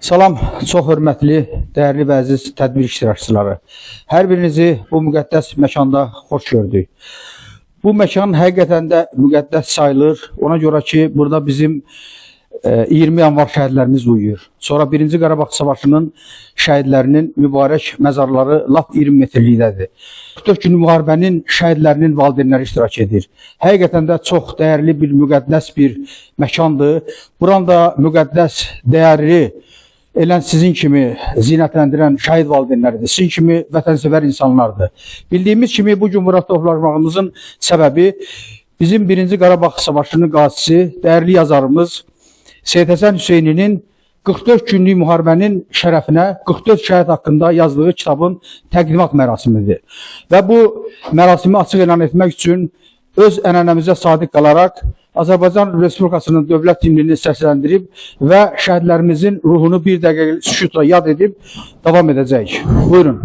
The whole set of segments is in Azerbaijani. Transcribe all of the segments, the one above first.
Salam, çox hörmətli, dəyərli və əziz tədbir iştirakçıları. Hər birinizi bu müqəddəs məkanda xoş gördük. Bu məkan həqiqətən də müqəddəs sayılır. Ona görə ki, burada bizim 20 yanvar şəhidlərimiz uyuyur. Sonra 1-ci Qarabağ Savaşının şəhidlərinin mübarək məzarları lap 20 metrlikdədir. 44 günlük müharibənin şəhidlərinin valideynləri iştirak edir. Həqiqətən də çox dəyərli bir müqəddəs bir məkandır. Buranda müqəddəs dəyərli elən sizin kimi zinətləndirən şəhid valideynləridir, sizin kimi vətənsevər insanlardır. Bildiyimiz kimi bu gün burada toplanmağımızın səbəbi bizim 1-ci Qarabağ Savaşının qazisi, dəyərli yazarımız Seyid Həsən Hüseyninin 44 günlük müharibənin şərəfinə 44 şəhid haqqında yazdığı kitabın təqdimat mərasimidir. Və bu mərasimi açıq elan etmək üçün öz ənənəmizə sadiq qalaraq Azərbaycan Respublikasının dövlət himnini səsləndirib və şəhidlərimizin ruhunu bir dəqiqə sükutla yad edib davam edəcəyik. Buyurun.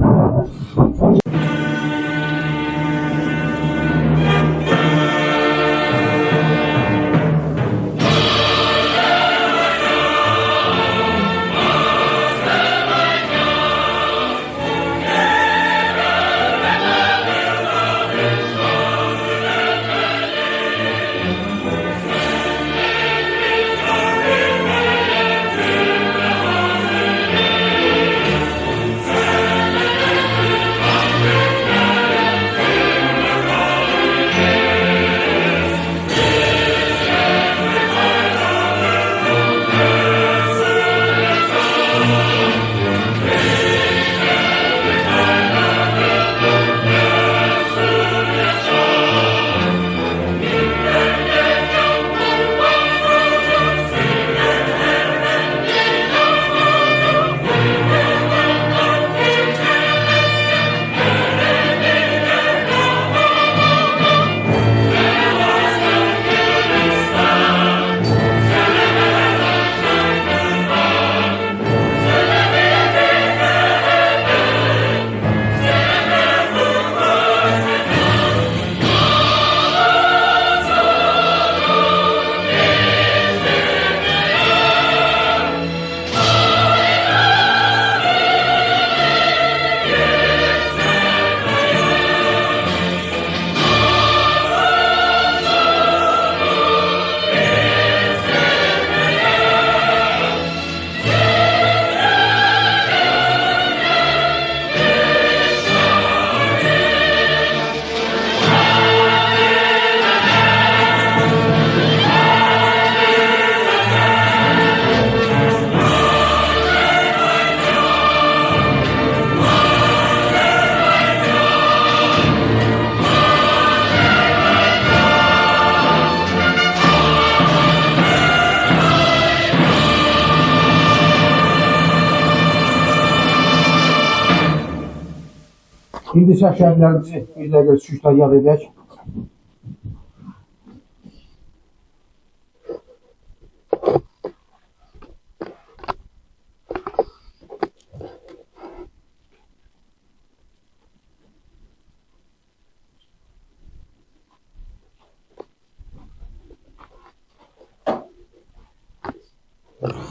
İndi şəhidlərimizi bir dəqiqə sükutla yad edək.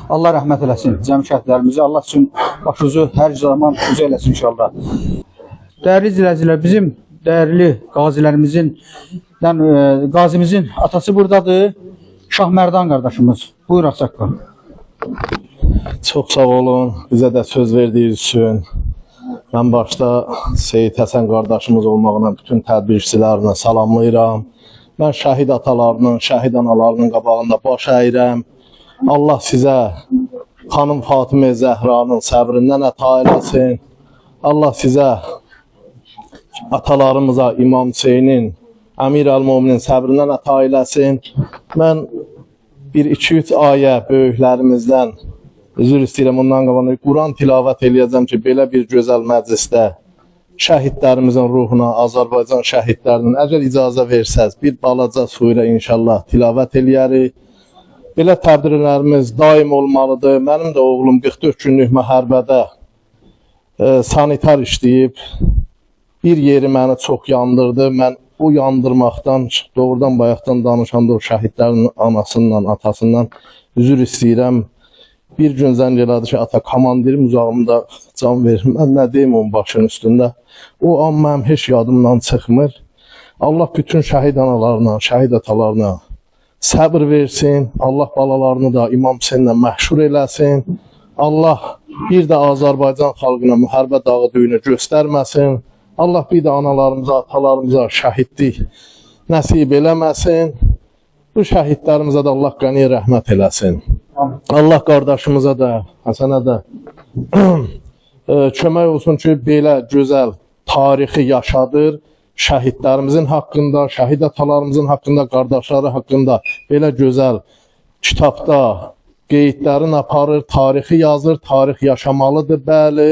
Allah rəhmət eləsin cəmi şəhidlərimizi. Allah üçün başınızı hər zaman uca eləsin inşallah. Dəyərli izləyicilər, bizim dəyərli qazimizin atası buradadır. Şahmərdan qardaşımız. Buyur Ağsaqqal. Çox sağ olun, bizə də söz verdiyiniz üçün. Mən başda Seyid Həsən qardaşımız olmağına bütün tədbirçilərini salamlayıram. Mən şəhid atalarının, şəhid analarının qabağında baş əyirəm. Allah sizə xanım Fatimə Zəhranın səbrindən əta eləsin. Allah sizə atalarımıza İmam Hüseynin, Əmir Əl-Muminin səbrindən əta eləsin. Mən 1-2-3 ayə böyüklərimizdən üzr istəyirəm, ondan qabağında Quran tilavət eləyəcəm ki, belə bir gözəl məclisdə şəhidlərimizin ruhuna, Azərbaycan şəhidlərinin əgər icazə versəz, bir balaca surə inşallah tilavət eləyərik. Belə təbdirlərimiz daim olmalıdır. Mənim də oğlum 44 günlük müharibədə sanitar işləyib. Bir yeri məni çox yandırdı. Mən o yandırmaqdan, doğrudan bayaqdan danışanda o şəhidlərin anasından, atasından üzr istəyirəm. bir gün zəng elədi ki, ata komandirim uzağımda can verir. Mən nə deyim onun başının üstündə? O an mənim heç yadımdan çıxmır. Allah bütün şəhid analarına, şəhid atalarına səbr versin. Allah balalarını da İmam Hüseynlə məhşur eləsin. Allah bir də Azərbaycan xalqına müharibə dağı düyünü göstərməsin. Allah bir də analarımıza, atalarımıza şəhidlik nəsib eləməsin. Bu şəhidlərimizə də Allah qəni rəhmət eləsin. Allah qardaşımıza da, Həsənə də kömək olsun ki, belə gözəl tarixi yaşadır. Şəhidlərimizin haqqında, şəhid atalarımızın haqqında, qardaşları haqqında belə gözəl kitabda qeydlərin aparır, tarixi yazır, tarix yaşamalıdır, bəli,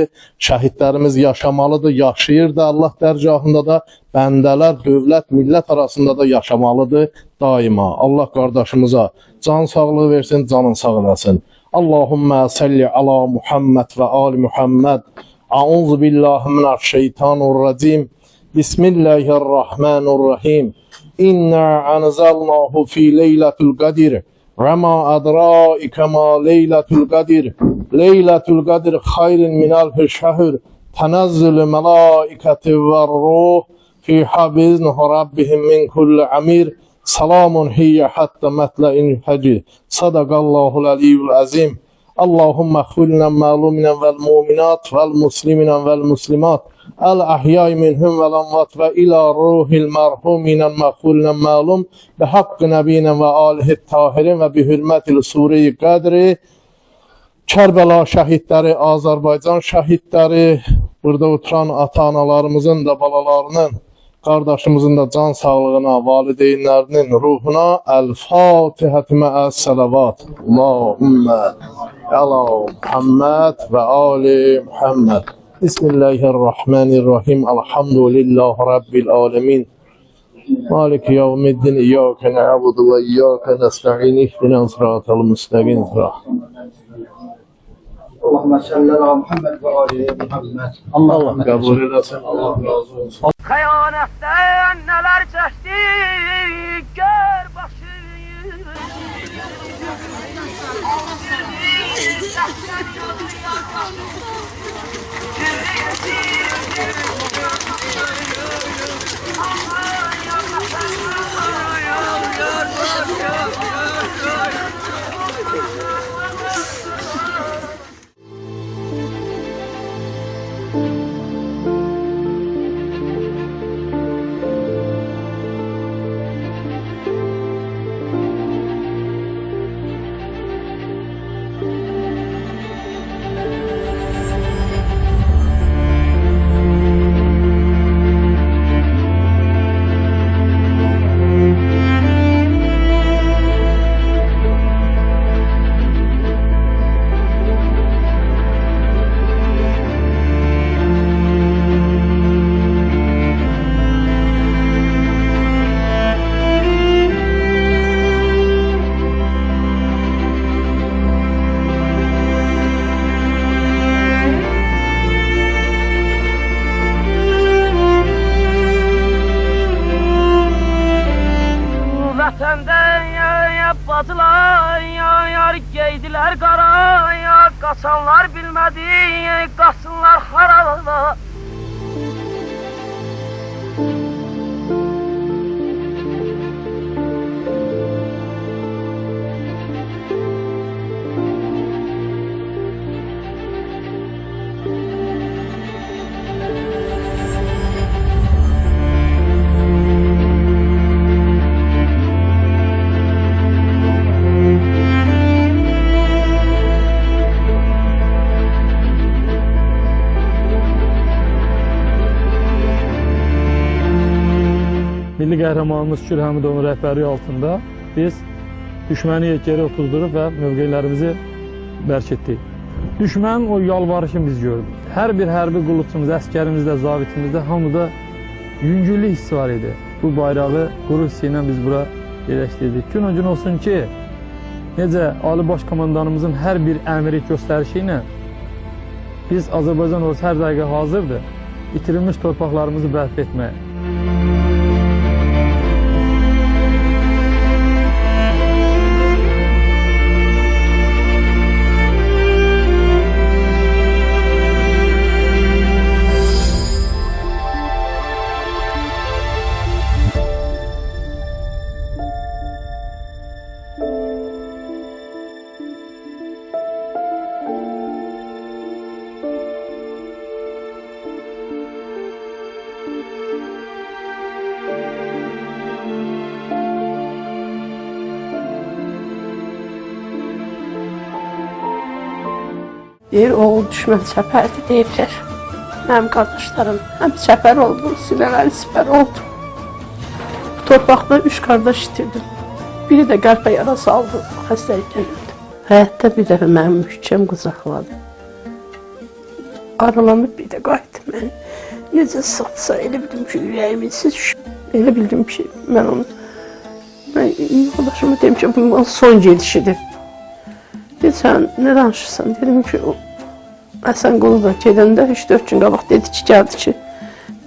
şəhidlərimiz yaşamalıdır, yaşayır da Allah dərgahında da, bəndələr, dövlət, millət arasında da yaşamalıdır daima. Allah qardaşımıza can sağlığı versin, canın sağ olasın. Allahümmə salli ala Muhammed və ali Muhammed. A'udhu billahi mineşşeytanirracim. Bismillahirrahmanirrahim. İnna anzalnahu fi leylatul qadr. Ve ma adraike ma leylatul qadr. Leylatul qadr hayrun min alfi şehr. Tenazzulu melaiketi ve ruh fiha bi'izni rabbihim min kulli amir. Salamun hiyye hatta matla'in hacir. Sadakallahul aliyyul azim. Allahümme khulna ma'lumina vel mu'minat vel muslimina vel muslimat. El-ahyai minhum vel amvat ve ila ruhil merhumina khulna ma'lum. Bi hakkı nebine ve alihit tahirin ve bi hürmetil sure-i kadri. Kərbala şəhidləri, Azərbaycan şəhidləri, burada oturan ata-analarımızın da, balalarının, qardaşımızın da can sağlığına, valideynlərinin ruhuna El-Fatihə məəs-salavat. Allahümmə əla Muhammed və ali Muhammed. Bismillahirrahmanirrahim. Elhamdülillahi Rabbil alemin. Maliki yevmiddin. İyyâke na'budu ve iyyâke nesta'in. İhdina sıratal müstakîm. Allahümme salli ala Muhammed ve ali Muhammed. Allah kabul eylesin. Allah razı olsun. Xəyanətdən nələr çəkdik, gör başıyı. Bacılar yar geydiler qaraya, qaçanlar bilmədi, qaçsınlar harala. Milli qəhrəmanımız Şükür Həmidovun rəhbərliyi altında biz düşməni geri oturdurub və mövqelərimizi bərk etdik. Düşmənin o yalvarışını biz gördük. Hər bir hərbi qulluqçumuz, əskərimizdə, zabitimizdə hamıda yüngüllük hissi var idi. Bu bayrağı qürur hissi ilə biz bura yerləşdirdik. Gün o gün olsun ki, necə Ali Baş Komandanımızın hər bir əmri göstərişi ilə biz Azərbaycan ordusu hər dəqiqə hazırdır, itirilmiş torpaqlarımızı bərpa etməyə. Deyir, oğul düşmən səpərdi deyiblər. Mənim qardaşlarım həm səpər oldu, sinələri sipər oldu. Bu torpaqda 3 qardaş itirdim. Biri də qəlpə yarası aldı, xəstəlikdən öldü. Həyatda bir dəfə mənim müşkəm qucaqladı. Aralanıb bir də qayıtdı məni. Necə sıxsa, elə bildim ki, ürəyimin siz elə bildim ki, mən yoldaşıma dedim ki, bu son gedişidir. Dedi, sən nə danışırsan? Dedim ki, Həsən Qulu da gedəndə 3-4 gün qabaq dedi ki, gəldi ki,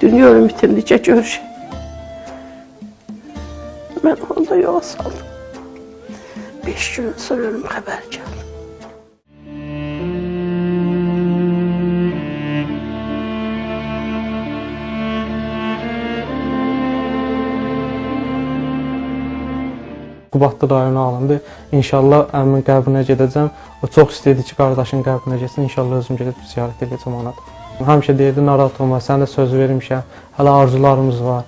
dünya ölüm itirlikə görüşək. Mən orada yola saldım. 5 gün sonra ölüm xəbər gəldi. Qubadlı rayonu alındı. İnşallah əmin qəbrinə gedəcəm. O çox istəyirdi ki, qardaşın qəbrinə getsin. İnşallah özüm gedib ziyarət edəcəm ona. Həmişə deyirdi, narahat olma, sən də söz vermişəm. Hələ arzularımız var.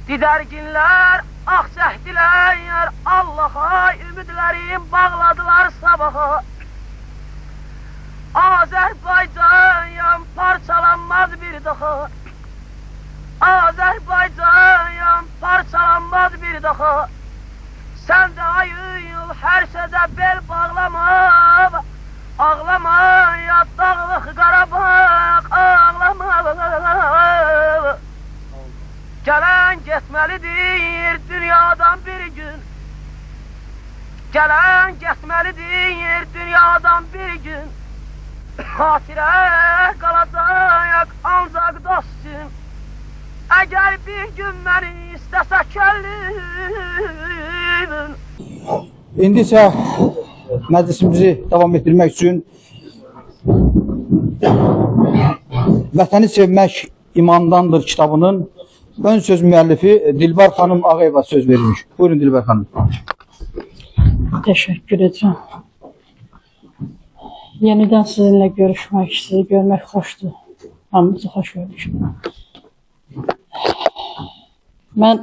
Didərginlər, ah cəhdilər, Allaha ümidlərim bağladılar sabaha. Azərbaycan parçalanmaz bir daha. Azərbaycan parçalanmaz bir daha. Sən də ayıl, hər şeydə bel bağlama. Ağlama, ya dağlıq Qarabağ, ağlama. Gələn getməlidir dünyadan bir gün. Gələn getməlidir dünyadan bir gün. Xatirə qalacaq ancaq dostum. Əgər bir gün məni istəsə kəllin. İndi isə məclisimizi davam etdirmək üçün Vətəni sevmək imandandır kitabının ön söz müəllifi Dilbar xanım Ağayeva söz verilmiş. Buyurun Dilbar xanım. Teşekkür ederim. Yeniden sizinle görüşmek, sizi görmek hoştu. Hamımızı hoş gördük. Ben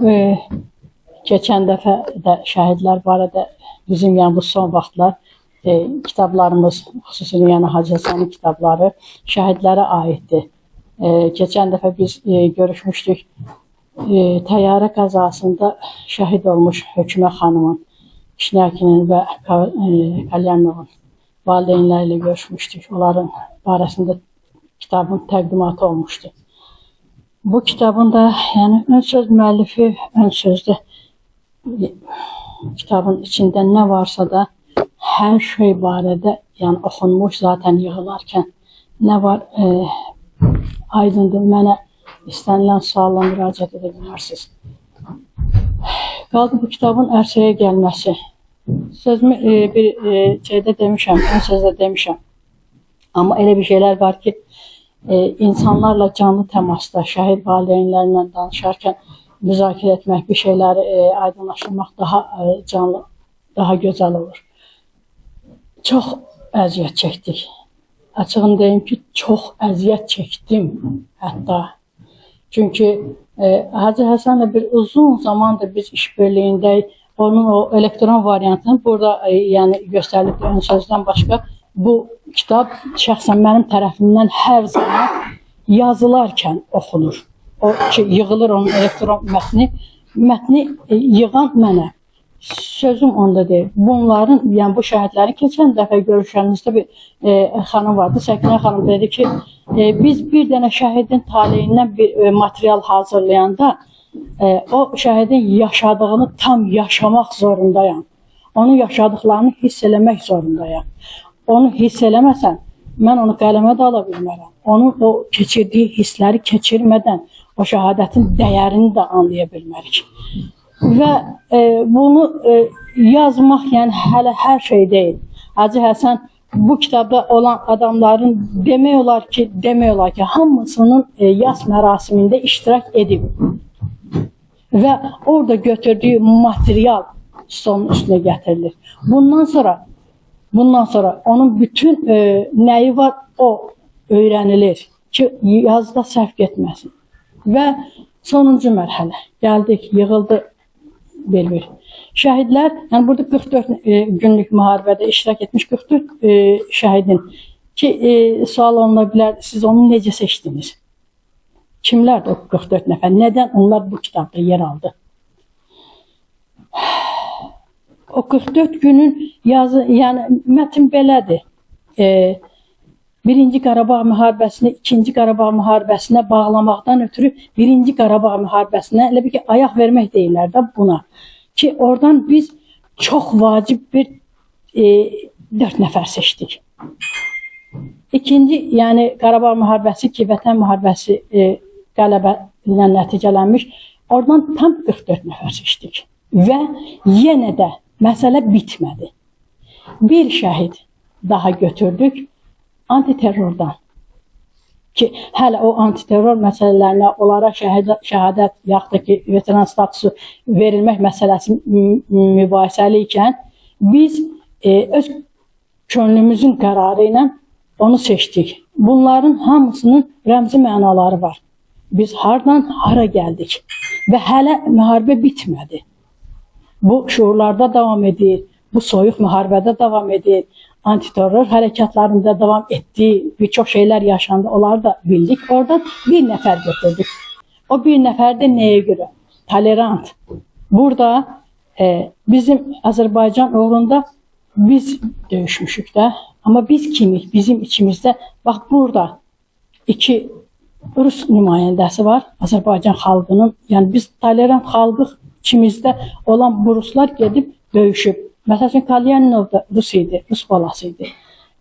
geçen defa da şəhidlər barədə bizim yani bu son vaxtlar kitablarımız, xüsusilə yani Hacı Həsənin kitabları şəhidlərə aiddir. Geçen defa biz görüşmüşdük. Təyyarə qəzasında şəhid olmuş Hökümə xanımın, Kişnəkinin və Kalyanovun valideynləri ilə görüşmüşdük. Onların barəsində kitabın təqdimatı olmuşdu. Bu kitabın da yani ön söz müəllifi ön sözdə kitabın içində nə varsa da hər şey barədə yani oxunmuş zaten yığılarkən nə var aydındır. Mənə istənilən sualla müraciət edə bilərsiniz. Qaldı bu kitabın ərsəyə gəlməsi. Sözümü bir şeydə demişəm, ön sözdə demişəm. Amma elə bir şeylər var ki, insanlarla canlı təmasda, şəhid valideynlərlə danışarkən müzakirə etmək, bir şeyləri aydınlaşdırmaq daha canlı, daha gözəl olur. Çox əziyyət çəkdik. Açığını deyim ki, çox əziyyət çəkdim hətta. Çünki Hacı Həsənlə bir uzun zamandır biz işbirliyindəyik. Onun o elektron variantını burada yəni göstərilib ön sözdən başqa bu kitab şəxsən mənim tərəfimdən hər zaman yazılarkən oxunur. O ki, yığılır onun elektron mətni yığan mənə. sözüm onda deyil. Bunların, yəni bu şəhidlərin keçən dəfə görüşənimizdə bir xanım vardı. Səkinə xanım dedi ki, biz bir dənə şəhidin taleyindən bir material hazırlayanda o şəhidin yaşadığını tam yaşamaq zorundayam. Onun yaşadıklarını hiss eləmək zorundayam. Onu hiss eləməsəm, mən onu qələmə də ala bilmərəm. Onun o keçirdiyi hissləri keçirmədən o şəhadətin dəyərini də anlaya bilmərik. Və bunu yazmaq yəni hələ hər şey deyil. Hacı Həsən bu kitabda olan adamların demək olar ki, hamısının yas mərasimində iştirak edib. Və orada götürdüyü material stolun üstünə gətirilir. Bundan sonra onun bütün nəyi var o öyrənilir ki, yazıda səhv getməsin. Və sonuncu mərhələ gəldik, yığıldı bir. Şəhidlər, yəni burada 44 günlük müharibədə iştirak etmiş 44 şəhidin ki, sual oluna bilər, siz onu necə seçdiniz? Kimlərdir o 44 nəfər? Nədən onlar bu kitabda yer aldı? O 44 günün yazı, yəni mətin belədir. Birinci Qarabağ müharibəsini, ikinci Qarabağ müharibəsinə bağlamaqdan ötürü birinci Qarabağ müharibəsinə elə bir ki, ayaq vermək deyirlər də buna. Ki, oradan biz çox vacib bir 4 nəfər seçdik. İkinci, yəni Qarabağ müharibəsi ki, Vətən müharibəsi qələbə ilə nəticələnmiş, oradan tam 44 nəfər seçdik. Və yenə də məsələ bitmədi. Bir şəhid daha götürdük antiterrordan. Ki, hələ o antiterror məsələlərinə, onlara şəhadət yaxud da ki, veteran statusu verilmək məsələsi mübahisəli ikən, biz öz könlümüzün qərarı ilə onu seçdik. Bunların hamısının rəmzi mənaları var. Biz hardan hara gəldik və hələ müharibə bitmədi. Bu şuurlarda davam edir, bu soyuq müharibədə davam edir, antiterror hərəkatlarında davam etdi, bir çox şeylər yaşandı, onları da bildik. Oradan bir nəfər götürdük. O bir nəfər də nəyə görə? Tolerant. Burada bizim Azərbaycan uğrunda biz döyüşmüşük də, amma biz kimik? Bizim içimizdə, bax burada 2 Rus nümayəndəsi var, Azərbaycan xalqının, yəni biz tolerant xalqıq, içimizdə olan bu Ruslar gedib döyüşüb. Məsələn, Kalyaninov da Rus idi, Rus balası idi,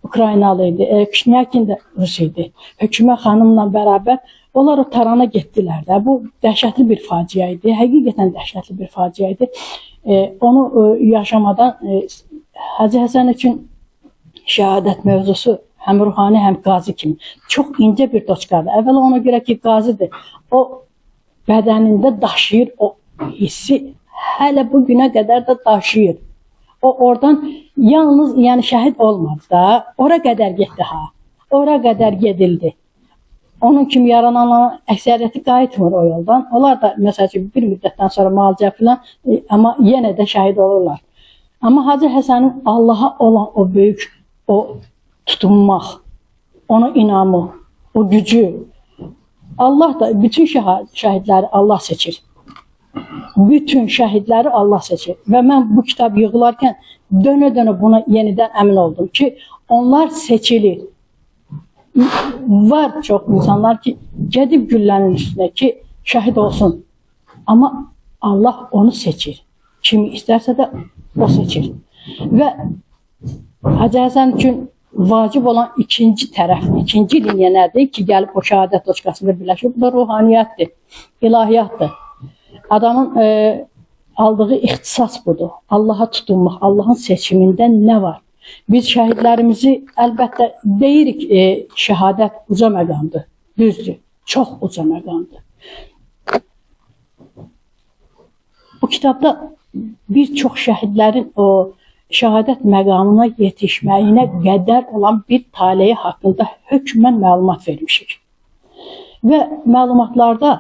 Ukraynalı idi, Kişnyakin də Rus idi. Hökümə xanımla bərabər onlar o Tarana getdilər də. Bu dəhşətli bir faciə idi, həqiqətən dəhşətli bir faciə idi. Onu yaşamadan Hacı Həsən üçün şəhadət mövzusu həm ruhani, həm qazi kimi çox incə bir doçqadır. Əvvəla ona görə ki, qazidir. O bədənində daşıyır o hissi, hələ bu günə qədər də daşıyır. O oradan yalnız yəni şəhid olmadı da, ora qədər getdi ha. Ora qədər gedildi. Onun kimi yarananların əksəriyyəti qayıtmır o yoldan. Onlar da məsəl üçün bir müddətdən sonra müalicə filan, amma yenə də şəhid olurlar. Amma Hacı Həsənin Allaha olan o böyük, o tutunmaq, ona inamı, o gücü. Allah da bütün şəhidləri Allah seçir. Bütün şəhidləri Allah seçir. Və mən bu kitab yığılarkən dönə-dönə buna yenidən əmin oldum ki, onlar seçilir. Var çox insanlar ki, gedib güllənin üstünə ki, şəhid olsun. Amma Allah onu seçir. Kimi istərsə də o seçir. Və Hacı Həsən üçün vacib olan ikinci tərəf, ikinci liniya nədir ki, gəlib o şəhadət doçqasında birləşir? Bu da ruhaniyyətdir, ilahiyyatdır. Adamın aldığı ixtisas budur. Allaha tutunmaq, Allahın seçimində nə var? Biz şəhidlərimizi əlbəttə deyirik, şəhadət uca məqamdır. Düzdür, çox uca məqamdır. Bu kitabda bir çox şəhidlərin o şəhadət məqamına yetişməyinə qədər olan bir taleyi haqqında hökmən məlumat vermişik. Və məlumatlarda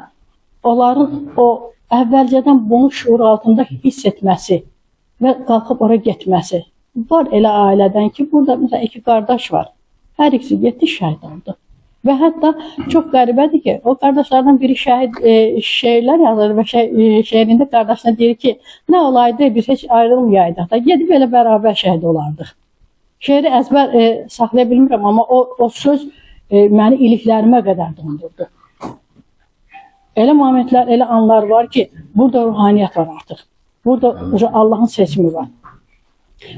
onların o əvvəlcədən bunu şuur altında hiss etməsi və qalxıb ora getməsi. Var elə ailədən ki, burada məsələn 2 qardaş var. Hər ikisi getdi, şəhid oldu. Və hətta çox qəribədir ki, o qardaşlardan biri şeirlər yazır və şeirində qardaşına deyir ki, nə olaydı, biz heç ayrılmayaydıq da, gedib elə bərabər şəhid olardıq. Şeiri əzbər saxlaya bilmirəm, amma o söz məni iliklərimə qədər dondurdu. Elə momentlər, elə anlar var ki, burada ruhaniyyət var artıq. Burada Allahın seçimi var.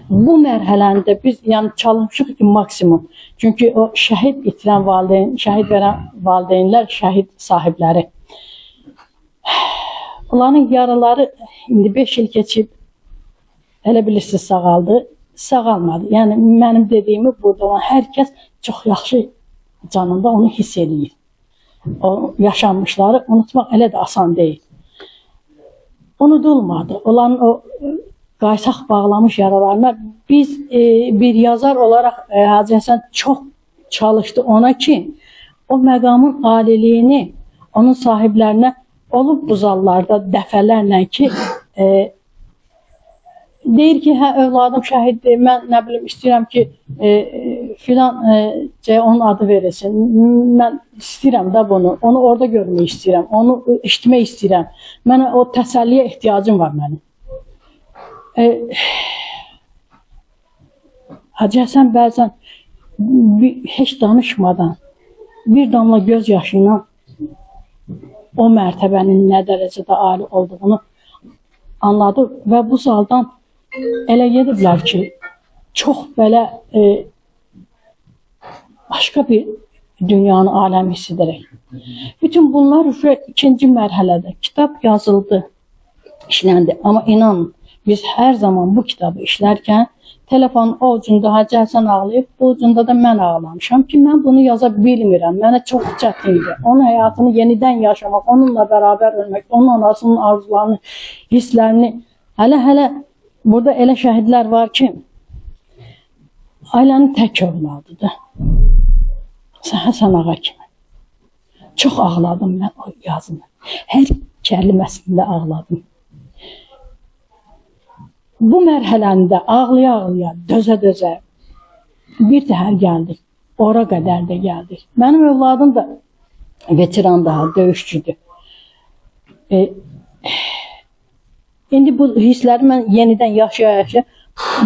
Bu mərhələndə biz çalışmışıq ki, maksimum. Çünki o şəhid itirən valideyn, şəhid verən valideynlər, şəhid sahibləri. Onların yaraları indi 5 il keçib, elə bilirsiniz, sağaldı, sağalmadı. Yəni, mənim dediyimi burada olan hər kəs çox yaxşı canında onu hiss edir. O yaşanmışları unutmaq elə də asan deyil. Unudulmadı. Onların o qaysaq bağlamış yaralarına biz bir yazar olaraq Hacı Həsən çox çalışdı ona ki, o məqamın aliliyini onun sahiblərinə olub bu zallarda dəfələrlə ki, deyir ki, hə, övladım şəhiddir, mən nə bilim istəyirəm ki, filan onun adı verilsin. Mən istəyirəm də bunu, onu orada görmək istəyirəm, onu eşitmək istəyirəm. Mənə o təsəlliyə ehtiyacım var mənim. Hacı Həsən bəzən heç danışmadan, bir damla göz yaşı ilə o mərtəbənin nə dərəcədə ali olduğunu anladı və bu zaldan elə gediblər ki, çox belə başqa bir dünyanın aləmi hiss edərək. Bütün bunlar ikinci mərhələdə kitab yazıldı, işləndi. Amma inanın, biz hər zaman bu kitabı işlərkən telefonun o ucunda Hacı Həsən ağlayıb, bu ucunda da mən ağlamışam ki, mən bunu yaza bilmirəm. Mənə çox çətindir. Onun həyatını yenidən yaşamaq, onunla bərabər ölmək, onun anasının arzularını, hisslərini. Hələ burada elə şəhidlər var ki, ailənin tək övladıdır. Həsən ağa kimi. Çox ağladım mən o yazını. Hər kəliməsində ağladım. Bu mərhələndə ağlaya-ağlaya, dözə-dözə bir təhər gəldik. Ora qədər də gəldik. Mənim övladım da veteran daha, döyüşçüdür. İndi bu hissləri mən yenidən yaşaya-yaşaya,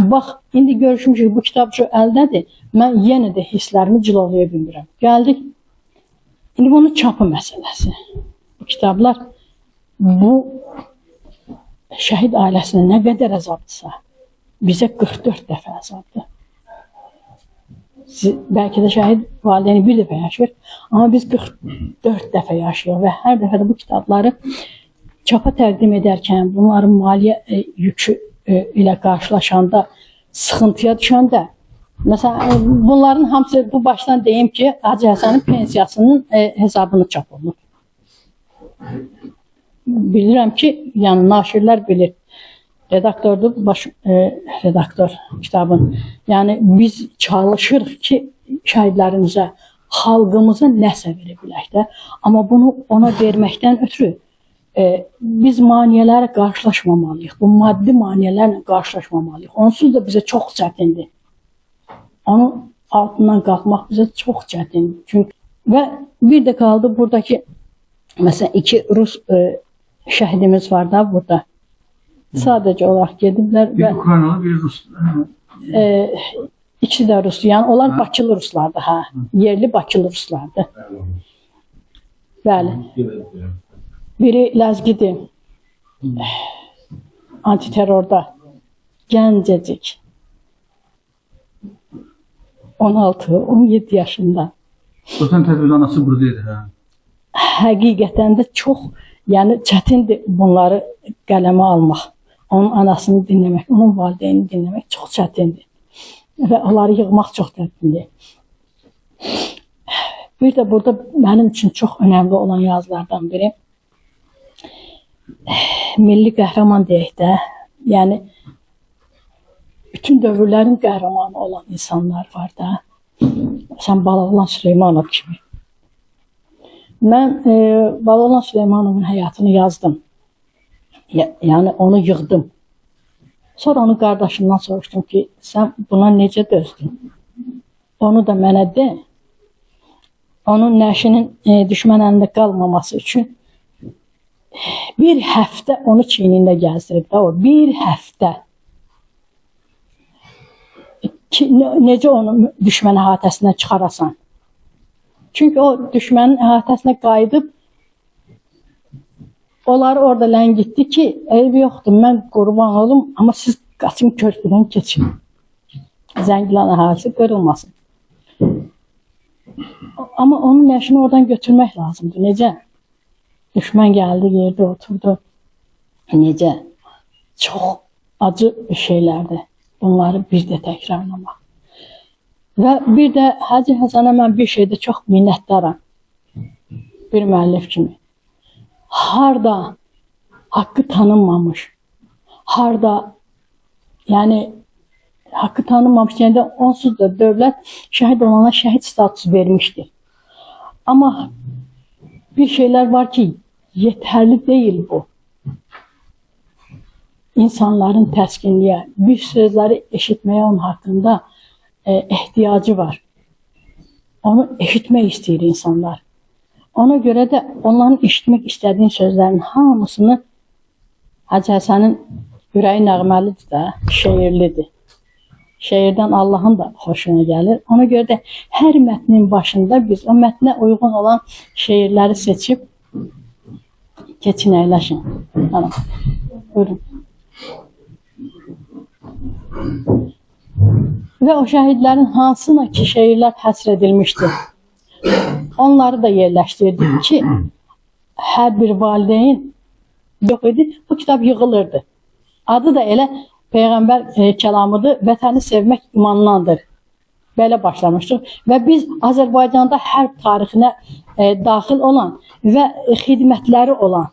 bax, indi görüşmüşük, bu kitab şu əldədir, mən yenə də hisslərimi cilovlaya bilmirəm. Gəldik, indi bunun çapı məsələsi. Bu kitablar, bu şəhid ailəsinə nə qədər əzabdırsa, bizə 44 dəfə əzabdır. Bəlkə də şəhid valideyni bir dəfə yaşayır, amma biz 44 dəfə yaşayıq və hər dəfə də bu kitabları çapa təqdim edərkən, bunların maliyyə yükü ilə qarşılaşanda, sıxıntıya düşəndə, məsələn, bunların hamısı bu başdan deyim ki, Hacı Həsənin pensiyasının hesabını çap olunur. Bilirəm ki, yəni naşirlər bilir, redaktordur, redaktor kitabın. Yəni biz çalışırıq ki, şəhidlərimizə, xalqımıza nəsə verə bilək də. Amma bunu ona verməkdən ötürü biz maneələrə qarşılaşmamalıyıq. Bu maddi maneələrlə qarşılaşmamalıyıq. Onsuz da bizə çox çətindir. Onun altından qalxmaq bizə çox çətindir. Çünki və bir də qaldı buradakı, məsələn, 2 Rus şəhidimiz var da burada. Sadəcə olaraq gediblər və Ukraynalı, bir Rus. İkisi də Rus. Yəni onlar Bakılı Ruslardır, hə. Yerli Bakılı Ruslardır. Bəli. Biri Ləzgidir. Antiterrorda. Gəncəcik. 16-17 yaşında. Vətən tədbir anası buradaydı, hə. Həqiqətən də çox, yəni çətindir bunları qələmə almaq. Onun anasını dinləmək, onun valideyni dinləmək çox çətindir. Və onları yığmaq çox çətindir. Bir də burada mənim üçün çox önəmli olan yazılardan biri milli qəhrəman deyək də, yəni bütün dövrlərin qəhrəmanı olan insanlar var da. Sən Balaoğlan Süleymanov kimi. Mən Balaoğlan Süleymanovun həyatını yazdım. Yəni onu yığdım. Sonra onu qardaşımdan soruşdum ki, sən buna necə dözdün? Onu da mənə de. onun nəşinin düşmən əlində qalmaması üçün bir həftə onu çiynində gəzdirib də o. Bir həftə. Necə onu düşmən əhatəsindən çıxarasan? Çünki o düşmənin əhatəsinə qayıdıb onları orada ləngitdi ki, eybi yoxdur, mən qurban olum, amma siz qaçın körpüdən keçin. Zəngilan əhalisi qırılmasın. Amma onun nəşini oradan götürmək lazımdır. Necə? Düşmən gəldi, yerdə oturdu. Necə? Çox acı şeylərdir. Bunları bir də təkrarlamaq. Və bir də Hacı Həsənə mən bir şeydə çox minnətdaram. Bir müəllif kimi. Harda haqqı tanınmamış, harda yəni haqqı tanınmamış deyəndə onsuz da dövlət şəhid olana şəhid statusu vermişdi. Amma bir şeylər var ki, yetərli deyil bu. İnsanların təskinliyə, bir sözləri eşitməyə onun haqqında ehtiyacı var. Onu eşitmək istəyir insanlar. Ona görə də onların eşitmək istədiyin sözlərin hamısını Hacı Həsənin ürəyi nəğməlidir də, şeirlidir. Şeirdən Allahın da xoşuna gəlir. Ona görə də hər mətnin başında biz o mətnə uyğun olan şeirləri seçib keçin, əyləşin. Hanım, buyurun. Və o şəhidlərin hansına ki şeirlər həsr edilmişdir, onları da yerləşdirdik ki, hər bir valideyn yox idi, bu kitab yığılırdı. Adı da elə Peyğəmbər kəlamıdır, vətəni sevmək imandandır. Belə başlamışdıq və biz Azərbaycanda hərb tarixinə daxil olan və xidmətləri olan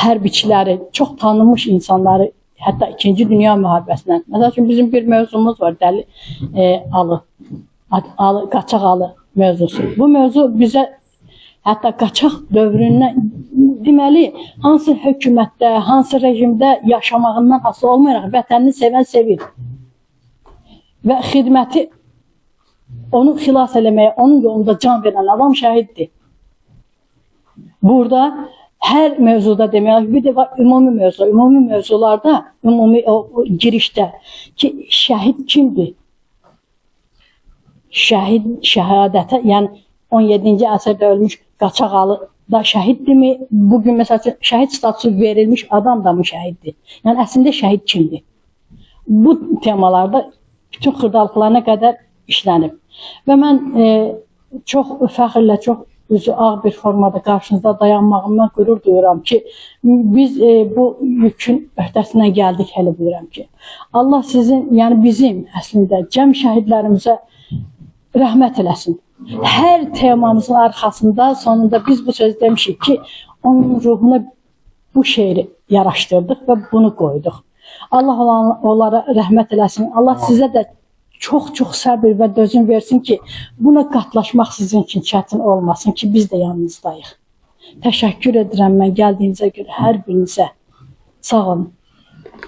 hərbiçiləri, çox tanınmış insanları, hətta 2-ci Dünya müharibəsindən. Məsəl üçün bizim bir mövzumuz var, Dəli Alı, Qaçaq Alı mövzusu. Bu mövzu bizə hətta qaçaq dövründən deməli, hansı hökumətdə, hansı rejimdə yaşamağından asılı olmayaraq vətənini sevən sevir. Və xidməti onu xilas eləməyə, onun yolunda can verən adam şəhiddir. Burada hər mövzuda demək, bir də var ümumi mövzu. Ümumi mövzularda, ümumi o girişdə ki, şəhid kimdir? Şəhid şəhadətə, yəni 17-ci əsrdə ölmüş Qaçaq Alı da şəhiddirmi? Bugün məsəl şəhid statusu verilmiş adam da mı şəhiddir? Yəni əslində şəhid kimdir? Bu temalarda bütün xırdalıqlarına qədər işlənib. Və mən çox fəxrlə, çox üzü ağ bir formada qarşınızda dayanmağımdan qürur duyuram ki, biz bu yükün öhdəsindən gəldik, hələ bilirəm ki. Allah sizin, yəni bizim əslində cəm şəhidlərimizə rəhmət eləsin. Hər temamızın arxasında, sonunda biz bu sözü demişik ki, onun ruhuna bu şeiri yaraşdırdıq və bunu qoyduq. Allah onlara rəhmət eləsin. Allah sizə də çox-çox səbir və dözüm versin ki, buna qatlaşmaq sizin üçün çətin olmasın ki, biz də yanınızdayıq. Təşəkkür edirəm mən gəldiyinizə görə hər birinizə. Sağ olun.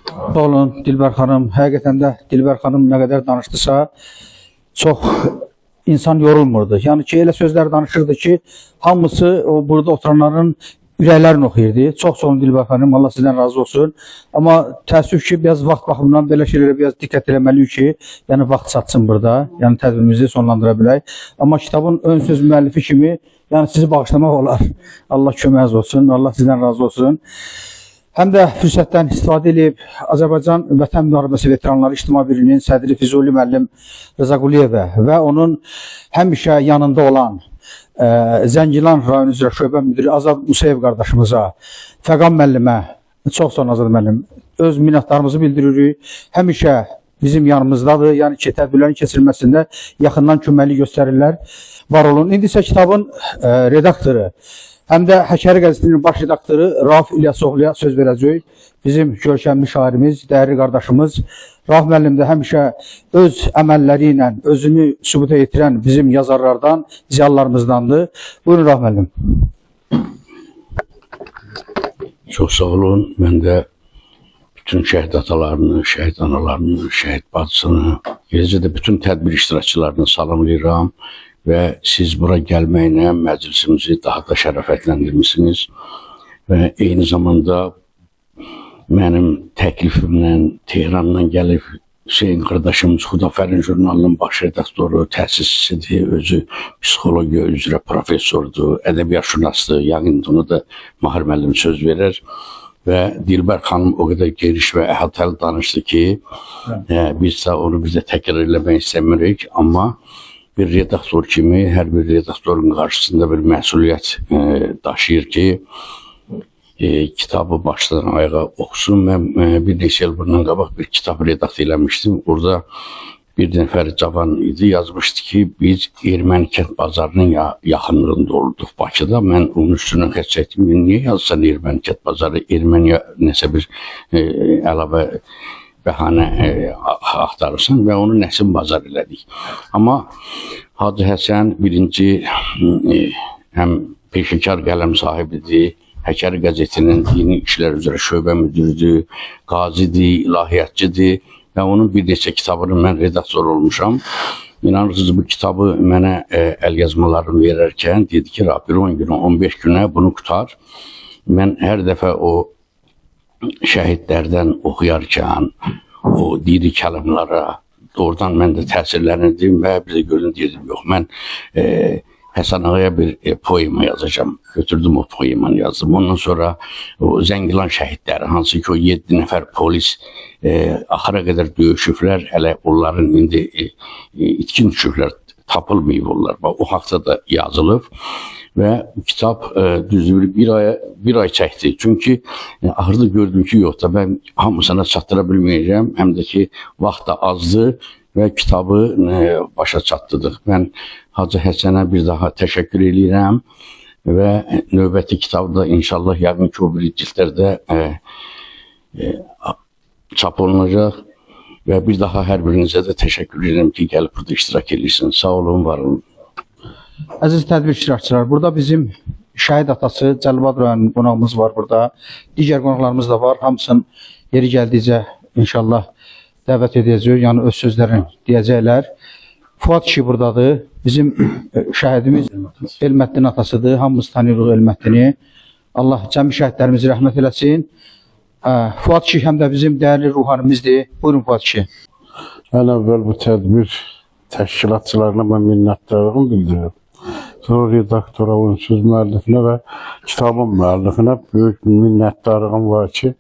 Sağ olun Dilbər xanım. Həqiqətən də Dilbər xanım nə qədər danışdısa, çox insan yorulmurdu. Yəni ki, elə sözlər danışırdı ki, hamısı o burada oturanların ürəklərini oxuyurdu. Çox olun Dilbər xanım, Allah sizdən razı olsun. Amma təəssüf ki, biraz vaxt baxımından belə şeylərə biraz diqqət eləməliyik ki, yəni vaxt çatsın burada, yəni tədbirimizi sonlandıra bilək. Amma kitabın ön söz müəllifi kimi, yəni sizi bağışlamaq olar. Allah köməyiniz olsun, Allah sizdən razı olsun. Həm də fürsətdən istifadə edib Azərbaycan Vətən Müharibəsi Veteranları İctimai Birliyinin sədri Füzuli müəllim Rza Quliyevə və onun həmişə yanında olan Zəngilan rayon üzrə şöbə müdiri Azad Musayev qardaşımıza, Fəqan müəllimə, çox sağ olun Azad müəllim, öz minnətdarımızı bildiririk. Həmişə bizim yanımızdadır, yəni ki, tədbirlərin keçirilməsində yaxından köməklik göstərirlər. Var olun. İndi isə kitabın redaktoru, həm də Həkəri qəzetinin baş redaktoru Rauf İlyasoğlu'ya söz verəcək. Bizim görkəmli şairimiz, dəyərli qardaşımız Rauf müəllim də həmişə öz əməlləri ilə özünü sübuta yetirən bizim yazarlardan, ziyalılarımızdandır. Buyurun Rauf müəllim. Çox sağ olun. Mən də bütün şəhid atalarını, şəhid analarını, şəhid bacısını, eləcə də bütün tədbir iştirakçılarını salamlayıram. ve siz bura gelməklə məclisimizi daha da şərəfətləndirmişsiniz ve eyni zamanda mənim təklifimlə Tehrandan gəlib Hüseyin qardaşımız Xudafərin jurnalının baş redaktoru, təsisçisidir, özü psixologiya üzrə professordur, ədəbiyyat şünasıdır. Yəqin onu da Mahir müəllim söz verir. Və Dilbər xanım o qədər geniş və əhatəli danışdı ki, biz də onu bizə təkrar eləmək istəmirik. Amma bir redaktor kimi hər bir redaktorun qarşısında bir məsuliyyət daşıyır ki, kitabı başdan ayağa oxusun. Mən bir neçə il bundan qabaq bir kitab redakt eləmişdim. Orada bir nəfər cavan idi, yazmışdı ki, biz Erməni kənd bazarının yaxınlığında olduq Bakıda. Mən onun üstündən xətt çəkdim. Niyə yazsan Erməni kənd bazarı? Erməniyə nəsə bir əlavə bəhanə axtarırsan və onu Nəsim bazar elədik. Amma Hacı Həsən birinci həm peşəkar qələm sahibidir, Həkəri qəzetinin dini işlər üzrə şöbə müdürüdür, qazidir, ilahiyyatçıdır və onun bir neçə kitabını mən redaktor olmuşam. İnanırsınız, bu kitabı mənə əl yazmalarını verərkən dedi ki, bir 10 günə, 15 günə bunu qutar. Mən hər dəfə o şəhidlərdən oxuyarkən, o diri kəlamlara doğrudan mən də təsirlənirdim və bir də görün deyirdim, yox, mən Həsən Ağaya bir poema yazacağım. Götürdüm o poemanı yazdım. Ondan sonra o Zəngilan şəhidləri, hansı ki o 7 nəfər polis axıra qədər döyüşüblər, hələ onların indi itkin düşüblər, tapılmayıb onlar. O haqda da yazılıb və bu kitab düzdür bir ay çəkdi. Çünki ahırda gördüm ki, yox da mən hamısına çatdıra bilməyəcəm, həm də ki vaxt da azdı və kitabı başa çatdırdıq. Mən Hacı Həsənə bir daha təşəkkür edirəm və növbəti kitabda inşallah yəqin ki o bir cildlərdə çap olunacaq və bir daha hər birinizə də təşəkkür edirəm ki, gəlib burada iştirak edirsiniz. Sağ olun, var olun. Əziz tədbir iştirakçılar, burada bizim şəhid atası Cəlilabad rayonunun qonağımız var burada. Digər qonaqlarımız da var. Hamısını yeri gəldikcə inşallah dəvət edəcəyik, yəni öz sözlərini deyəcəklər. Fuad kişi buradadır. Bizim şəhidimiz Elməddin atasıdır. Hamımız tanıyırıq Elməddini. Allah cəmi şəhidlərimizi rəhmət eləsin. Fuad kişi həm də bizim dəyərli ruhanimizdir. Buyurun Fuad kişi. Ən əvvəl bu tədbir təşkilatçılarına mən minnətdarlığımı bildirirəm. Sonra redaktora, oyunsuz müəllifinə və kitabın müəllifinə böyük minnətdarlığım var ki,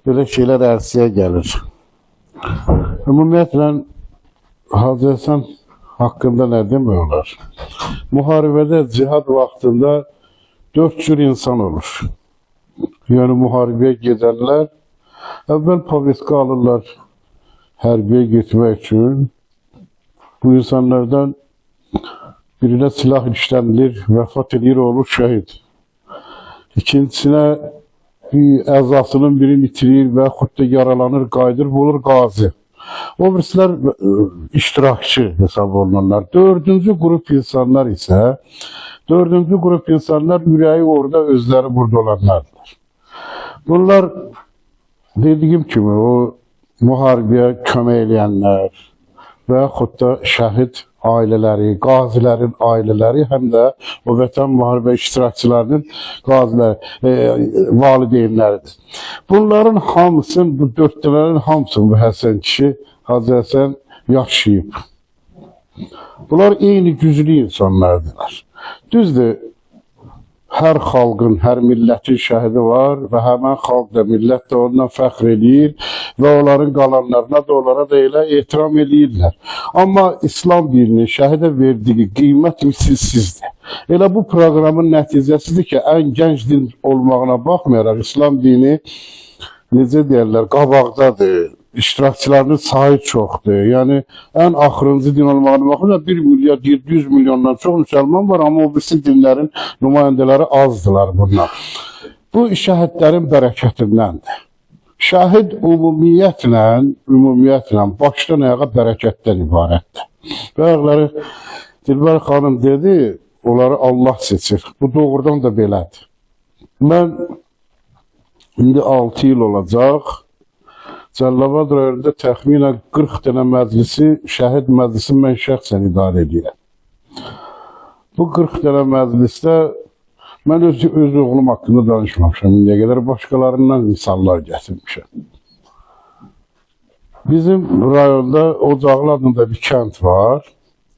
belə şeylər əlsiyə gəlir. Ümumiyyətlə, Hacı Həsən haqqında nə demək olar? Müharibədə, cihad vaxtında 4 cür insan olur. Yəni, müharibəyə gedərlər, əvvəl pavetka alırlar hərbiyə getmək üçün. Bu insanlardan birinə silah işlənilir, vəfat edir, olur şəhid. İkincisinə əzasının birini itirir və xudda yaralanır, qayıdır, olur qazi. O birisilər iştirakçı hesab olunanlar. Dördüncü qrup insanlar isə, ürəyi orada, özləri burada olanlardır. Bunlar dediyim kimi o müharibəyə kömək eləyənlər və yaxud da şəhid ailələri, qazilərin ailələri, həm də o vətən müharibə iştirakçılarının qaziləri, valideynləridir. Bunların hamısını, bu dördlərin hamısını bu Həsən kişi, Hacı Həsən yaşayıb. Bunlar eyni güclü insanlardılar. Düzdür, hər xalqın, hər millətin şəhidi var və həmən xalq da, millət də ondan fəxr edir və onların qalanlarına da, onlara da elə ehtiram edirlər. Amma İslam dininin şəhidə verdiyi qiymət misilsizdir. Elə bu proqramın nəticəsidir ki, ən gənc din olmağına baxmayaraq, İslam dini, necə deyərlər, qabaqdadır. İştirakçılarının sayı çoxdur. Yəni, ən axırıncı din olmağına baxımda 1 milyar 700 milyondan çox müsəlman var, amma o birisi dinlərin nümayəndələri azdılar bunlar. Bu şəhidlərin bərəkətindəndir. Şəhid ümumiyyətlə başdan ayağa bərəkətdən ibarətdir. Bəziləri Dilbər xanım dedi, onları Allah seçir. Bu doğrudan da belədir. Mən indi 6 il olacaq. Cəlilabad rayonunda təxminən 40 dənə məclisi, şəhid məclisi mən şəxsən idarə edirəm. Bu 40 dənə məclisdə mən öz oğlum haqqında danışmamışam. İndiyə qədər başqalarından misallar gətirmişəm. Bizim rayonda Ocaqlı adında bir kənd var.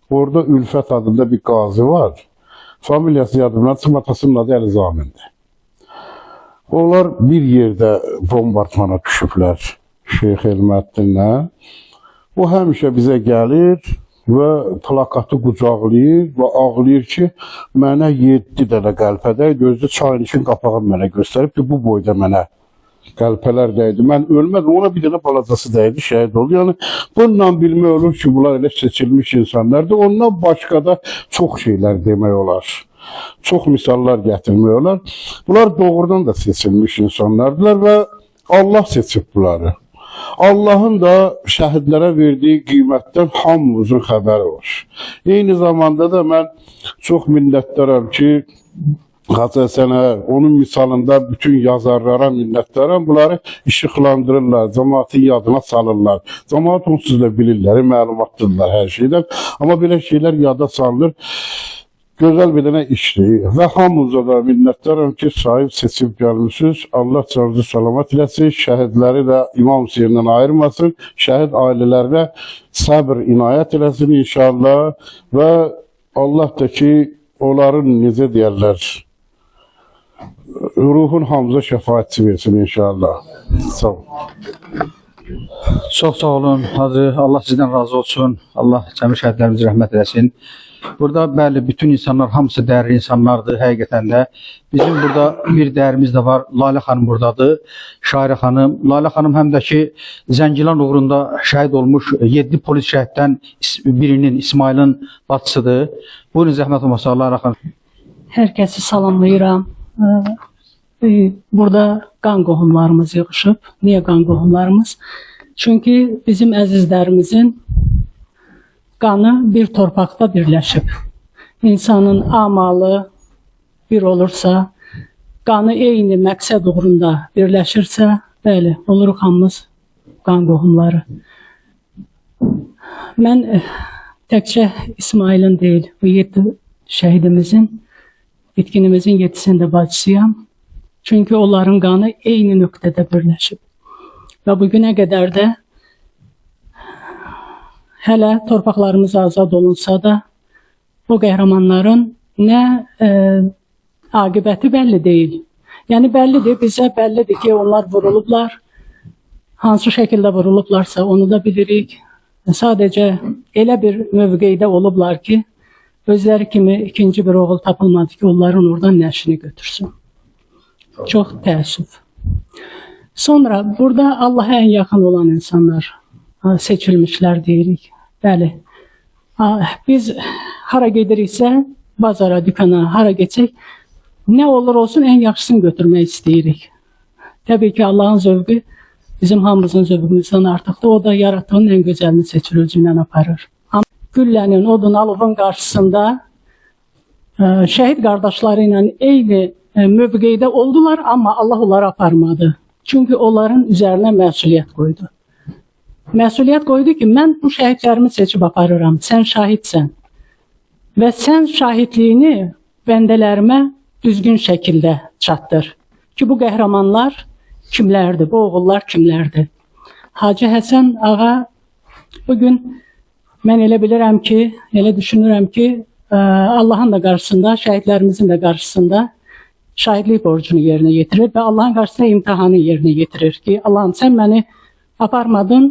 Orada Ülfət adında bir qazi var. Familiyası yadımdan çıxmır, atasının adı Əlizamindir. Onlar bir yerdə bombardmana düşüblər Şeyx Elməddinlə. O həmişə bizə gəlir və plakatı qucaqlayır və ağlayır ki, mənə 7 dənə qəlpədə gözlü çayın için qapağını mənə göstərib ki, bu boyda mənə qəlpələr dəydi. Mən ölmədim, ona bir dənə balacası dəydi, şəhid oldu. Yəni, bununla bilmək olur ki, bunlar elə seçilmiş insanlardır. Ondan başqa da çox şeylər demək olar. Çox misallar gətirmək olar. Bunlar doğrudan da seçilmiş insanlardılar və Allah seçib bunları. Allahın da şəhidlərə verdiyi qiymətdən hamımızın xəbəri var. Eyni zamanda da mən çox minnətdaram ki, Hacı Həsənə, onun misalında bütün yazarlara minnətdaram. Bunları işıqlandırırlar, cəmaatın yadına salırlar. Cəmaat onsuz da bilirlər, məlumatdırlar hər şeydən. Amma belə şeylər yada salınır. Gözəl bir dənə işdir. Və hamımıza da minnətdaram ki, sahib seçib gəlmişsiniz. Allah canınızı salamat eləsin. Şəhidləri də İmam Hüseynindən ayırmasın. Şəhid ailələrinə səbr, inayət eləsin inşallah. Və Allah da ki, onların necə deyərlər, ruhun hamıza şəfaətçi versin inşallah. Sağ olun. Çox sağ olun Hacı. Allah sizdən razı olsun. Allah cəmi şəhidlərimizi rəhmət eləsin. Burada bəli, bütün insanlar hamısı dəyərli insanlardır həqiqətən də. Bizim burada bir dəyərimiz də var. Lalə xanım buradadır. Şairə xanım. Lalə xanım həm də ki, Zəngilan uğrunda şəhid olmuş 7 polis şəhiddən birinin, İsmailin bacısıdır. Buyurun, zəhmət olmasa Lalə xanım. Hər kəsi salamlayıram. Burada qan qohumlarımız yığışıb. Niyə qan qohumlarımız? Çünki bizim əzizlərimizin qanı bir torpaqda birləşib. İnsanın amalı bir olursa, qanı eyni məqsəd uğrunda birləşirsə, bəli, oluruq hamımız qan qohumları. Mən təkcə İsmailin deyil, bu 7 şəhidimizin, itkinimizin 7-sində bacısıyam. Çünki onların qanı eyni nöqtədə birləşib. Və bugünə qədər də hələ torpaqlarımız azad olunsa da, o qəhrəmanların nə aqibəti bəlli deyil. Yəni bəllidir, bizə bəllidir ki, onlar vurulublar. Hansı şəkildə vurulublarsa onu da bilirik. Sadəcə elə bir mövqeydə olublar ki, özləri kimi ikinci bir oğul tapılmadı ki, onların oradan nəşini götürsün. Çox təəssüf. Sonra burada Allaha ən yaxın olan insanlar seçilmişlər deyirik. Bəli. Biz hara gediriksə, bazara, dükana, hara geçək, nə olur olsun ən yaxşısını götürmək istəyirik. Təbii ki, Allahın zövqü bizim hamımızın zövqümüzdən artıqdır. O da yaratığın ən gözəlini seçir, özündən aparır. Amma güllənin, odun, alovun qarşısında şəhid qardaşları ilə eyni mövqeydə oldular, amma Allah onları aparmadı. Çünki onların üzərinə məsuliyyət qoydu. Məsuliyyət qoydu ki, mən bu şəhidlərimi seçib aparıram, sən şahidsən. Və sən şahidliyini bəndələrimə düzgün şəkildə çatdır. Ki, bu qəhrəmanlar kimlərdir, bu oğullar kimlərdir? Hacı Həsən ağa, bugün mən elə bilirəm ki, elə düşünürəm ki, Allahın da qarşısında, şəhidlərimizin də qarşısında şahidlik borcunu yerinə yetirir və Allahın qarşısında imtihanı yerinə yetirir ki, Allahım sən məni aparmadın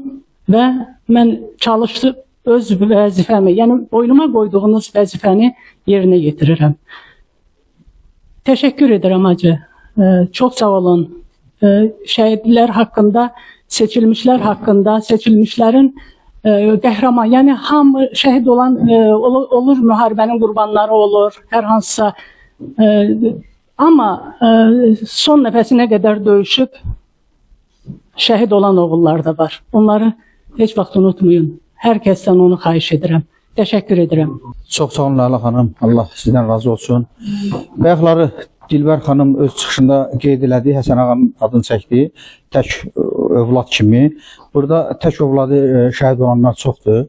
və mən çalışıb öz vəzifəmi, yəni boynuma qoyduğunuz vəzifəni yerinə yetirirəm. Təşəkkür edirəm hacı. Çox sağ olun. Şəhidlər haqqında, seçilmişlər haqqında, seçilmişlərin qəhrəman, yəni hamı şəhid olan olur, müharibənin qurbanları olur, hər hansısa. Amma son nəfəsinə qədər döyüşüb şəhid olan oğullar da var. Onları heç vaxt unutmayın. Hər kəsdən onu xahiş edirəm. Təşəkkür edirəm. Çox sağ olun Lalə xanım. Allah sizdən razı olsun. Bayaqları Dilbər xanım öz çıxışında qeyd elədi, Həsən ağanın adını çəkdi. Tək övlad kimi. Burada tək övladı şəhid olanlar çoxdur.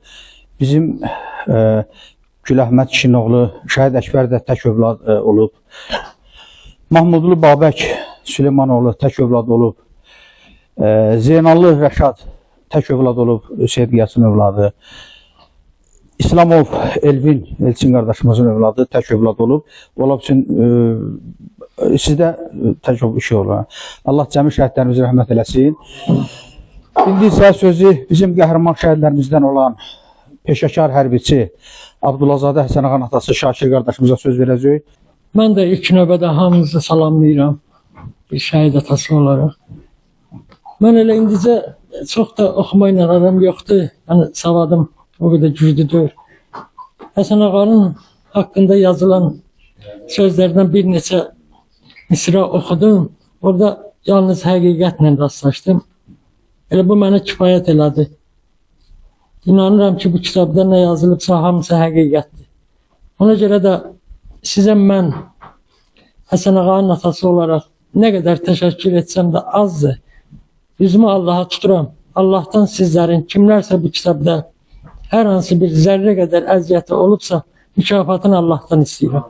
Bizim Güləhməd kişinin oğlu Şəhid Əkbər də tək övlad olub. Mahmudlu Babək Süleymanoğlu tək övlad olub. Zeynallı Rəşad tək övlad olub, Hüseyin Qiyasın övladı. İslamov Elçin qardaşımızın övladı tək övlad olub. Ola üçün sizdə tək şey olur. Allah cəmi şəhidlərimizə rəhmət eləsin. İndi isə sözü bizim qəhrəman şəhidlərimizdən olan peşəkar hərbiçi Abdullazadə Həsənağanın atası Şakir qardaşımıza söz verəcək. Mən də ilk növbədə hamınızı salamlayıram bir şəhid atası olaraq. Mən elə indicə çox da oxumayla aram yoxdur. Yəni savadım o qədər güclüdür. Həsənağanın haqqında yazılan sözlərdən bir neçə misra oxudum. Orada yalnız həqiqətlə rastlaşdım. Elə bu mənə kifayət elədi. İnanıram ki, bu kitabda nə yazılıbsa hamısı həqiqətdir. Ona görə də sizə mən Həsənağanın atası olaraq nə qədər təşəkkür etsəm də azdır. Üzümü Allaha tuturam. Allahdan sizlərin kimlərsə bu kitabda hər hansı bir zərrə qədər əziyyəti olubsa mükafatını Allahdan istəyirəm.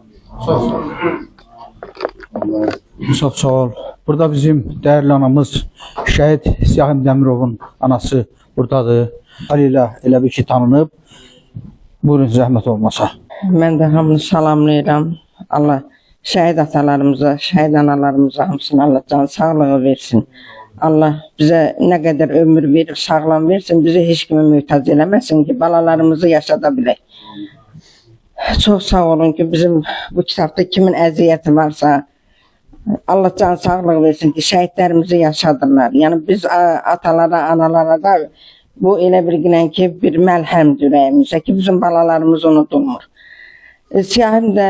Çox sağ ol. Burada bizim dəyərli anamız Şəhid Siyahim Dəmirovun anası buradadır. Halilə elə bir ki tanınıb. Buyurun, zəhmət olmasa. Mən də hamını salamlayıram. Allah şəhid atalarımıza, şəhid analarımıza hamısını Allah can sağlığı versin. Allah bizə nə qədər ömür verib, sağlam versin, bizi heç kimi möhtac eləməsin ki, balalarımızı yaşada bilək. Çox sağ olun ki, bizim bu kitabda kimin əziyyəti varsa, Allah can sağlığı versin ki, şəhidlərimizi yaşadırlar. Yəni biz atalara, analara da bu elə bir günən ki, bir məlhəmdir ürəyimizə ki, bizim balalarımız unudulmur. Siyahim də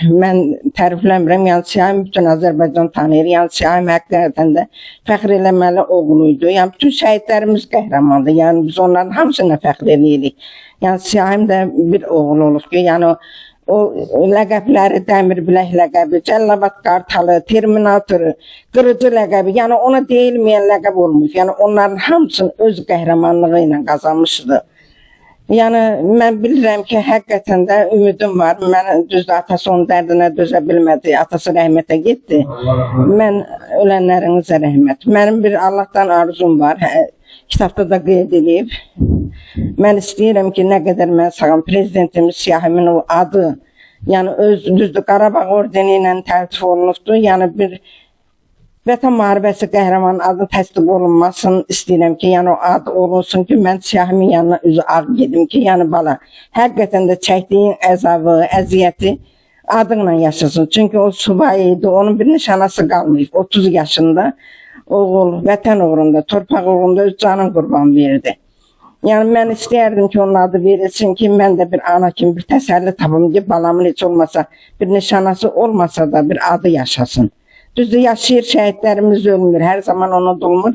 mən tərifləmirəm, yəni Siyahim bütün Azərbaycan tanıyır, yəni Siyahim həqiqətən də fəxr eləməli oğluydu. Yəni bütün şəhidlərimiz qəhrəmandır, yəni biz onların hamısına fəxr eləyirik. Yəni Siyahim də bir oğul olub ki, yəni o ləqəbləri, Dəmir Bilək ləqəbi, Cəllabat Qartalı, Terminatoru, Qırıcı ləqəbi, yəni ona deyilməyən ləqəb olmuş. Yəni onların hamısını öz qəhrəmanlığı ilə qazanmışdı. Yəni mən bilirəm ki, həqiqətən də ümidim var. Mən düzdür, atası onun dərdinə dözə bilmədi, atası rəhmətə getdi. Mən ölənlərinizə rəhmət. Mənim bir Allahdan arzum var, kitabda da qeyd edib. Mən istəyirəm ki, nə qədər mən sağam, prezidentimiz Siyahimin o adı, yəni öz düzdür, Qarabağ ordeni ilə təltif olunubdur. Yəni bir Vətən müharibəsi qəhrəmanın adı təsdiq olunmasın istəyirəm ki, yəni o ad olunsun ki, mən Siyahimin yanına üzü ağ gedim ki, yəni bala, həqiqətən də çəkdiyin əzabı, əziyyəti adınla yaşasın. Çünki o subay idi, onun bir nişanası qalmayıb, 30 yaşında oğul, vətən uğrunda, torpaq uğrunda öz canın qurban verdi. Yəni mən istəyərdim ki, onun adı verilsin ki, mən də bir ana kimi bir təsəlli tapım ki, balamın heç olmasa, bir nişanası olmasa da bir adı yaşasın. Düzdür, yaşayır, şəhidlərimiz ölmür, hər zaman unudulmur.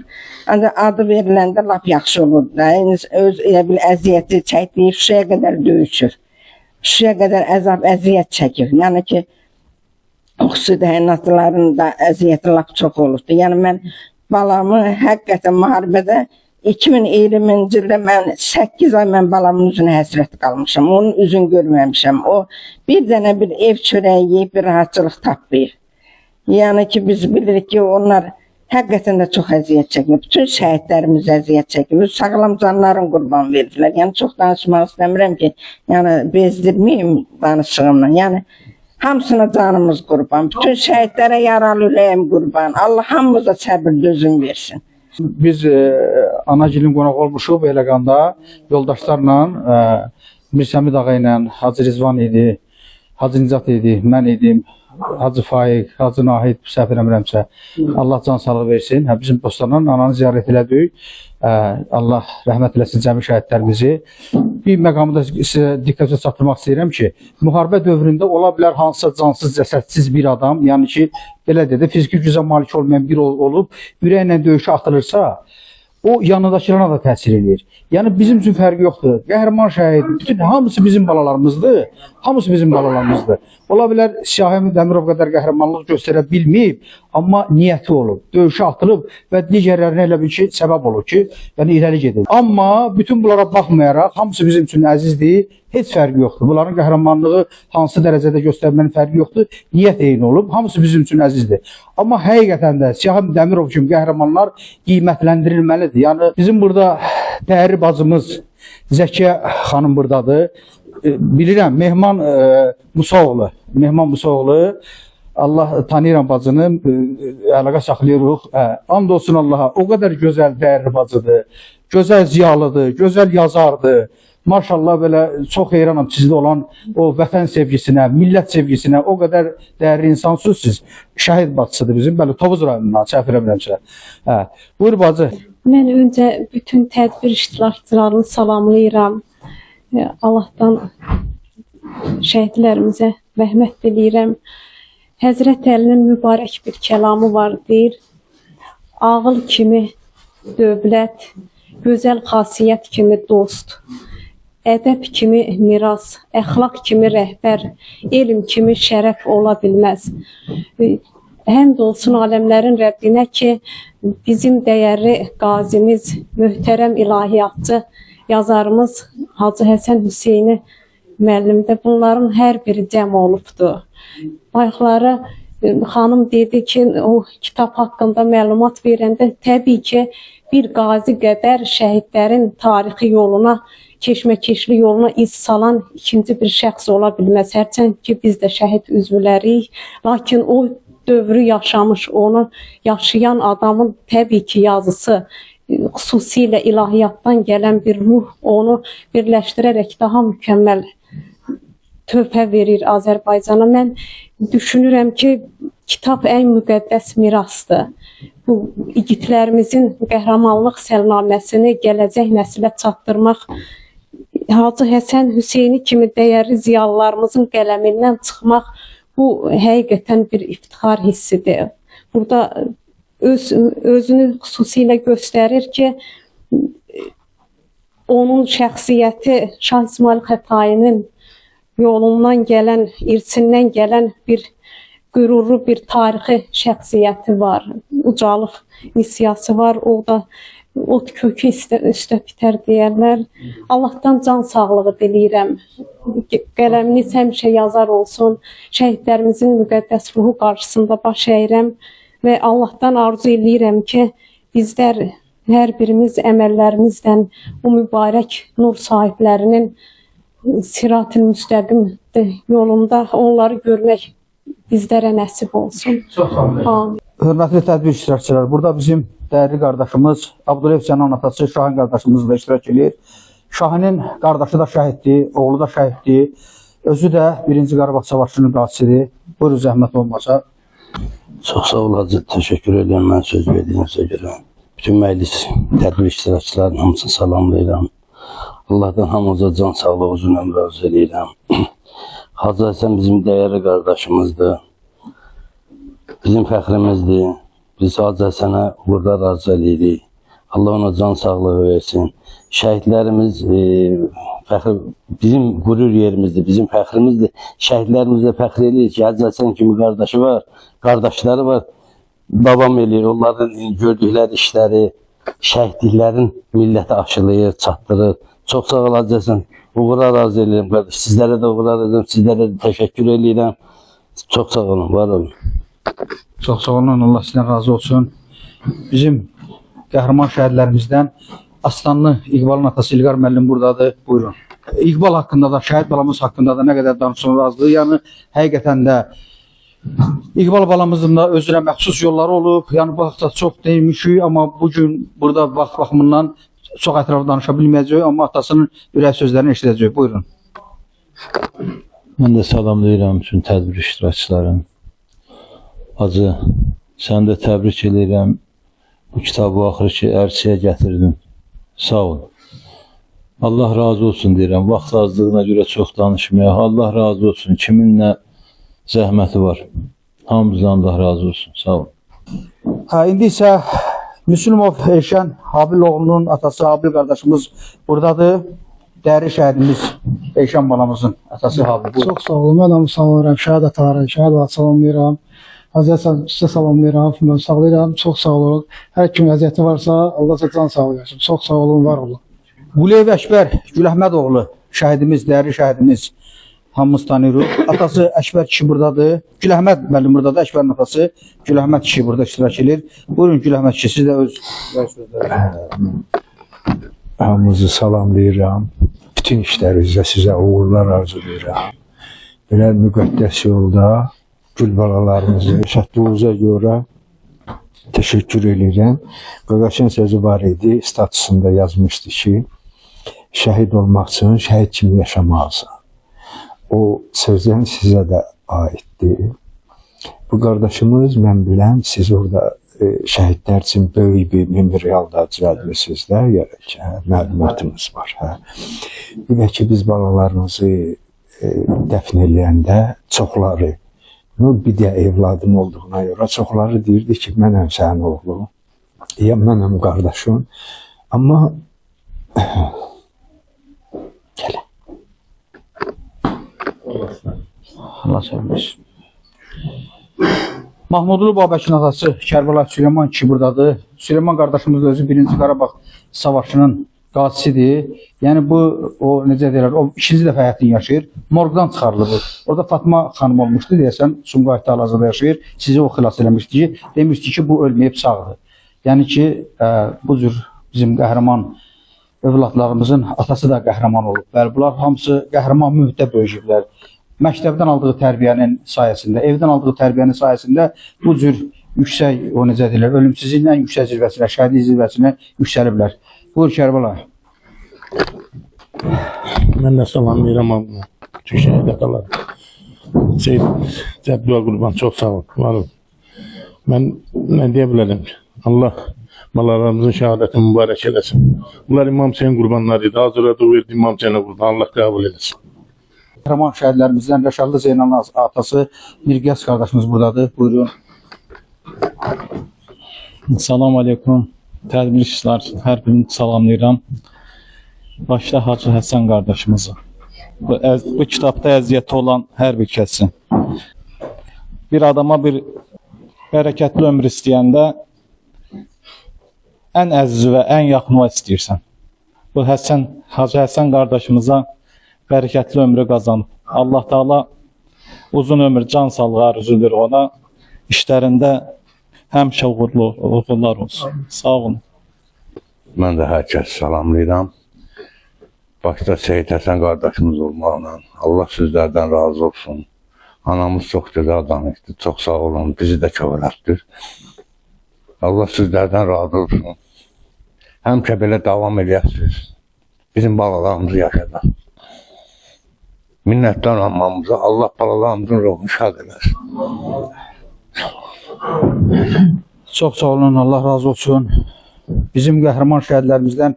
Ancaq adı veriləndə lap yaxşı olur da. Öz elə bir əziyyəti çəkdiyi Şuşaya qədər döyüşür. Şuşaya qədər əzab, əziyyət çəkir. Yəni ki, xüsusi təyinatlıların da əziyyəti lap çox olubdur. Yəni mən balamı həqiqətən müharibədə 2020-ci ildə mən 8 ay mən balamın üzünə həsrət qalmışam. Onun üzünü görməmişəm. O bir dənə bir ev çörəyi yeyib bir rahatçılıq tapmayır. Yəni ki, biz bilirik ki, onlar həqiqətən də çox əziyyət çəkir. Bütün şəhidlərimiz əziyyət çəkir. Sağlam canların qurban verdilər. Yəni çox danışmaq istəmirəm ki, yəni bezdirməyim danışığımla. Yəni hamısına canımız qurban. Bütün şəhidlərə yaralı ürəyim qurban. Allah hamımıza səbir dözüm versin. Biz Anagilin qonaq olmuşuq Beyləqanda yoldaşlarla, Mirsəmid ağa ilə, Hacı Rizvan idi, Hacı Nicat idi, mən idim. Hacı Faiq, Hacı Nahid, səhv eləmirəmsə, Allah can sağlığı versin. Bizim dostlarla ananı ziyarət elədik. Allah rəhmət eləsin cəmi şəhidlərimizi. Bir məqamda sizə diqqətə çatdırmaq istəyirəm ki, müharibə dövründə ola bilər hansısa cansız, cəsədsiz bir adam, yəni ki, belə dedi, fiziki gücə malik olmayan bir olub, ürəklə döyüşə atılırsa, o yanındakılarına da təsir edir. Yəni bizim üçün fərqi yoxdur. Qəhrəman şəhid, bütün hamısı bizim balalarımızdır. Hamısı bizim balalarımızdır. Ola bilər Siyahim Dəmirov qədər qəhrəmanlıq göstərə bilməyib, amma niyyəti olub, döyüşə atılıb və digərlərinə elə bir ki, səbəb olur ki, yəni irəli gedir. Amma bütün bunlara baxmayaraq, hamısı bizim üçün əzizdir, heç fərqi yoxdur. Bunların qəhrəmanlığı hansı dərəcədə göstərmənin fərqi yoxdur, niyyət eyni olub, hamısı bizim üçün əzizdir. Amma həqiqətən də Siyahı Dəmirov kimi qəhrəmanlar qiymətləndirilməlidir. Yəni bizim burada dəyərli bacımız Zəkiyə xanım buradadır. Bilirəm, Mehman Musaoğlu, Allah tanıyıram bacını, əlaqə saxlayırıq. And olsun Allaha, o qədər gözəl, dəyərli bacıdır, gözəl ziyalıdır, gözəl yazardır. Maşallah belə çox heyranam sizdə olan o vətən sevgisinə, millət sevgisinə, o qədər dəyərli insansınız siz. Şəhid bacısıdır bizim, bəli, Tovuz rayonundan, səhv eləmirəmsə. Buyur bacı. Mən öncə bütün tədbir iştirakçılarını salamlayıram. Allahdan şəhidlərimizə rəhmət diləyirəm. Həzrət Əlinin mübarək bir kəlamı var, deyir. Ağıl kimi dövlət, gözəl xasiyyət kimi dost, ədəb kimi miras, əxlaq kimi rəhbər, elm kimi şərəf ola bilməz. Həmd olsun aləmlərin Rəbbinə ki, bizim dəyərli qazimiz, möhtərəm ilahiyyatçı, yazarımız Hacı Həsən Hüseyni müəllimdə bunların hər biri cəm olubdur. Bayaqları xanım dedi ki, o kitab haqqında məlumat verəndə təbii ki, bir qazi qədər şəhidlərin tarixi yoluna, keşməkeşli yoluna iz salan ikinci bir şəxs ola bilməz. Hərçənd ki, biz də şəhid üzvləriyik, lakin o dövrü yaşamış, onu yaşayan adamın təbii ki yazısı, xüsusilə ilahiyyatdan gələn bir ruh onu birləşdirərək daha mükəmməl töhfə verir Azərbaycana. Mən düşünürəm ki, kitab ən müqəddəs mirasdır. Bu igidlərimizin qəhrəmanlıq səlnaməsini gələcək nəsilə çatdırmaq, Hacı Həsən Hüseyni kimi dəyərli ziyalılarımızın qələmindən çıxmaq, bu həqiqətən bir iftixar hissidir. Burada özünü xüsusilə göstərir ki, onun şəxsiyyəti Şah İsmail Xətainin yolundan gələn, irsindən gələn bir qürurlu bir tarixi şəxsiyyəti var. Ucalıq missiyası var. O da ot kökü üstə bitər deyərlər. Allahdan can sağlığı diləyirəm. Qələminiz həmişə yazar olsun. Şəhidlərimizin müqəddəs ruhu qarşısında baş əyirəm və Allahdan arzu eləyirəm ki, bizlər hər birimiz əməllərimizdən o mübarək nur sahiblərinin sirat-ı müstəqim yolunda onları görmək bizlərə nəsib olsun. Çox sağ olun. Hörmətli tədbir iştirakçıları, burada bizim dəyərli qardaşımız Abdulayev Cənan atası Şahin qardaşımız da iştirak edir. Şahinin qardaşı da şəhiddir, oğlu da şəhiddir. Özü də 1-ci Qarabağ Savaşının qazisidir. Buyurun, zəhmət olmasa. Çox sağ ol Hacı, təşəkkür edirəm mən söz verdiyinizə görə. Bütün məclis tədbir iştirakçılarının hamısını salamlayıram. Allah'tan hamımıza can sağlığı uzun ömür arzu edirəm. Hacı Həsən bizim dəyərli qardaşımızdır. Bizim fəxrimizdir. Biz Hacı Həsənə uğurlar arzu edirik. Allah ona can sağlığı versin. Şəhidlərimiz bizim qürur yerimizdir, bizim fəxrimizdir. Şəhidlərimizlə fəxr edirik ki, Hacı Həsən kimi qardaşı var, qardaşları var. Babam eləyir, onların gördükləri işləri, şəhidliklərin millətə aşılayır, çatdırır. Çox sağ ol Hacı Həsən. Uğurlar arzu edirəm qardaş. Sizlərə də uğurlar edirəm, sizlərə də təşəkkür edirəm. Çox sağ olun, var olun. Çox sağ olun, Allah sizdən razı olsun. Bizim qəhrəman şəhidlərimizdən Aslanlı İqbalın atası İlqar müəllim buradadır. Buyurun. İqbal haqqında da, şəhid balamız haqqında da nə qədər danışılır razılıq. Yəni, həqiqətən də İqbal balamızın da özünə məxsus yolları olub. Yəni, bu haqda çox deymişik, amma bugün burada vaxt baxımından çox ətraflı danışa bilməyəcək, amma atasının ürək sözlərini eşidəcək. Buyurun. Mən də salamlayıram bütün tədbir iştirakçılarını. Hacı, sən də təbrik edirəm. Bu kitabı axırı ki, ərçiyə gətirdin. Sağ ol. Allah razı olsun deyirəm. Vaxt azlığına görə çox danışmaya. Allah razı olsun. Kimin nə zəhməti var. Hamımızdan Allah razı olsun. Sağ ol. İndi isə Müslümov Eşən Habiloğlu'nun atası Habil qardaşımız buradadır. Dəyərli şəhidimiz Eşən balamızın atası Habil. Çox sağ olun. Mən onu salamlayıram. Şəhid ataları, şəhid salamlayıram. Hacı sizə salamlayıram, mən sağlayıram, çox sağ olun. Hər kim vəziyyəti varsa, Allah can sağlayasın. Çox sağ olun, var olun. Quliyev Əkbər Güləhmədoğlu şəhidimiz, dəyərli şəhidimiz, hamımız tanıyırıq. Atası Əkbər kişi buradadır. Güləhməd müəllim buradadır. Əkbərin atası Güləhməd kişi burada iştirak edir. Buyurun Güləhməd kişi, siz də öz sözlərinizi. Hamınızı salamlayıram. Bütün işlərinizdə sizə uğurlar arzulayıram. Belə müqəddəs yolda gül balalarımızı yaşatdığınıza görə təşəkkür edirəm. Qaqaşın sözü var idi, statusunda yazmışdı ki, şəhid olmaq üçün şəhid kimi yaşamalısan. O sözdən sizə də aiddir. Bu qardaşımız, mən biləm, siz orada şəhidlər üçün böyük bir memorialda düzəltmişsiniz də, məlumatımız var. Bir də ki, biz balalarımızı dəfn eləyəndə çoxları, bir də evladım olduğuna görə çoxları deyirdi ki, mənəm sənin oğlum, ya mənəm qardaşım. Amma gələ. Allah sevmiş. Mahmudlu Babəkin atası Kərbəlayı Süleyman kişi buradadır. Süleyman qardaşımız da özü 1-ci Qarabağ savaşının qazisidir. Yəni bu, o necə deyirlər, o 2-ci dəfə həyatını yaşayır. Morqdan çıxarılıb. Orada Fatma xanım olmuşdu deyəsən, Sumqayıtda hal-hazırda yaşayır. Sizi o xilas eləmişdi ki, demişdi ki, bu ölməyib sağdır. Yəni ki, bu cür bizim qəhrəman övladlarımızın atası da qəhrəman olub. Bəli, bunlar hamısı qəhrəman mühitdə böyüyüblər. Məktəbdən aldığı tərbiyənin sayəsində, evdən aldığı tərbiyənin sayəsində bu cür yüksək, o necə deyirlər, ölümsüzlüyün ən yüksək zirvəsinə, şəhidlik zirvəsinə yüksəliblər. Buyur Kərbəlayı. Mən də salamlayıram amma bütün şəhid atalar. Cəbdüa qurban, çox sağ olun. Mən nə deyə bilərəm ki, Allah malalarımızın şəhadətini mübarək eləsin. Bunlar İmam Hüseyin qurbanları idi. Hazırladığı verdi İmam Hüseyinə qurban. Allah qəbul eləsin. Qəhrəman şəhidlərimizdən Rəşadlı Zeynalın atası Mirqiyas qardaşımız buradadır. Buyurun. Salam aleykum. Tədbirçilər, hər birini salamlayıram. Başda Hacı Həsən qardaşımızı. Bu kitabda əziyyəti olan hər bir kəsin. Bir adama bir bərəkətli ömür istəyəndə ən əziz və ən yaxını istəyirsən. Bu Hacı Həsən qardaşımıza bərəkətli ömrü qazanıb. Allah Taala uzun ömür, can sağlığı arzulayır ona. İşlərində həmişə uğurlar olsun. Sağ olun. Mən də hər kəs salamlayıram. Başda Seyid Həsən qardaşımız olmaqla Allah sizlərdən razı olsun. Anamız çox gözəl adam idi. Çox sağ olun. Bizi də kövrətdir. Allah sizlərdən razı olsun. Həmişə belə davam edəsiniz. Bizim balalarımızı yaşadaq. Minnətdən anmamıza Allah balalarımızın ruhunu şad eləsin. Çox sağ olun, Allah razı olsun. Bizim qəhrəman şəhidlərimizdən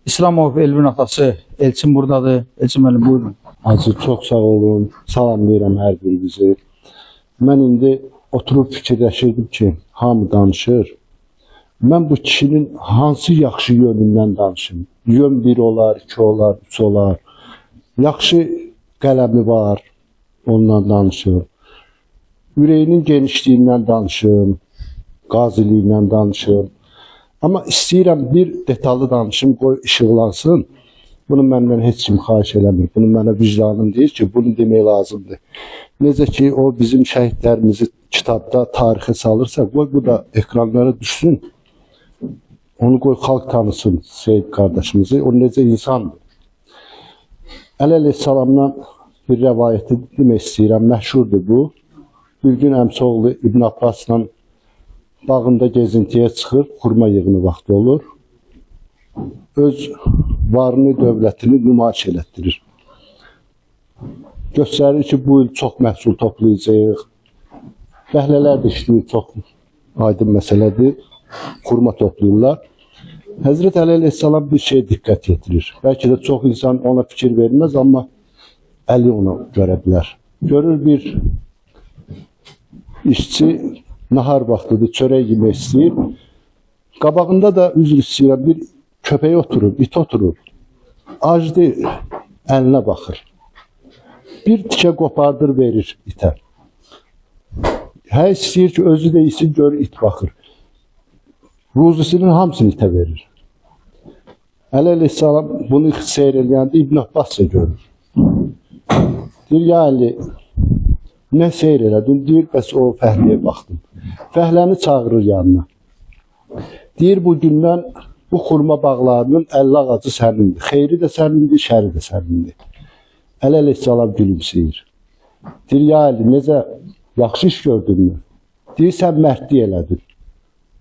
İslamov Elvin atası Elçin buradadır. Elçin müəllim, buyurun. Hacı, çox sağ olun. Salamlayıram hər birinizi. Mən indi oturub fikirləşirdim ki, hamı danışır. Mən bu kişinin hansı yaxşı yönündən danışım? Yön 1 olar, 2 olar, 3 olar. Yaxşı qələmi var, ondan danışım. Ürəyinin genişliyindən danışım, qaziliyindən danışım. Amma istəyirəm bir detallı danışım, qoy işıqlansın. Bunu məndən heç kim xahiş eləmir. Bunu mənə vicdanım deyir ki, bunu demək lazımdır. Necə ki, o bizim şəhidlərimizi kitabda tarixə salırsa, qoy bu da ekranlara düşsün. Onu qoy xalq tanısın, Seyid qardaşımızı. O necə insandır. Əli əleyhissalamdan bir rəvayəti demək istəyirəm, məşhurdur bu. Bir gün əmsoğlu İbn Abbasla bağında gezintiyə çıxır, xurma yığını vaxtı olur. Öz varını, dövlətini nümayiş elətdirir. Göstərir ki, bu il çox məhsul toplayacaq. Fəhlələr də işləyir, çox aydın məsələdir. Xurma toplayırlar. Həzrət Əli əleyhissalam bir şey diqqət yetirir. Bəlkə də çox insan ona fikir verməz, amma Əli ona görə bilər. Görür bir işçi nahar vaxtıdır, çörək yemək istəyir. Qabağında da üzr istəyirəm, bir köpək oturur, it oturur. Acdır, əlinə baxır. Bir tikə qopardır, verir itə. Hə istəyir ki, özü də yesin, görür it baxır. Ruzisinin hamısını itə verir. Əli əleyhissalam bunu seyr eləyəndə İbn Abbas da görür. Deyir, ya Əli, nə seyr elədin? Deyir, bəs o fəhliyə baxdım. Fəhləni çağırır yanına. Deyir, bu gündən bu xurma bağlarının 50 ağacı sənindir. Xeyri də sənindir, şəri də sənindir. Əli əleyhissalam gülümsəyir. Deyir, ya Əli, necə yaxşı iş gördünmü? Deyir, sən mərdlik elədin.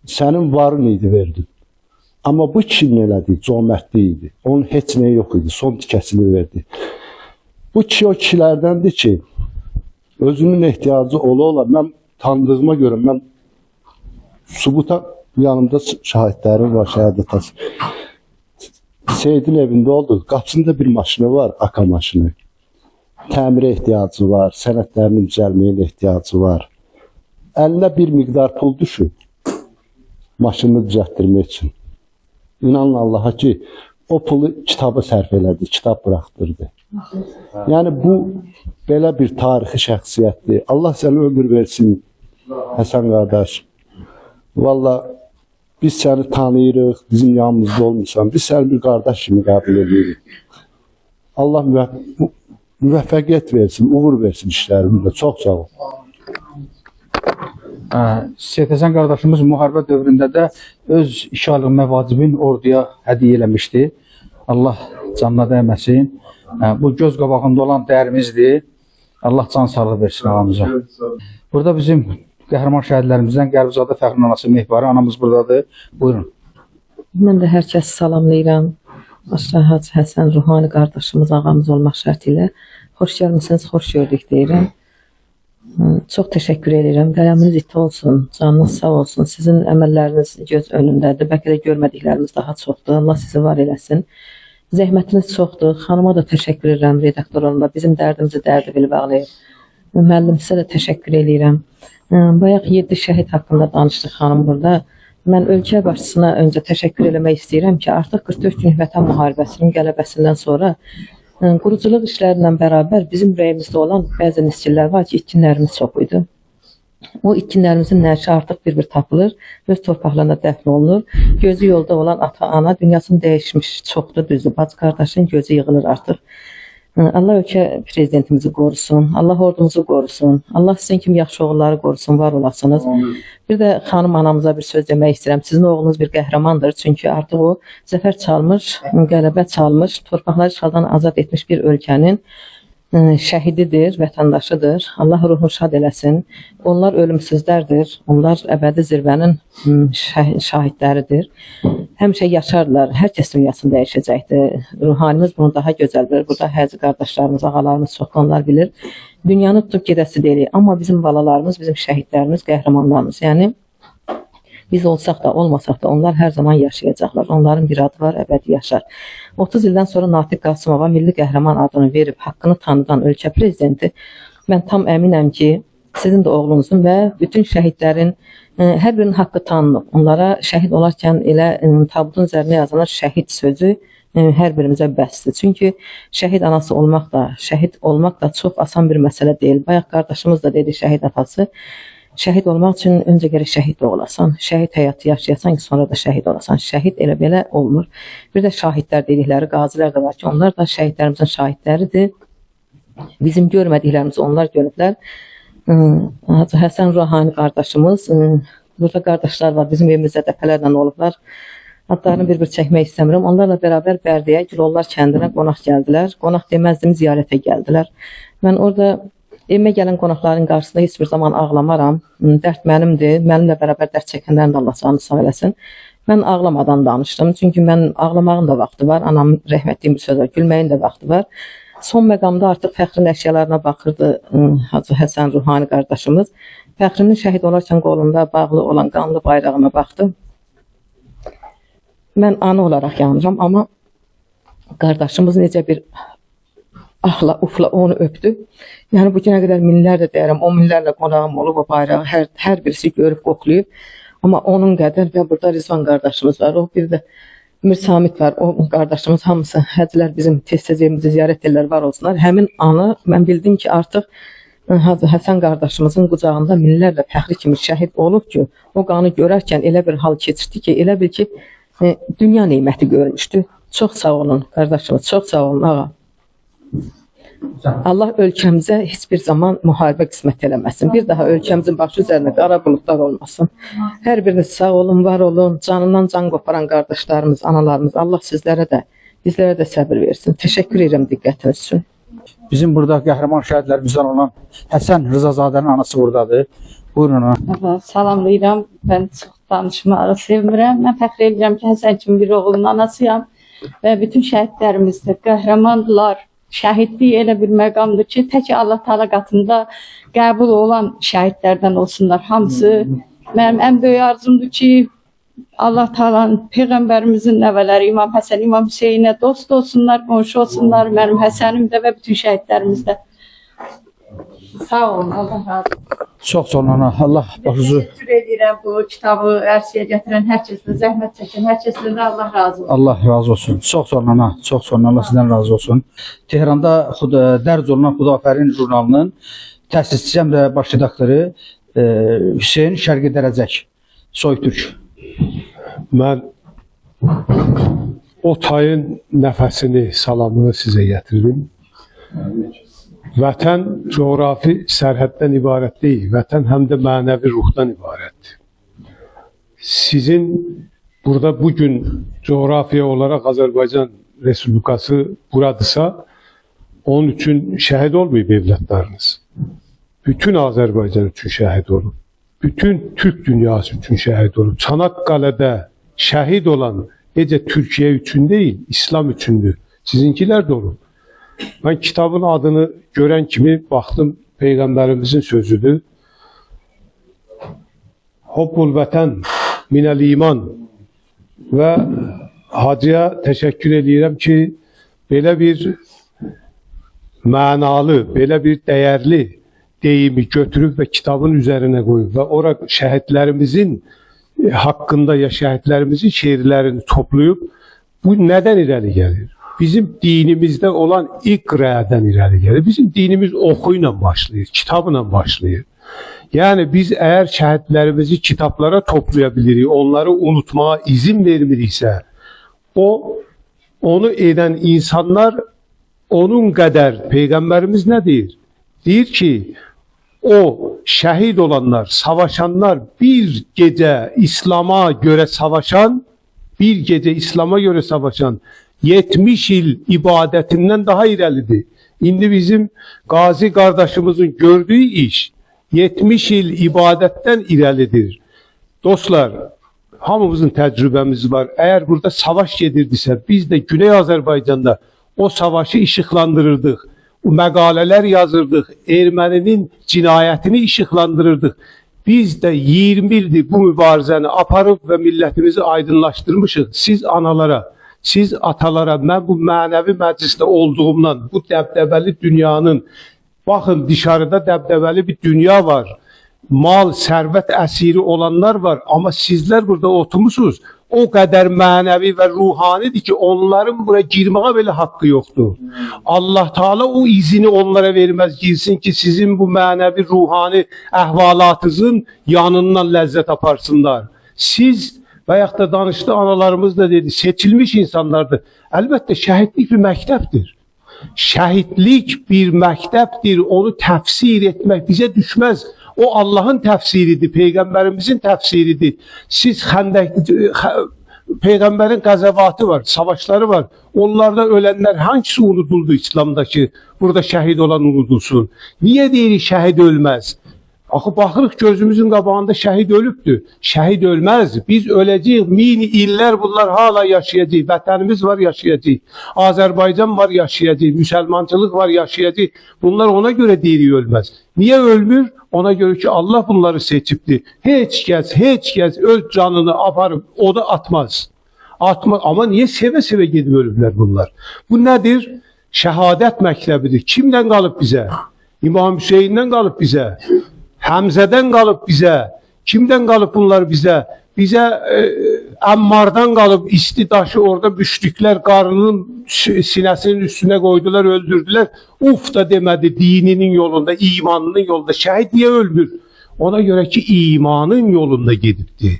Sənin varın idi, verdin. Amma bu kişinin elədiyi cömərtlik idi. Onun heç nəyi yox idi, son tikəsini verdi. Bu kişi o kişilərdəndir ki, özünün ehtiyacı ola, mən tanıdığıma görə, mən sübuta yanımda şahidlərim var, şəhadətası. Seyidin evində oldu, qapısında bir maşını var, aka maşını. Təmirə ehtiyacı var, sənətlərinin düzəlməyə ehtiyacı var. Əlinə bir miqdar pul düşür, maşını düzəltdirmək üçün. İnanın Allaha ki, o pulu kitaba sərf elədi, kitab buraxdırdı. Yəni bu, belə bir tarixi şəxsiyyətdir. Allah sənə ömür versin, Həsən qardaş. Valla, biz səni tanıyırıq, bizim yanımızda olmuşsan, biz səni bir qardaş kimi qəbul edirik. Allah müvəffəqiyyət versin, uğur versin işlərimizdə. Çox sağ ol. Seyid Həsən qardaşımız müharibə dövründə də öz işarlı məvacibin orduya hədiyyə eləmişdi. Allah canına dəyməsin. Bu göz qabağında olan dəyərimizdir. Allah can sağlığı versin ağamıza. Burada bizim qəhrəman şəhidlərimizdən Qəlbizadə Fəxrin anası Mehbari anamız buradadır. Buyurun. Mən də hər kəsi salamlayıram. Başda Hacı Həsən Ruhani qardaşımız, ağamız olmaq şərti ilə. Xoş gəlmişsiniz, xoş gördük deyirəm. Çox təşəkkür edirəm. Qələminiz iti olsun, canınız sağ olsun. Sizin əməlləriniz göz önündədir. Bəlkə də görmədiklərimiz daha çoxdur. Allah sizi var eləsin. Zəhmətiniz çoxdur. Xanıma da təşəkkür edirəm, redaktor olanda. Bizim dərdimizi dərdi bilib ağlayır. Müəllim sizə də təşəkkür edirəm. Bayaq 7 şəhid haqqında danışdıq xanım burada. Mən ölkə başçısına öncə təşəkkür eləmək istəyirəm ki, artıq 44 günlük vətən müharibəsinin qələbəsindən sonra quruculuq işlərlə bərabər bizim ürəyimizdə olan bəzi nisçilər var ki, itkinlərimiz çox idi. O itkinlərimizin nəşi artıq bir-bir tapılır, öz torpaqlarına dəfn olunur. Gözü yolda olan ata-ana dünyasını dəyişmiş çoxdur, düzdür. Bacı qardaşın gözü yığılır artıq. Allah ölkə prezidentimizi qorusun, Allah ordumuzu qorusun, Allah sizin kimi yaxşı oğulları qorusun, var olasınız. Bir də xanım anamıza bir söz demək istəyirəm. Sizin oğlunuz bir qəhrəmandır, çünki artıq o zəfər çalmış, qələbə çalmış, torpaqları işğaldan azad etmiş bir ölkənin şəhididir, vətəndaşıdır. Allah ruhunu şad eləsin. Onlar ölümsüzlərdir, onlar əbədi zirvənin şahidləridir. Həmişə yaşarlar, hər kəs dünyasını dəyişəcəkdir. Ruhanimiz bunu daha gözəl bilir. Burada həzi qardaşlarımız, ağalarımız çox onlar bilir. Dünyanı tutub gedəsi deyilik, amma bizim balalarımız, bizim şəhidlərimiz, qəhrəmanlarımız. Yəni, biz olsaq da, olmasaq da onlar hər zaman yaşayacaqlar. Onların bir adı var, əbədi yaşar. 30 ildən sonra Natiq Qasımova milli qəhrəman adını verib, haqqını tanıdan ölkə prezidenti, mən tam əminəm ki, sizin də oğlunuzun və bütün şəhidlərin hər birinin haqqı tanınıb. Onlara şəhid olarkən elə tabutun üzərinə yazılan şəhid sözü hər birimizə bəsdir. Çünki şəhid anası olmaq da, şəhid olmaq da çox asan bir məsələ deyil. Bayaq qardaşımız da dedi, şəhid atası. Şəhid olmaq üçün öncə gərək şəhid də olasan, şəhid həyatı yaşayasan ki, sonra da şəhid olasan. Şəhid elə belə olmur. Bir də şahidlər dedikləri, qazilər də var ki, onlar da şəhidlərimizin şahidləridir. Bizim görmədiklərimizi onlar görüblər. Hacı Həsən Ruhani qardaşımız, burada qardaşlar var, bizim evimizdə dəfələrlə olublar. Adlarını bir-bir çəkmək istəmirəm. Onlarla bərabər Bərdəyə, Gülollar kəndinə qonaq gəldilər. Qonaq deməzdim, ziyarətə gəldilər. Mən orada evimə gələn qonaqların qarşısında heç bir zaman ağlamaram. Dərd mənimdir. Mənimlə bərabər dərd çəkənlərin də Allah canını sağ eləsin. Mən ağlamadan danışdım. Çünki mən ağlamağın da vaxtı var. Anam rəhmətdiyim bir söz var. Gülməyin də vaxtı var. Son məqamda artıq Fəxrin əşyalarına baxırdı Hacı Həsən Ruhani qardaşımız. Fəxrinin şəhid olarkən qolunda bağlı olan qanlı bayrağına baxdı. Mən ana olaraq yanıram, amma qardaşımız necə bir ahla, ufla onu öpdü. Yəni bu günə qədər minlərlə deyərəm, 10 minlərlə qonağım olub o bayrağı, hər birisi görüb, qoxlayıb. Amma onun qədər və burada Rizvan qardaşımız var, o bir də Mir Samit var, o qardaşımız hamısı, həcilər bizim tez-tez evimizi ziyarət edirlər, var olsunlar. Həmin anı mən bildim ki, artıq Hacı Həsən qardaşımızın qucağında minlərlə fəxri kimi şəhid olub ki, o qanı görərkən elə bir hal keçirdi ki, elə bil ki, dünya neməti görmüşdü. Çox sağ olun qardaşımız, çox sağ olun ağa. Allah ölkəmizə heç bir zaman müharibə qismət eləməsin. Bir daha ölkəmizin başı üzərində qara buludlar olmasın. Hər biriniz sağ olun, var olun. Canından can qoparan qardaşlarımız, analarımız, Allah sizlərə də, bizlərə də səbir versin. Təşəkkür edirəm diqqətiniz üçün. Bizim burada qəhrəman şəhidlərimizdən olan Həsən Rızazadənin anası buradadır. Buyurun ana. Salamlayıram. Mən çox danışmağı sevmirəm. Mən fəxr edirəm ki, Həsən kimi bir oğlun anasıyam və bütün şəhidlərimiz də qəhrəmandırlar. Şəhidlik elə bir məqamdır ki, tək Allah Taala qatında qəbul olan şəhidlərdən olsunlar hamısı. Mənim ən böyük arzumdur ki, Allah Taala'nın Peyğəmbərimizin nəvələri İmam Həsən, İmam Hüseynə dost olsunlar, qonşu olsunlar. Mənim Həsənim də və bütün şəhidlərimiz də. Sağ olun, Allah razı olsun. Çox sağ olun ana. Allah başınızı. Təşəkkür edirəm bu kitabı ərsəyə gətirən hər kəsdən, zəhmət çəkən hər kəsdən də Allah razı olsun. Allah razı olsun. Çox sağ olun ana. Çox sağ olun. Allah sizdən razı olsun. Tehranda dərc olunan Xudafərin jurnalının təsisçisi həm də baş redaktoru Hüseyn Şərqi Dərəcək, Soytürk. Mən o tayın nəfəsini, salamını sizə gətirdim. Vətən coğrafi sərhəddən ibarət deyil, vətən həm də mənəvi ruhdan ibarətdir. Sizin burada bugün coğrafiya olaraq Azərbaycan Respublikası buradırsa, onun üçün şəhid olmayıb evlatlarınız. Bütün Azərbaycan üçün şəhid olub. Bütün Türk dünyası üçün şəhid olub. Çanaqqale'də şəhid olan necə Türkiyə üçün deyil, İslam üçündür. Sizinkilər də olub. Mən kitabın adını görən kimi baxdım, Peyğəmbərimizin sözüdür. Hubbul vətən minəl iman və hacıya təşəkkür edirəm ki, belə bir mənalı, belə bir dəyərli deyimi götürüb və kitabın üzərinə qoyub və ora şəhidlərimizin haqqında ya şəhidlərimizin şeirlərini toplayıb, bu nədən irəli gəlir? Bizim dinimizdə olan iqrədən irəli gəlir. Bizim dinimiz oxu ilə başlayır, kitabla başlayır. Yəni biz əgər şəhidlərimizi kitablara toplaya bilirik, onları unutmağa izin vermiriksə, onu edən insanlar onun qədər Peyğəmbərimiz nə deyir? Deyir ki, o şəhid olanlar, savaşanlar bir gecə İslam'a görə savaşan, 70 il ibadətindən daha irəlidir. İndi bizim qazi qardaşımızın gördüyü iş 70 il ibadətdən irəlidir. Dostlar, hamımızın təcrübəmiz var. Əgər burada savaş gedirdisə, biz də Güney Azərbaycanda o savaşı işıqlandırırdıq. Məqalələr yazırdıq, erməninin cinayətini işıqlandırırdıq. Biz də 20 ildir bu mübarizəni aparıb və millətimizi aydınlaşdırmışıq. Siz analara, siz atalara, mən bu mənəvi məclisdə olduğumdan, bu dəbdəbəli dünyanın, baxın dışarıda dəbdəbəli bir dünya var. Mal, sərvət əsiri olanlar var. Amma sizlər burada oturmuşsunuz. O qədər mənəvi və ruhanidir ki, onların bura girməyə belə haqqı yoxdur. Allah Teala o izini onlara verməz, girsin ki, sizin bu mənəvi, ruhani əhvalatınızın yanından ləzzət aparsınlar. Siz və yaxud da danışdı, analarımız da dedi, seçilmiş insanlardır. Əlbəttə, şəhidlik bir məktəbdir. Şəhidlik bir məktəbdir, onu təfsir etmək bizə düşməz. O Allah'ın təfsiridir, Peyğəmbərimizin təfsiridir. Siz Peyğəmbərin qəzəvatı var, savaşları var. Onlarda ölənlər hangisi unuduldu İslamdakı? Burada şəhid olan unudulsun. Niyə deyirik şəhid ölməz? Axı, baxırıq gözümüzün qabağında şəhid ölübdür. Şəhid ölməz. Biz öləcəyik, min illər bunlar hala yaşayacaq. Vətənimiz var, yaşayacaq. Azərbaycan var, yaşayacaq. Müsəlmançılıq var, yaşayacaq. Bunlar ona görə deyirik ölməz. Niyə ölmür? Ona görə ki, Allah bunları seçibdir. Heç kəs öz canını aparıb oda atmaz. Amma niyə sevə-sevə gedib ölüblər bunlar? Bu nədir? Şəhadət məktəbidir. Kimdən qalıb bizə? İmam Hüseyndən qalıb bizə. Həmzədən qalıb bizə. Kimdən qalıb bunlar bizə? Bizə əmmardan qalıb isti daşı orada müşriklər qarının sinəsinin üstünə qoydular, öldürdülər. Uf da demədi dininin yolunda, imanının yolunda. Şəhid niyə ölmür? Ona görə ki, imanın yolunda gedibdi.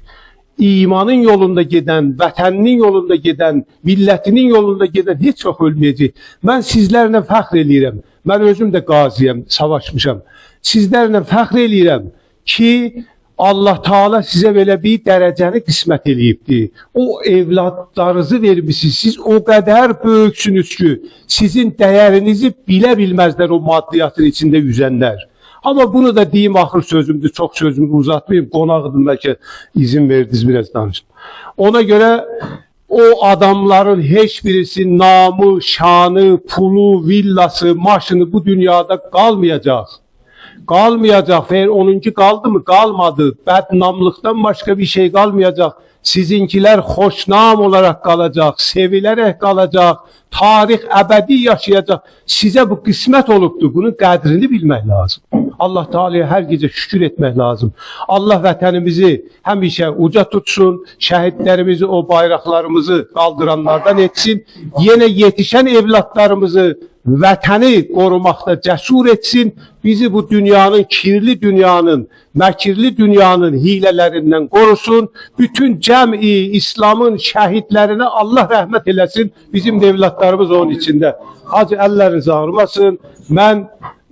İmanın yolunda gedən, vətəninin yolunda gedən, millətinin yolunda gedən heç vaxt ölməyəcək. Mən sizlərlə fəxr eləyirəm. Mən özüm də qaziyəm, savaşmışam. Sizlərlə fəxr eləyirəm ki, Allah Teala sizə belə bir dərəcəni qismət eləyibdir. O evladlarınızı vermişsiniz. Siz o qədər böyüksünüz ki, sizin dəyərinizi bilə bilməzlər o maddiyyatın içində yüzənlər. Amma bunu da deyim, axır sözümdür, çox sözümü uzatmayayım. Qonaqdım, bəlkə izin verdiniz biraz danışın. Ona görə o adamların heç birisi namı, şanı, pulu, villası, maşını bu dünyada qalmayacaq. Qalmayacaq. Eğer onunki qaldı mı? Qalmadı. Bədnamlıqdan başqa bir şey qalmayacaq. Sizinkiler xoşnam olarak qalacaq, sevilərək qalacaq, tarix əbədi yaşayacaq. Sizə bu qismət olubdur. Bunun qədrini bilmək lazım. Allah Teala'ya hər gecə şükür etmək lazım. Allah vətənimizi həmişə uca tutsun, şəhidlərimizi, o bayraqlarımızı qaldıranlardan etsin, yenə yetişən evlatlarımızı vətəni qorumaqda cəsur etsin, bizi bu dünyanın, kirli dünyanın, məkirli dünyanın hilələrindən qorusun, bütün cəmi İslamın şəhidlərinə Allah rəhmət eləsin, bizim də evlatlarımız onun içində. Hacı əllərinizi ağrımasın. Mən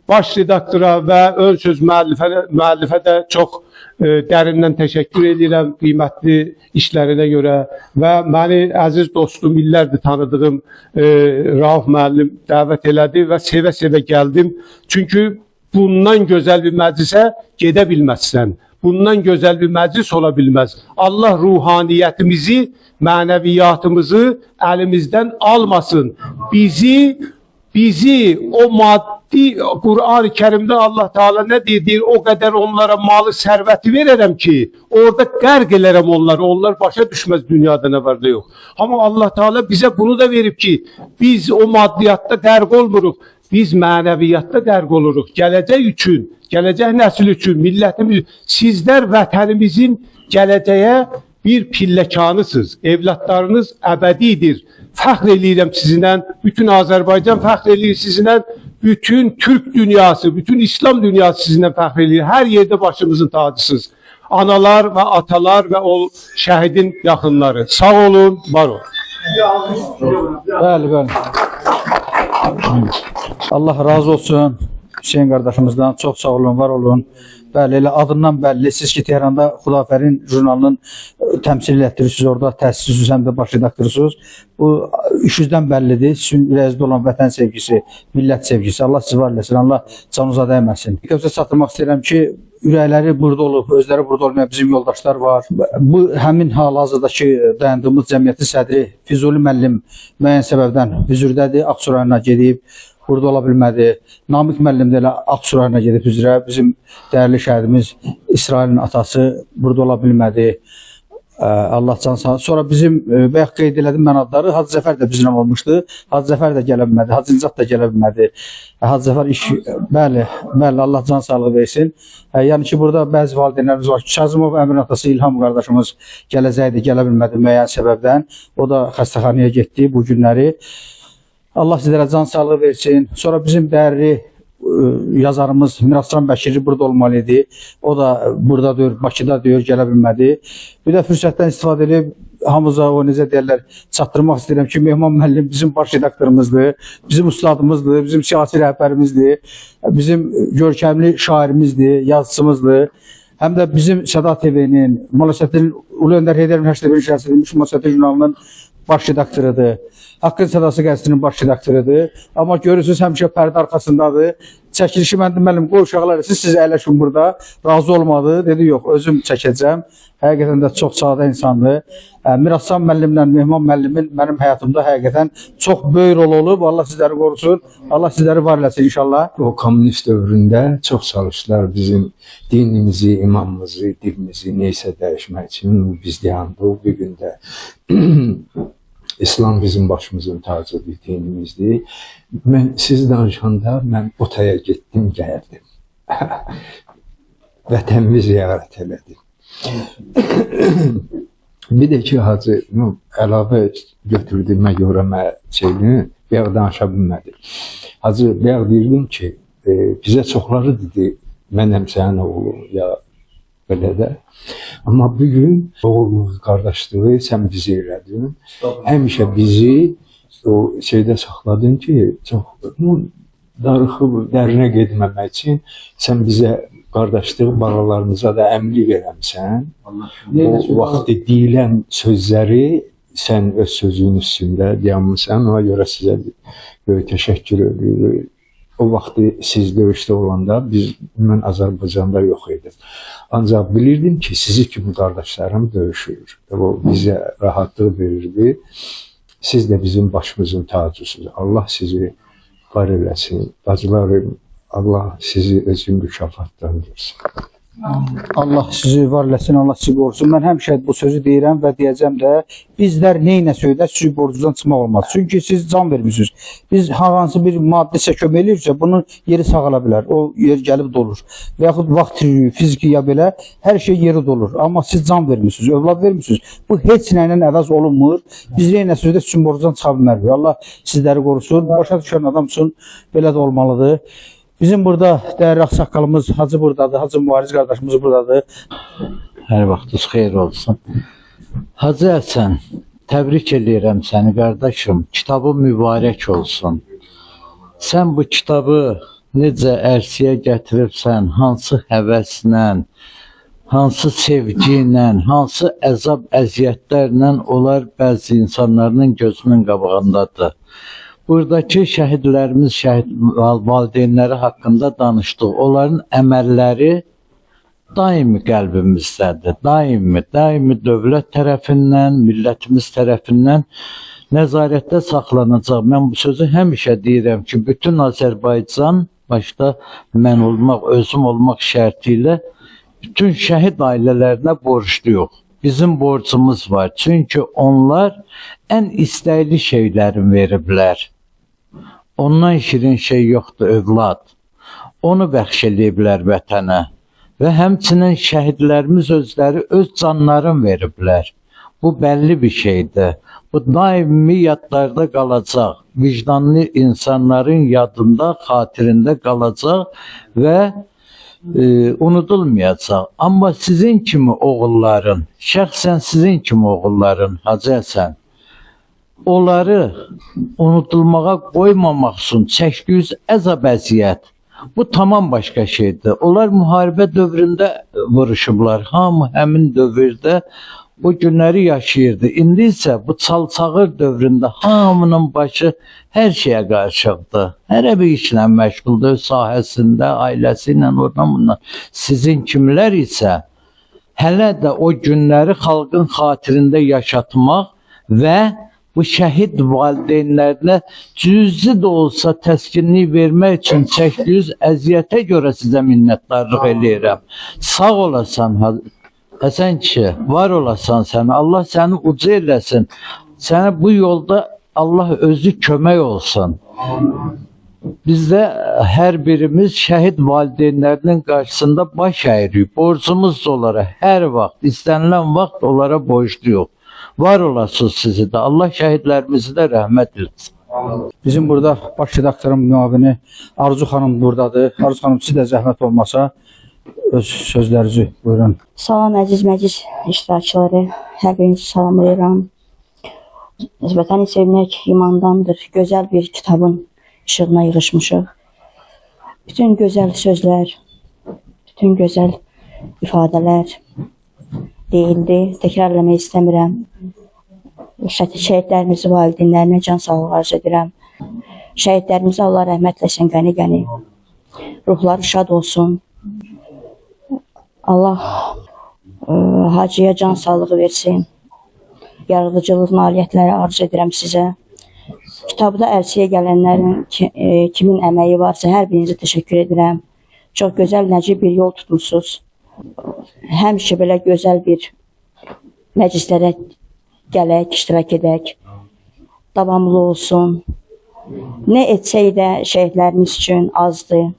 baş redaktora və ön söz müəllifə də çox dərindən təşəkkür edirəm qiymətli işlərinə görə və məni əziz dostum, illərdir tanıdığım Rauf müəllim dəvət elədi və sevə-sevə gəldim. Çünki bundan gözəl bir məclisə gedə bilməzsən. Bundan gözəl bir məclis ola bilməz. Allah ruhaniyyətimizi, mənəviyyatımızı əlimizdən almasın. Bizi o maddi Kur'an-ı Kerim'de Allah Teala ne deyir? O kadar onlara malı serveti vererem ki orada qərq elərəm onları. Onlar başa düşmez dünyada ne var da yok. Ama Allah Teala bize bunu da verip ki biz o maddiyatta qərq olmuruq. Biz mənəviyyatda qərq oluruq. Gələcək üçün, gələcək nəsil üçün, millətimiz, sizlər vətənimizin gələcəyə bir pillekanısınız. Evlatlarınız əbədidir. Fəxr eləyirəm sizinlə, bütün Azərbaycan fəxr eləyir sizinlə, bütün Türk dünyası, bütün İslam dünyası sizinlə fəxr eləyir. Hər yerdə başımızın tacısınız. Analar və atalar və o şəhidin yaxınları. Sağ olun, var olun. Bəli. Allah razı olsun Hüseyin qardaşımızdan. Çox sağ olun, var olun. Bəli, elə adından bəlli. Siz ki, Tehranda Xudafərin jurnalının təmsil etdirirsiniz, orada təsisiniz, həm də baş redaktorsunuz. Bu işinizdən bəllidir. Sizin ürəyinizdə olan vətən sevgisi, millət sevgisi. Allah sizi var eləsin, Allah canınıza dəyməsin. İlk çatdırmaq istəyirəm ki, ürəkləri burada olub, özləri burada olmayan bizim yoldaşlar var. Bu həmin hal-hazırdakı dayandığımız cəmiyyətin sədri Füzuli müəllim müəyyən səbəbdən hüzurdədir, Ağsu rayonuna gedib. Burada ola bilmədi. Namik müəllim də elə Ağsu rayonuna gedib üzrə. Bizim dəyərli şəhidimiz İsrailin atası burada ola bilmədi. Allah can sağ. Sonra bizim bayaq qeyd elədim mən adları. Hacı Zəfər də bizimlə olmuşdu. Hacı Zəfər də gələ bilmədi. Hacı Nicat da gələ bilmədi. Hacı Zəfər iş bəli, Allah can sağlığı versin. Yəni ki, burada bəzi valideynlərimiz var ki, Kazımov Əmrin atası İlham qardaşımız gələcəkdi, gələ bilmədi müəyyən səbəbdən. O da xəstəxanaya getdi bu günləri. Allah sizlərə can sağlığı versin. Sonra bizim dəyərli yazarımız Miraslan Bəşiri burada olmalı idi. O da burada diyor, Bakıda diyor, gələ bilmədi. Bir də fürsətdən istifadə edib hamıza o necə deyirlər, çatdırmaq istəyirəm ki, Mehman müəllim bizim baş redaktorumuzdur, bizim ustadımızdır, bizim siyasi rəhbərimizdir, bizim görkəmli şairimizdir, yazıcımızdır. Həm də bizim Səda TV-nin, Molasətin Ulu Öndər Heydər Üniversitesi şəxsidilmiş Molasətin jurnalının baş redaktorudur. Haqqın Sədası qəzetinin baş redaktorudur. Amma görürsünüz həmişə pərdə arxasındadır. Çəkilişi mən deməlim, qoy uşaqlar, siz əyləşin burada. Razı olmadı. Dedi, yox, özüm çəkəcəm. Həqiqətən də çox sadə insandır. Miraslan müəllimlə Mehman müəllimin mənim həyatımda həqiqətən çox böyük rol olub. Allah sizləri qorusun. Allah sizləri var eləsin inşallah. O komünist dövründə çox çalışdılar bizim dinimizi, imamımızı, dilimizi neysə dəyişmək üçün. Biz dayandı o bir gündə. İslam bizim başımızın tacıdır, dinimizdir. Mən siz danışanda mən Otaya getdim, gəldim. Vətənimi ziyarət elədim. Bir de ki hacı əlavə götürdüyümə görə mən şeyini bayaq danışa bilmədim. Hacı bayaq deyirdim ki, bizə çoxları dedi, mənəm sənin oğlum ya belə də. Amma bugün oğulluğu, qardaşlığı sən bizi elədin. Həmişə bizi o şeydə saxladın ki, çox darıxıb dərinə getməmək üçün sən bizə qardaşlıq balalarımıza da əmlik eləmsən. O vaxtı deyilən sözləri sən öz sözünün üstündə dayanmısan. Ona görə sizə böyük təşəkkür ediyorum. O vaxtı siz döyüşdə olanda mən Azərbaycanda yox idim. Ancaq bilirdim ki, sizi kimi qardaşlarım döyüşür. O bizə rahatlıq verirdi. Siz də bizim başımızın tacısınız. Allah sizi var eləsin. Bacılarım, Allah sizi özün mükafatlandırsın. Allah sizi var eləsin, Allah sizi qorusun. Mən həmişə bu sözü deyirəm və deyəcəm də, bizlər neynəsək də sizi borcunuzdan çıxmaq olmaz. Çünki siz can vermişsiniz. Biz hansı bir maddisə kömək eləyirsə, bunun yeri sağala bilər. O yer gəlib dolur. Və yaxud vaxt fiziki ya belə, hər şey yeri dolur. Amma siz can vermişsiniz, övlad vermişsiniz. Bu heç nə ilə əvəz olunmur. Biz neynəsək də sizin borcundan çıxa bilmərik. Allah sizləri qorusun. Başa düşən adam üçün belə də olmalıdır. Bizim burada dəyərli ağsaqqalımız Hacı buradadır, Hacı Mübariz qardaşımız buradadır. Hər vaxtınız xeyir olsun. Hacı Həsən, təbrik edirəm səni qardaşım. Kitabın mübarək olsun. Sən bu kitabı necə ərsiyə gətiribsən, hansı həvəslə, hansı sevgi ilə, hansı əzab əziyyətlərlə onlar bəzi insanların gözünün qabağındadır. Buradakı şəhidlərimiz, valideynləri haqqında danışdıq. Onların əməlləri daimi qəlbimizdədir. Daimi dövlət tərəfindən, millətimiz tərəfindən nəzarətdə saxlanacaq. Mən bu sözü həmişə deyirəm ki, bütün Azərbaycan, başda mən olmaq, özüm olmaq şərti ilə bütün şəhid ailələrinə borcluyuq. Bizim borcumuz var. Çünki onlar ən istəkli şeyləri veriblər. Ondan şirin şey yoxdur, övlad. Onu bəxş eləyiblər vətənə. Və həmçinin şəhidlərimiz özləri öz canlarını veriblər. Bu bəlli bir şeydir. Bu daimi yadlarda qalacaq. Vicdanlı insanların yadında, xatirində qalacaq və unudulmayacaq. Amma sizin kimi oğulların, şəxsən sizin kimi oğulların, Hacı Həsən, onları unutulmağa qoymamaq üçün çəkdiyiniz əzab əziyyət, bu tamam başqa şeydir. Onlar müharibə dövründə vuruşublar. Hamı həmin dövrdə o günləri yaşayırdı. İndi isə bu çalçağır dövründə hamının başı hər şeyə qarşıqdır. Hər bir işlə məşğuldur, sahəsində, ailəsi ilə, oradan bundan. Sizin kimlər isə hələ də o günləri xalqın xatirində yaşatmaq və bu şəhid valideynlərinə cüzi də olsa təskinlik vermək üçün çəkdiyiniz əziyyətə görə sizə minnətdarlıq eləyirəm. Sağ olasan Həsən kişi, var olasan səni, Allah səni uca eləsin. Sənə bu yolda Allah özü kömək olsun. Biz də hər birimiz şəhid valideynlərinin qarşısında baş əyirik. Borcumuz da onlara hər vaxt, istənilən vaxt onlara borcluyuq. Var olasınız sizi də. Allah şəhidlərimizi də rəhmət etsin. Bizim burada baş redaktorun müavini Arzu xanım buradadır. Arzu xanım, siz də zəhmət olmasa öz sözlərinizi buyurun. Salam əziz məclis iştirakçıları, hər birinizi salamlayıram. Vətəni sevmək imandandır. Gözəl bir kitabın işığına yığışmışıq. Bütün gözəl sözlər, bütün gözəl ifadələr deyildi. Təkrarlamaq istəmirəm. Şəhidlərimizi, valideynlərinə can sağlığı arzu edirəm. Şəhidlərimizə Allah rəhmət eləsin, qəni-qəni. Ruhları şad olsun. Allah hacıya can sağlığı versin. Yaradıcılıq nailiyyətləri arzu edirəm sizə. Kitabda ərsiyə gələnlərin kimin əməyi varsa hər birinizə təşəkkür edirəm. Çox gözəl, nəcib bir yol tutmuşsunuz. Həmişə belə gözəl bir məclislərə gələk, iştirak edək. Davamlı olsun. Nə etsək də şəhidlərimiz üçün azdır.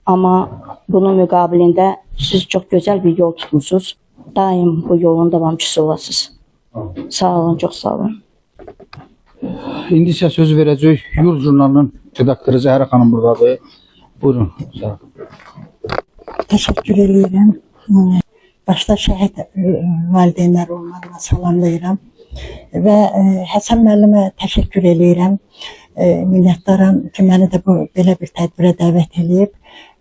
Amma bunun müqabilində siz çox gözəl bir yol tutmuşsunuz. daim bu yolun davamçısı olasınız. Sağ olun, çox sağ olun. İndi isə söz verəcək Yurt jurnalının redaktoru Zəhra xanım buradadır. Buyurun. Təşəkkür edirəm. Başda şəhid valideynlər onlarla salamlayıram və Həsən müəllimə təşəkkür edirəm. Minnətdaram ki, məni də belə bir tədbirə dəvət edib.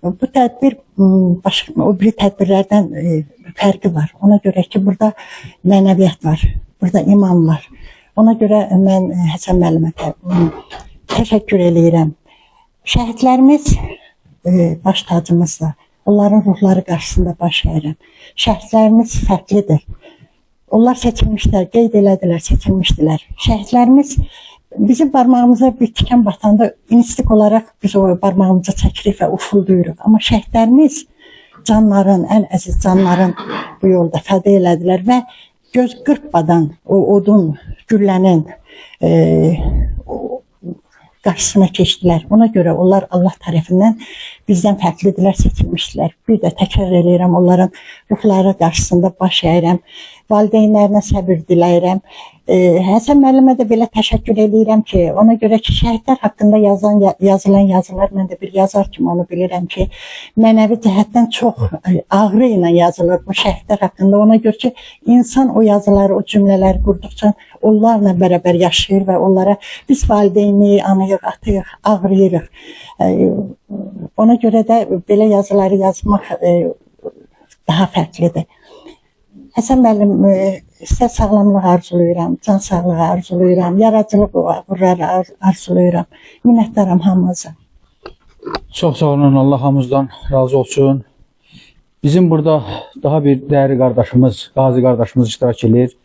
Bu tədbir o biri tədbirlərdən fərqi var. Ona görə ki, burada mənəviyyat var, burada iman var. Ona görə mən Həsən müəllimə təşəkkür edirəm. Şəhidlərimiz baş tacımızdır. Onların ruhları qarşısında baş əyirəm. Şəhidlərimiz fərqlidir. Onlar seçilmişlər, qeyd elədilər, seçilmişdilər. Şəhidlərimiz bizim barmağımıza bir tikan batanda instik olaraq biz o barmağımıza çəkirik və ufulduyuruq. Amma şəhidlərimiz canların, ən əziz canların bu yolda fəda elədilər və göz qırpmadan o odun, güllənin qarşısına keçdilər. Ona görə onlar Allah tərəfindən bizdən fərqlidirlər, seçilmişdilər. Bir də təkrar edirəm, onların ruhları qarşısında baş əyirəm. Valideynlərinə səbir diləyirəm. Həsən müəllimə də belə təşəkkür edirəm ki, ona görə ki, şəhidlər haqqında yazılan yazılar, mən də bir yazar kimi onu bilirəm ki, mənəvi cəhətdən çox ağrı ilə yazılır bu şəhidlər haqqında. Ona görə ki, insan o yazıları, o cümlələri qurduqca onlarla bərabər yaşayır və onlara biz valideyni anıyıq, atıyıq, ağrıyırıq. Ona görə də belə yazıları yazmaq daha fərqlidir. Həsən müəllim, sizə sağlamlıq arzulayıram, can sağlığı arzulayıram, yaradıcılıq uğurları arzulayıram. Minnətdaram hamınıza. Çox sağ olun, Allah hamımızdan razı olsun. Bizim burada daha bir dəyərli qardaşımız, Qazi qardaşımız iştirak edir.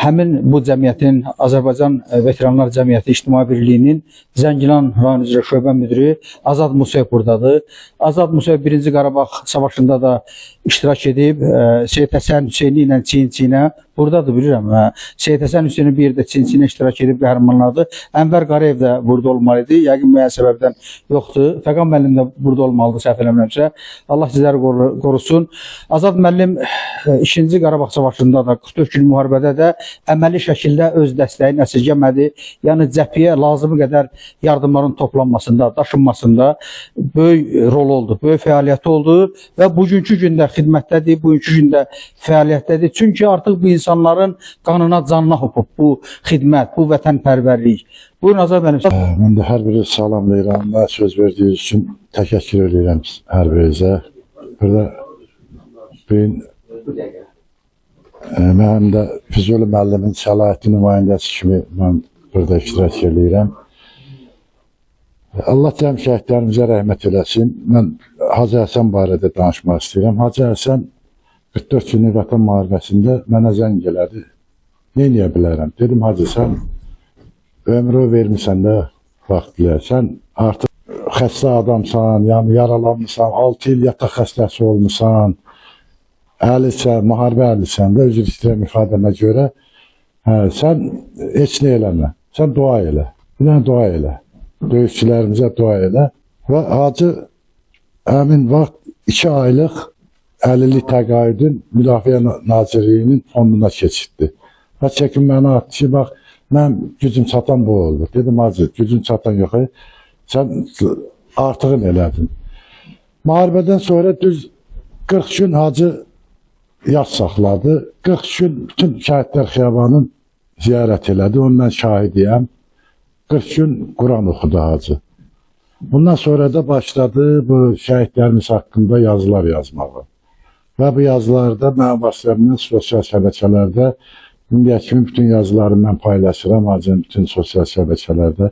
Həmin bu cəmiyyətin, Azərbaycan Veteranlar Cəmiyyəti İctimai Birliyinin Zəngilan rayon üzrə şöbə müdiri Azad Musayev buradadır. Azad Musayev 1-ci Qarabağ savaşında da iştirak edib. Seyid Həsən Hüseyni ilə çiyin-çiyinə buradadır, bilirəm. Seyid Həsən Hüseyni bir də çiyin-çiyinə iştirak edib, qəhrəmanlardır. Ənvər Qarayev də burada olmalıydı. Yəqin müəyyən səbəbdən yoxdur. Fəqan müəllim də burada olmalıdır, səhv eləmirəmsə. Allah sizləri qorusun. Azad müəllim 2-ci Qarabağ savaşında da 44 gün müharibədə də əməli şəkildə öz dəstəyini əsirgəmədi. Yəni cəbhəyə lazımı qədər yardımların toplanmasında, daşınmasında böyük rol oldu, böyük fəaliyyəti oldu və bugünkü gündə xidmətdədir, bugünkü gündə fəaliyyətdədir. Çünki artıq bu insanların qanına, canına hopub bu xidmət, bu vətənpərvərlik. Buyurun Azad müəllim. Mən də hər biri salamlayıram və söz verdiyiniz üçün təşəkkür edirəm hər birinizə. Burada mənim də Füzuli müəllimin səlahiyyətli nümayəndəsi kimi mən burada iştirak edirəm. Allah cəm şəhidlərimizə rəhmət eləsin. Mən Hacı Həsən barədə danışmaq istəyirəm. Hacı Həsən 44 günlük vətən müharibəsində mənə zəng elədi. Nə eləyə bilərəm? Dedim, Hacı, sən ömrü vermirsən də vaxtilə. Sən artıq xəstə adamsan, yəni yaralanmışsan, 6 il yataq xəstəsi olmuşsan, əlisən, müharibə əlisən də, üzr istəyirəm ifadəmə görə, sən heç nə eləmə, sən dua elə, bir dənə dua elə, döyüşçülərimizə dua elə və Hacı həmin vaxt 2 aylıq 50'lik təqaüdün Müdafiə Nazirliyinin fonduna keçirdi. Və çəkin mənə atdı ki, bax, mən gücüm çatan bu oldu. Dedim, Hacı, gücün çatan yox, sən artığın elədin. Müharibədən sonra düz 40 gün Hacı yaz saxladı. 40 gün bütün şəhidlər xiyabanın ziyarət elədi. Ondan şahidiyəm. 40 gün Quran oxudu Hacı. Bundan sonra da başladı bu şəhidlərimiz haqqında yazılar yazmağa. Və bu yazılarda mənim vasitəmlə sosial şəbəkələrdə indiyə kimi bütün yazılarımı mən paylaşıram Hacının bütün sosial şəbəkələrdə.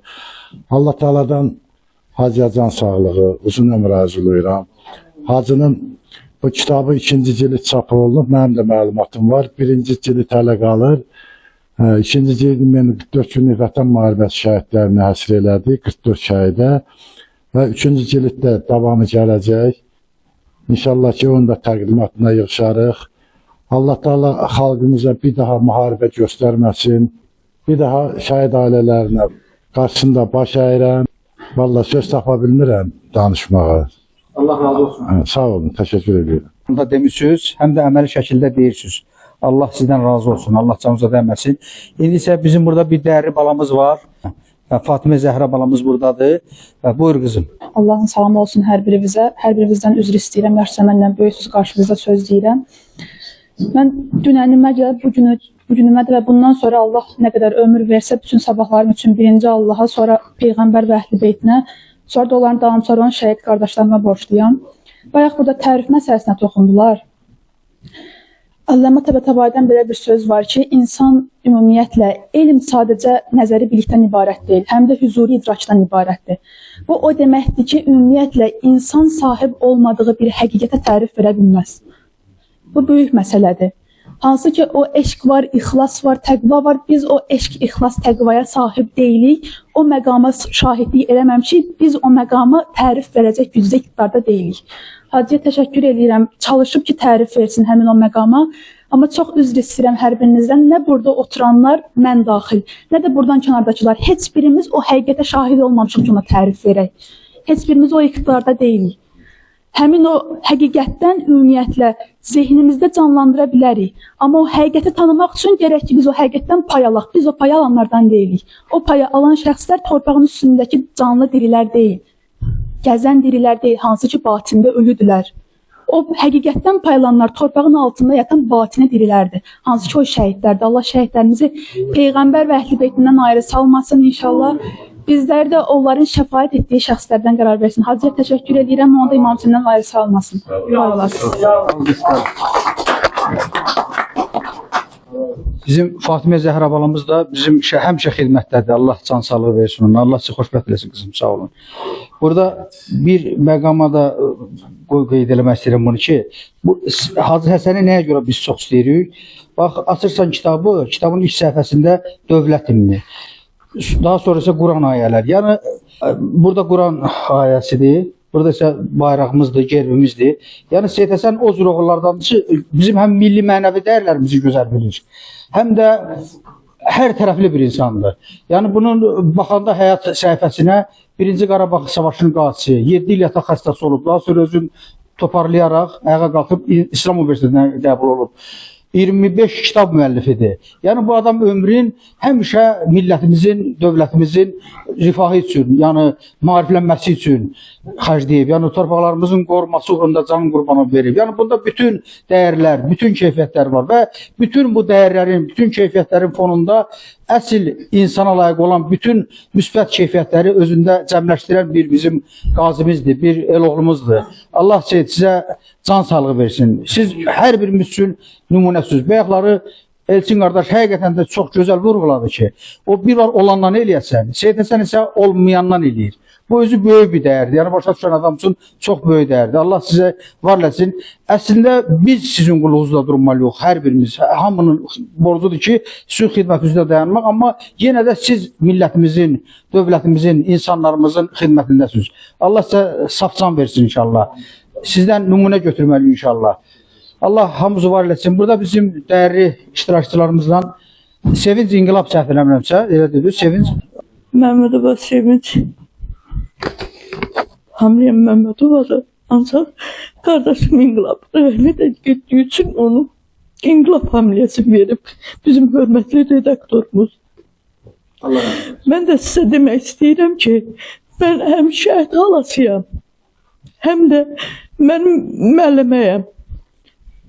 Allah Teala'dan Hacıya can sağlığı, uzun ömür arzulayıram. Hacının bu kitabı 2-ci cilit çap olunub, mənim də məlumatım var. 1-ci cilit hələ qalır. 2-ci cilit mən 44 günlük vətən müharibəsi şəhidlərini həsr elədi, 44 şəhidə. Və 3-cü ciliddə davamı gələcək. İnşallah ki, onun da təqdimatına yığışarıq. Allah Teala xalqımıza bir daha müharibə göstərməsin. Bir daha şəhid ailələrinə qarşısında baş əyirəm. Vallahi söz tapa bilmirəm danışmağa. Allah razı olsun. Sağ olun, təşəkkür edirəm. da demişsiniz, həm də əməli şəkildə deyirsiniz. Allah sizdən razı olsun, Allah canınıza dəyməsin. İndi isə bizim burada bir dəyərli balamız var. Fatimə Zəhra balamız buradadır. Buyur qızım. Allahın salamı olsun hər birimizə. Hər birimizdən üzr istəyirəm. Yaxşısa məndən böyüksüz qarşınızda söz deyirəm. Mən dünənimə gəlib bu günümədir və bundan sonra Allah nə qədər ömür versə, bütün sabahlarım üçün birinci Allaha, sonra Peyğəmbər və Əhl-i Beytinə, sonra da onların davamçıları olan şəhid qardaşlarıma borçluyam. Bayaq burada tərif məsələsinə toxundular. Allama Təbətəbay'dan belə bir söz var ki, insan ümumiyyətlə elm sadəcə nəzəri bilikdən ibarət deyil, həm də hüzuri idrakdan ibarətdir. Bu o deməkdir ki, ümumiyyətlə insan sahib olmadığı bir həqiqətə tərif verə bilməz. Bu böyük məsələdir. Hansı ki o eşq var, ixlas var, təqva var. Biz o eşq, ixlas, təqvaya sahib deyilik. O məqama şahidlik eləməmişik. Biz o məqamı tərif verəcək gücdə iqtidarda deyilik. Hacıya təşəkkür edirəm. Çalışıb ki, tərif versin həmin o məqama. Amma çox üzr istəyirəm hər birinizdən. Nə burada oturanlar, mən daxil, nə də buradan kənardakılar. Heç birimiz o həqiqətə şahid olmamışıq ki, ona tərif verək. Heç birimiz o iqtidarda deyilik. Həmin o həqiqətdən ümumiyyətlə zehnimizdə canlandıra bilərik. Amma o həqiqəti tanımaq üçün gərək ki, biz o həqiqətdən pay alaq. Biz o payı alanlardan deyilik. O payı alan şəxslər torpağın üstündəki canlı dirilər deyil. Gəzən dirilər deyil, hansı ki, batində ölüdülər. O həqiqətdən paylananlar torpağın altında yatan batinə dirilərdir. Hansı ki, o şəhidlərdir. Allah şəhidlərimizi Peyğəmbər və Əhl-i Beytindən ayrı salmasın inşallah. Bizlər də onların şəfaət etdiyi şəxslərdən qərar versin. Hacıya təşəkkür edirəm, onu da İmam Hüseyndən ayrı salmasın. Var olasın. Bizim Fatimə Zəhra balamız da bizim həmişə xidmətdədir. Allah can sağlığı versin ona. Allah sizi xoşbəxt eləsin qızım, sağ olun. Burada bir məqama da qeyd eləmək istəyirəm bunu ki, Hacı Həsəni nəyə görə biz çox istəyirik? Bax, açırsan kitabı, kitabın ilk səhifəsində dövlət himni. Daha sonra isə Quran ayələri. Yəni, burada Quran ayəsidir, burada isə bayrağımızdır, gerbimizdir. Yəni, Seyid Həsən o cür oğullardandır ki, bizim həm milli mənəvi dəyərlərimizi gözəl bilir, həm də hər tərəfli bir insandır. Yəni, bunun baxanda həyat səhifəsinə 1-ci Qarabağ Savaşının qazisi, 7 il yataq xəstəsi olub, daha sonra özünü toparlayaraq ayağa qalxıb İslam Universitetinə qəbul olub. 25 kitab müəllifidir. Yəni bu adam ömrün həmişə millətimizin, dövlətimizin rifahı üçün, yəni maariflənməsi üçün xərcləyib. Yəni torpaqlarımızın qorunması uğrunda can qurbanı verib. Yəni bunda bütün dəyərlər, bütün keyfiyyətlər var və bütün bu dəyərlərin, bütün keyfiyyətlərin fonunda əsl insana layiq olan bütün müsbət keyfiyyətləri özündə cəmləşdirən bir bizim qazimizdir, bir el oğlumuzdur. Allah sizə can sağlığı versin. Siz hər birimiz üçün nümunəsiz. Bayaqları Elçin qardaş həqiqətən də çox gözəl vurğuladı ki, o bir var olandan eləyəsən, Seyid Həsən isə olmayandan eləyir. Bu özü böyük bir dəyərdir. Yəni başa düşən adam üçün çox böyük dəyərdir. Allah sizə var eləsin. Əslində biz sizin qulluğunuzda durmalıyıq, hər birimiz. Hamının borcudur ki, sizin xidmətinizdə dayanmaq, amma yenə də siz millətimizin, dövlətimizin, insanlarımızın xidmətindəsiniz. Allah sizə saf can versin inşallah. Sizdən nümunə götürməli inşallah. Allah hamımızı var eləsin. Burada bizim dəyərli iştirakçılarımızdan Sevinç İnqilab səhv eləmirəmsə, elə dedik, Sevinç. Məmmədova Sevinç. Hamliyəm Məmmədovadır. Ancaq qardaşım İnqilab rəhmət etdiyi üçün onu İnqilab hamliyəsi verib. Bizim hörmətli redaktorumuz. Mən də sizə demək istəyirəm ki, mən həm şəhid halasıyam, həm də mənim müəlliməyəm.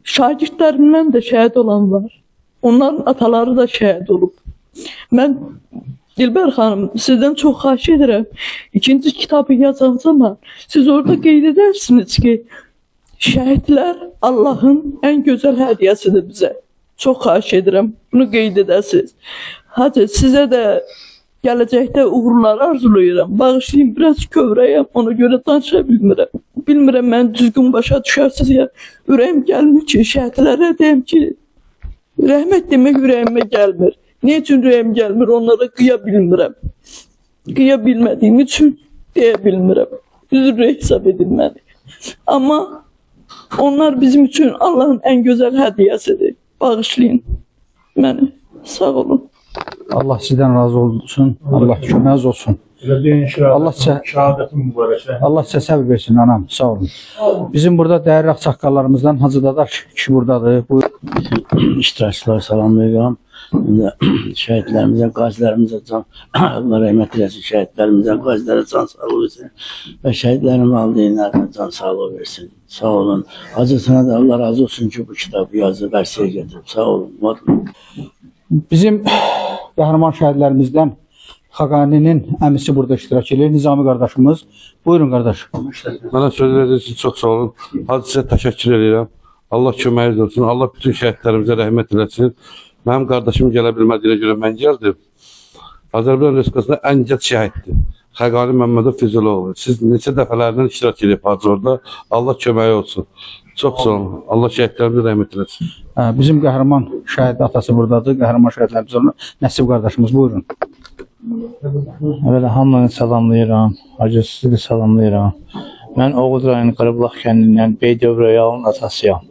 Şagirdlərimdən də şəhid olan var. Onların ataları da şəhid olub. Mən Dilbər xanım, sizdən çox xahiş edirəm. İkinci kitabı yazan zaman siz orada qeyd edərsiniz ki, şəhidlər Allahın ən gözəl hədiyyəsidir bizə. Çox xahiş edirəm, bunu qeyd edəsiniz. Hacı, sizə də gələcəkdə uğurlar arzulayıram. Bağışlayın, biraz kövrəyəm, ona görə danışa bilmirəm. Bilmirəm, mən düzgün başa düşərsiniz ya. Ürəyim gəlmir ki, şəhidlərə deyəm ki, rəhmət demək ürəyimə gəlmir. Niyə üçün ürəyim gəlmir, onlara qıya bilmirəm. Qıya bilmədiyim üçün deyə bilmirəm. Üzrə hesab edin məni. Amma onlar bizim üçün Allahın ən gözəl hədiyyəsidir. Bağışlayın məni. Sağ olun. Allah sizdən razı olsun. Allah köməyiniz olsun. Allah sizə səbir versin anam. Sağ olun. Bizim burada değerli aksakallarımızdan Hacı Dadaş kişi buradadır. Bu İştirakçıları salamlayıram. Şəhidlərimizə, qazilərimizə can, Allah rəhmət eləsin, şəhidlərimizə, qazilərə can sağlığı versin və şəhidlərin valideynlərinə can sağlığı versin. Sağ olun. Hacı sana da Allah razı olsun ki bu kitabı yazıb, ərsiyə getirib. Sağ olun. Var. Bizim qəhrəman şəhidlərimizdən Xaqaninin əmisi burada iştirak edir. Nizami qardaşımız. Buyurun qardaş. Mənə söz verdiyiniz için çox sağ olun. Hacı sizə təşəkkür edirəm. Allah köməyiniz olsun. Allah bütün şəhidlərimizə rəhmət eləsin. Mənim qardaşım gələ bilmədiyinə görə mən gəldim. Azərbaycan Respublikasında ən gənc şəhiddir. Xəqani Məmmədov Füzuloğlu. Siz neçə dəfələrdən iştirak edib hacı orada. Allah köməyi olsun. Çox sağ olun. Allah şəhidlərimizə rəhmət eləsin. Bizim qəhrəman şəhid atası buradadır. Qəhrəman şəhidlərimiz onu. Nəsib qardaşımız buyurun. Əvvələ hamını salamlayıram. Hacı sizi də salamlayıram. Mən Oğuz rayonu Qarabağ kəndindən Beydov Royalın atasıyam.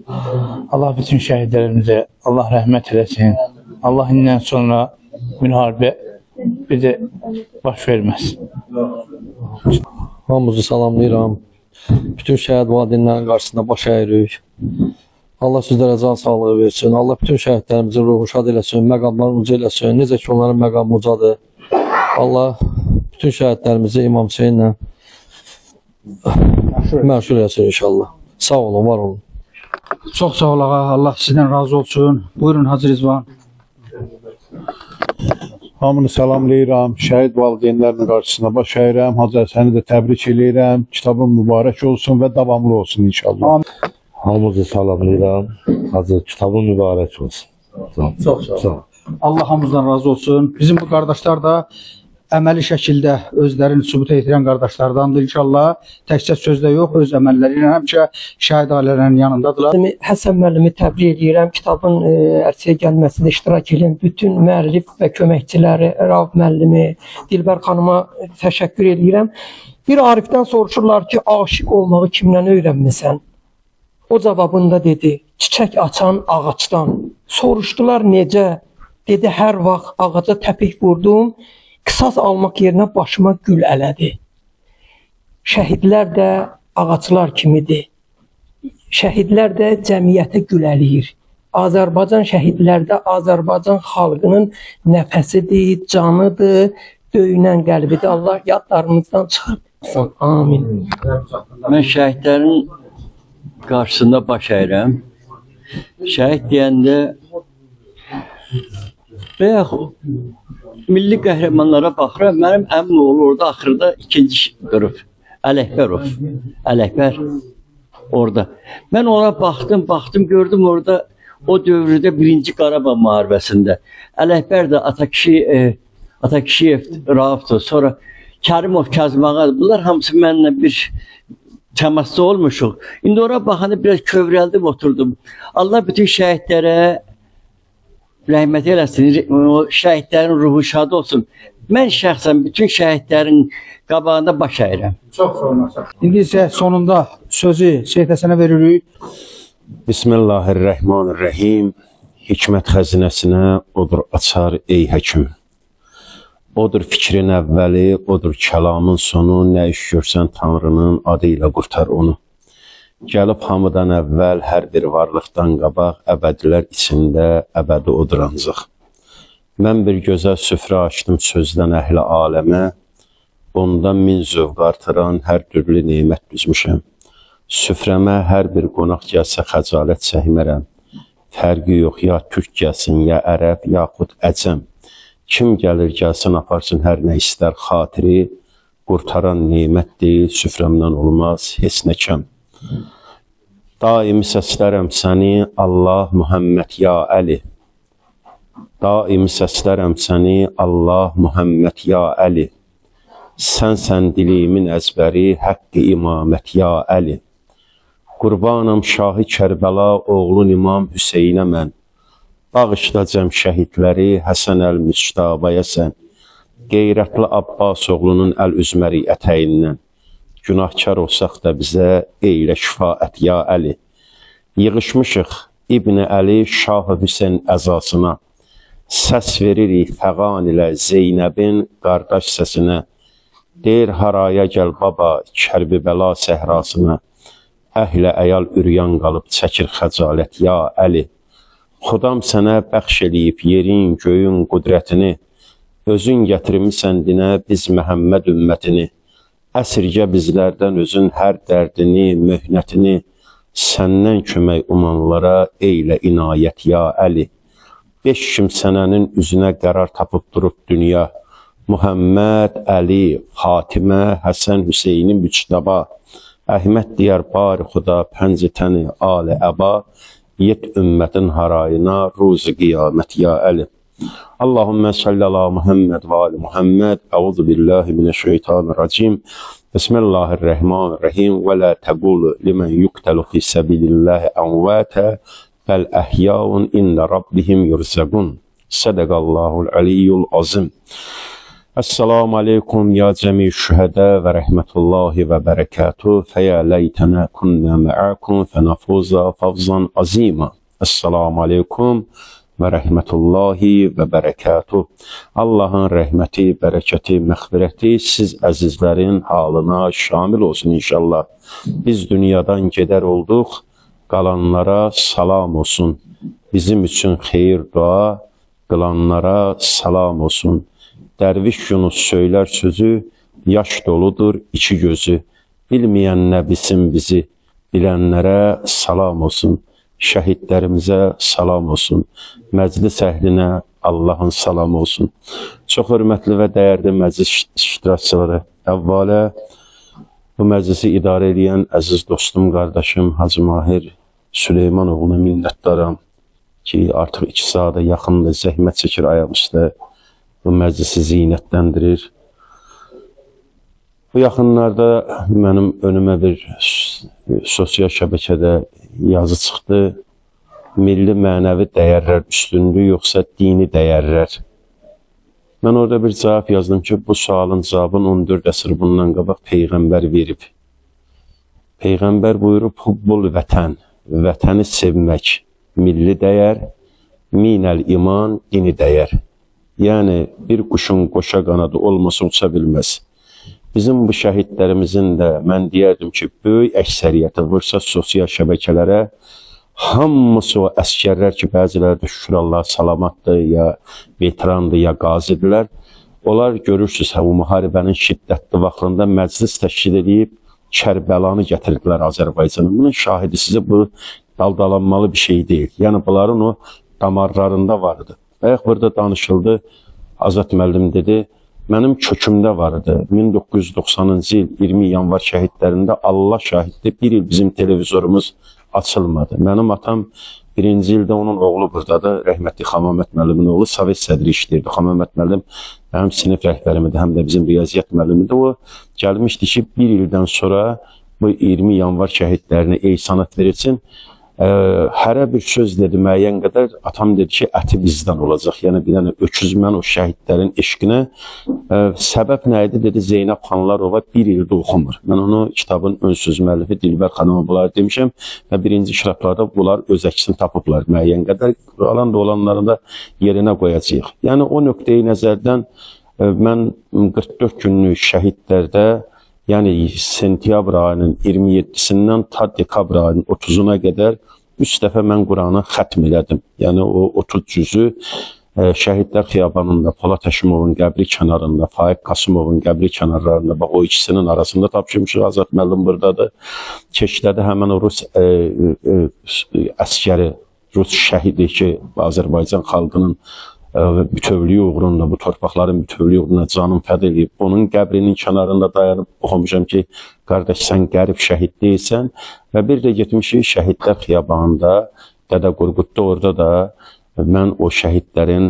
Allah bütün şəhidlərimizə Allah rəhmət eləsin. Allah indən sonra müharibə bir də baş verməz. Hamımızı salamlayıram. Bütün şəhid valideynlərin qarşısında baş əyirik. Allah sizlərə can sağlığı versin. Allah bütün şəhidlərimizin ruhu şad eləsin, məqamlarını uca eləsin. Necə ki onların məqamı ucadır. Allah bütün şəhidlərimizi İmam Hüseynlə məşğul eləsin inşallah. Sağ olun, var olun. Çox sağ ol ağa. Allah sizdən razı olsun. Buyurun Hacı Rizvan. Hamını salamlayıram. Şəhid valideynlərin qarşısına baş əyirəm. Hacı səni də təbrik edirəm. Kitabın mübarək olsun və davamlı olsun inşallah. Hamımızı salamlayıram. Hacı kitabın mübarək olsun. Çox sağ ol. Allah hamımızdan razı olsun. Bizim bu qardaşlar da əməli şəkildə özlərini sübut etirən qardaşlardandır inşallah. Təkcə sözdə yox, öz əməlləri ilə həmişə şəhid ailələrinin yanındadırlar. Həsən müəllimi təbrik edirəm. Kitabın ərsiyə gəlməsində iştirak edən bütün müəllif və köməkçiləri, Rauf müəllimi, Dilbər xanıma təşəkkür edirəm. Bir Arifdən soruşurlar ki, aşiq olmağı kimdən öyrənmisən? O cavabında dedi, çiçək açan ağacdan. Soruşdular necə? Dedi, hər vaxt ağaca təpik vurdum, qisas almaq yerinə başıma gül ələdi. Şəhidlər də ağaclar kimidir. Şəhidlər də cəmiyyətə gül ələyir. Azərbaycan şəhidlər də Azərbaycan xalqının nəfəsidir, canıdır, döyünən qəlbidir. Allah yadlarımızdan çıxartsın. Amin. Mən şəhidlərin qarşısında baş əyirəm. Şəhid deyəndə və yaxud milli qəhrəmanlara baxıram, mənim əmin oğlu orada axırda ikinci qırıb. Ələkbər orada. Mən ona baxdım, gördüm orada o dövrdə 1-ci Qarabağ müharibəsində. Ələkbər də Atakişiyev, Raufdur, sonra Kərimov, Kazmağa, bunlar hamısı mənimlə bir təmasda olmuşuq. İndi oraya baxanda biraz kövrəldim, oturdum. Allah bütün şəhidlərə rəhmət eləsin, o şəhidlərin ruhu şad olsun. Mən şəxsən bütün şəhidlərin qabağında baş əyirəm. Çox sağ olun. İndi isə sonunda sözü Şeyh Həsənə veririk. Bismillahirrahmanirrahim. Hikmət xəzinəsinə odur açar ey həkim. Odur fikrin əvvəli, odur kəlamın sonu, nə iş görsən Tanrının adı ilə qurtar onu. Gəlib hamıdan əvvəl hər bir varlıqdan qabaq əbədilər içində əbədi odur ancaq. Mən bir gözəl süfrə açdım sözdən əhli aləmə, ondan min zövq artıran hər türlü neymət düzmüşəm. Süfrəmə hər bir qonaq gəlsə xəcalət çəkmərəm. Fərqi yox, ya türk gəlsin, ya ərəb, yaxud əcəm. Kim gəlir gəlsin, aparsın hər nə istər xatiri, qurtaran neymət deyil, süfrəmdən olmaz heç nə kəm. Daimi səslərəm səni, Allah, Muhammed, ya Əli. Daimi səslərəm səni, Allah, Muhammed, ya Əli. Sən dilimin əzbəri, həqqi imamət, ya Əli. Qurbanım Şahı Kərbəla, oğlun İmam Hüseynə mən. Bağışlacam şəhidləri, Həsən əl-Müçtabaya sən. Qeyrətli Abbas oğlunun əl-üzməri ətəyindən. Günahkar olsaq da bizə eylə şifaət, ya Əli. Yığışmışıq İbn Əli, Şah Hüseyn əzasına. Səs veririk fəqan ilə Zeynəbin qardaş səsinə. Deyir haraya gəl baba, Kərbəla səhrasına. Əhlə əyal üryan qalıb çəkir xəcalət, ya Əli. Xudam sənə bəxş eləyib yerin, göyün qudrətini. Özün gətirmisən dinə biz Məhəmməd ümmətini. Əsirgə bizlərdən özün hər dərdini, möhnətini. Səndən kömək umanlara eylə inayət, ya Əli. 5 kimsənənin üzünə qərar tapıb durub dünya. Muhammed, Əli, Fatimə, Həsən, Hüseyni, Müctəba. Əhməd deyər bari xuda pəncitəni alə əba. Yet ümmətin harayına ruzu qiyamət, ya Əli. Allahümmə salli ala Muhammed və ali Muhammed. Əuzu billahi minəşşeytanirracim. Bismillahirrahmanirrahim. Və la təqulu limən yuqtəlu fi səbilillahi əmvətə. Bəl əhyəun inlə rabbihim yurzəqun. Sədəqallahul aliyyul azim. Esselamu aleykum ya cəmi şühədə və rəhmətullahi və bərəkətuh. Fəyə ləytənə künnə məəkum fənəfuza fəvzan azima. Esselamu aleykum və rəhmətullahi və bərəkətuh. Allahın rəhməti, bərəkəti, məxfirəti siz əzizlərin halına şamil olsun inşallah. Biz dünyadan gedər olduq. Qalanlara salam olsun. Bizim üçün xeyir dua, qılanlara salam olsun. Dərviş Yunus söylər sözü, yaş doludur içi gözü. Bilməyən nə bilsin bizi, bilənlərə salam olsun. Şəhidlərimizə salam olsun. Məclis əhlinə Allahın salamı olsun. Çox hörmətli və dəyərli məclis iştirakçıları, əvvələ bu məclisi idarə edən əziz dostum, qardaşım Hacı Mahir Süleymanoğlu'na minnətdaram ki, artıq 2 saata yaxındır, zəhmət çəkir ayaq üstə bu məclisi zinətləndirir. Bu yaxınlarda mənim önümə bir sosial şəbəkədə yazı çıxdı. Milli mənəvi dəyərlər üstünlüyü yoxsa dini dəyərlər. Mən orada bir cavab yazdım ki, bu sualın cavabını 14 əsr bundan qabaq Peyğəmbər verib. Peyğəmbər buyurub, hubbul vətən, vətəni sevmək, milli dəyər, minəl iman, dini dəyər. Yəni, bir quşun qoşa qanadı olmasa uça bilməz. Bizim bu şəhidlərimizin də, mən deyərdim ki, böyük əksəriyyəti vursa sosial şəbəkələrə, hamısı o əskərlər ki, bəziləri də şükür Allah salamatdır, ya veterandır, ya qazidirlər. Onlar görürsünüz, bu müharibənin şiddətli vaxtında məclis təşkil edib, Kərbəlanı gətirdilər Azərbaycanın. Bunun şahidi sizə bu daldalanmalı bir şey deyil. Yəni, bunların o damarlarında vardı. Bayaq burada danışıldı, Azad müəllim dedi, mənim kökümdə vardı. 1990-cı il 20 yanvar şəhidlərində Allah şahiddir, bir il bizim televizorumuz açılmadı. Mənim atam 1-ci ildə onun oğlu buradadır, rəhmətli Xamamət müəllimin oğlu, Sovet sədri işləyirdi. Xamamət müəllim mənim sinif rəhbərimidir, həm də bizim riyaziyyat müəllimidir. O gəlmişdi ki, bir ildən sonra bu 20 yanvar şəhidlərini eysanat verilsin. Hərə bir söz dedi, müəyyən qədər atam dedi ki, əti bizdən olacaq. Yəni, bir dənə öküz mən o şəhidlərin eşqinə. Səbəb nə idi? Dedi, Zeynəb Xanlarova bir ildə oxumur. Mən onu kitabın ön söz müəllifi Dilbər xanıma bunları demişəm və birinci işraflarda bunlar öz əksini tapıblar müəyyən qədər. Qalan da olanları da yerinə qoyacaq. Yəni, o nöqteyi nəzərdən mən 44 günlük şəhidlərdə, yəni sentyabr ayının 27-sindən ta dekabr ayının 30-una qədər 3 dəfə mən Quranı xətm elədim. Yəni o 30 cüzü Şəhidlər Xiyabanında, Polat Həşimovun qəbri kənarında, Faiq Qasımovun qəbri kənarlarında, bax o ikisinin arasında tapşırmışıq. Azad müəllim buradadır. Keçdədə həmən o Rus əskəri, Rus şəhidi ki, Azərbaycan xalqının bütövlüyü uğrunda, bu torpaqların bütövlüyü uğrunda canım fəd edib. Onun qəbrinin kənarında dayanıb oxumuşam ki, qardaş, sən qərib şəhid deyilsən. Və bir də getmişik Şəhidlər Xiyabanında, Dədə Qorqudda, orada da mən o şəhidlərin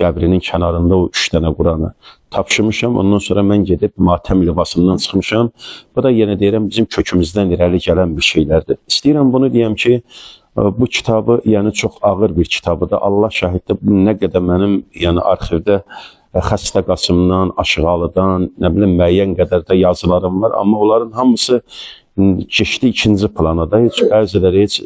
qəbrinin kənarında o 3 dənə Quranı tapşırmışam. Ondan sonra mən gedib matəm libasından çıxmışam. Bu da yenə deyirəm, bizim kökümüzdən irəli gələn bir şeylərdir. İstəyirəm bunu deyəm ki, bu kitabı, yəni çox ağır bir kitabıdır. Allah şahiddir, nə qədər mənim arxivdə Xəstə Qasımdan, Aşıqalıdan, nə bilim, müəyyən qədər də yazılarım var. Amma onların hamısı keçdi ikinci plana da. Heç bəziləri, heç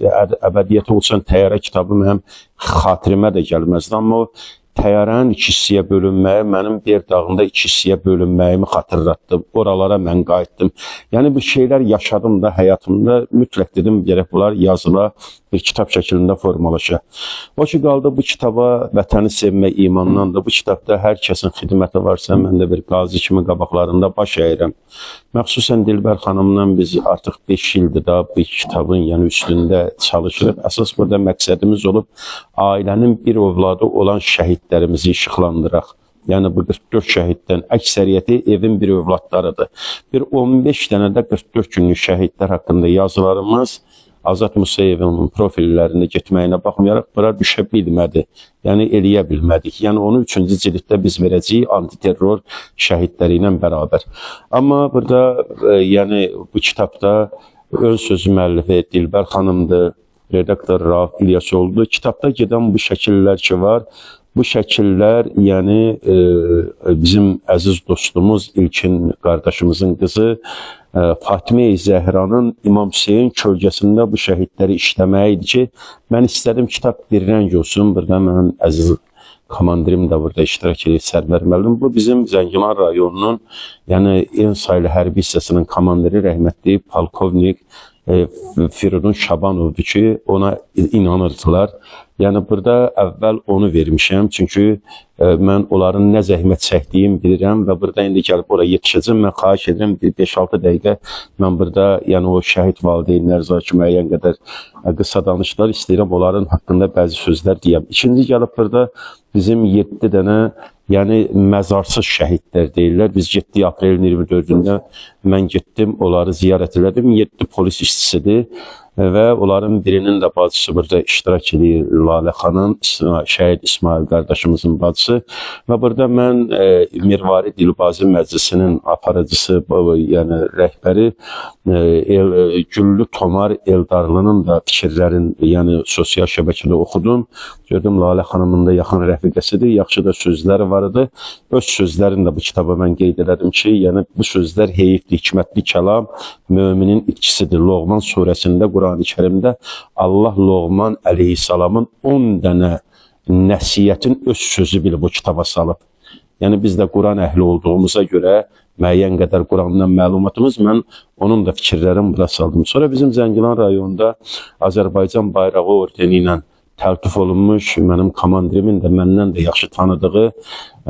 əbədiyyəti olsan təyyarə kitabı mənim xatirimə də gəlməzdi. Amma o təyyarənin iki hissəyə bölünməyi mənim Berdağında iki hissəyə bölünməyimi xatırlatdı. Oralara mən qayıtdım. Yəni bu şeylər yaşadım da həyatımda. Mütləq dedim, gərək bunlar yazıla, bir kitab şəklində formalaşa. O ki qaldı bu kitaba vətəni sevmək imandandır. Bu kitabda hər kəsin xidməti varsa, mən də bir qazi kimi qabaqlarında baş əyirəm. Məxsusən Dilbər xanımla biz artıq 5 ildir da bu kitabın üstündə çalışırıq. Əsas burada məqsədimiz olub ailənin bir övladı olan şəhidlərimizi işıqlandıraq. Yəni bu 44 şəhiddən əksəriyyəti evin bir övladlarıdır. Bir 15 dənə də 44 günlük şəhidlər haqqında yazılarımız Azad Musayevin profillərində getməyinə baxmayaraq bura düşə bilmədi. Yəni eləyə bilmədik. Yəni onu 3-cü cilddə biz verəcəyik antiterror şəhidləri ilə bərabər. Amma burada bu kitabda öz sözü müəllifi Dilbər xanımdır, redaktor Rauf İlyasoğlu'dur. Kitabda gedən bu şəkillər ki var, bu şəkillər bizim əziz dostumuz İlkin qardaşımızın qızı Fatimə-i Zəhranın İmam Hüseyin kölgəsində bu şəhidləri işləməyi idi ki, mən istədim kitab bir rəng olsun. Burada mənim əziz komandirim də burada iştirak edir, Sərvər müəllim. Bu bizim Zəngilan rayonunun en sayılı hərbi hissəsinin komandiri rəhmətli polkovnik Firidun Şabanovdur ki, ona inanırdılar. Yəni burada əvvəl onu vermişəm, çünki mən onların nə zəhmət çəkdiyimi bilirəm və burada indi gəlib oraya yetişəcəm. Mən xahiş edirəm, 5-6 dəqiqə mən burada o şəhid valideynlər zaki müəyyən qədər qısa danışlar istəyirəm, onların haqqında bəzi sözlər deyəm. İkinci gəlib burada bizim 7 dənə məzarsız şəhidlər deyirlər. Biz 7 aprelin 24-də mən getdim, onları ziyarət elədim. 7 polis işçisidir və onların birinin də bacısı burada iştirak edir, Lalə xanım, şəhid İsmail qardaşımızın bacısı. Və burada mən Mirvari Dilbazi Məclisinin aparıcısı, rəhbəri Güllü Tomar Eldarlının da fikirlərin sosial şəbəkədə oxudum. Gördüm, Lalə xanımın da yaxın rəfiqəsidir, yaxşı da sözləri var idi. Öz sözlərini də bu kitaba mən qeyd elədim ki, bu sözlər heyifli, hikmətli kəlam, müminin itkisidir. Loğman surəsində, Qur'an-ı Kərimdə Allah Loğman əleyhissalamın 10 dənə nəsiyyətin öz sözü bilib bu kitaba salıb. Yəni biz də Qur'an əhli olduğumuza görə müəyyən qədər Qur'andan məlumatımız, mən onun da fikirlərini bura saldım. Sonra bizim Zəngilan rayonunda Azərbaycan bayrağı ordeni ilə təltif olunmuş, mənim komandirimin də məndən də yaxşı tanıdığı,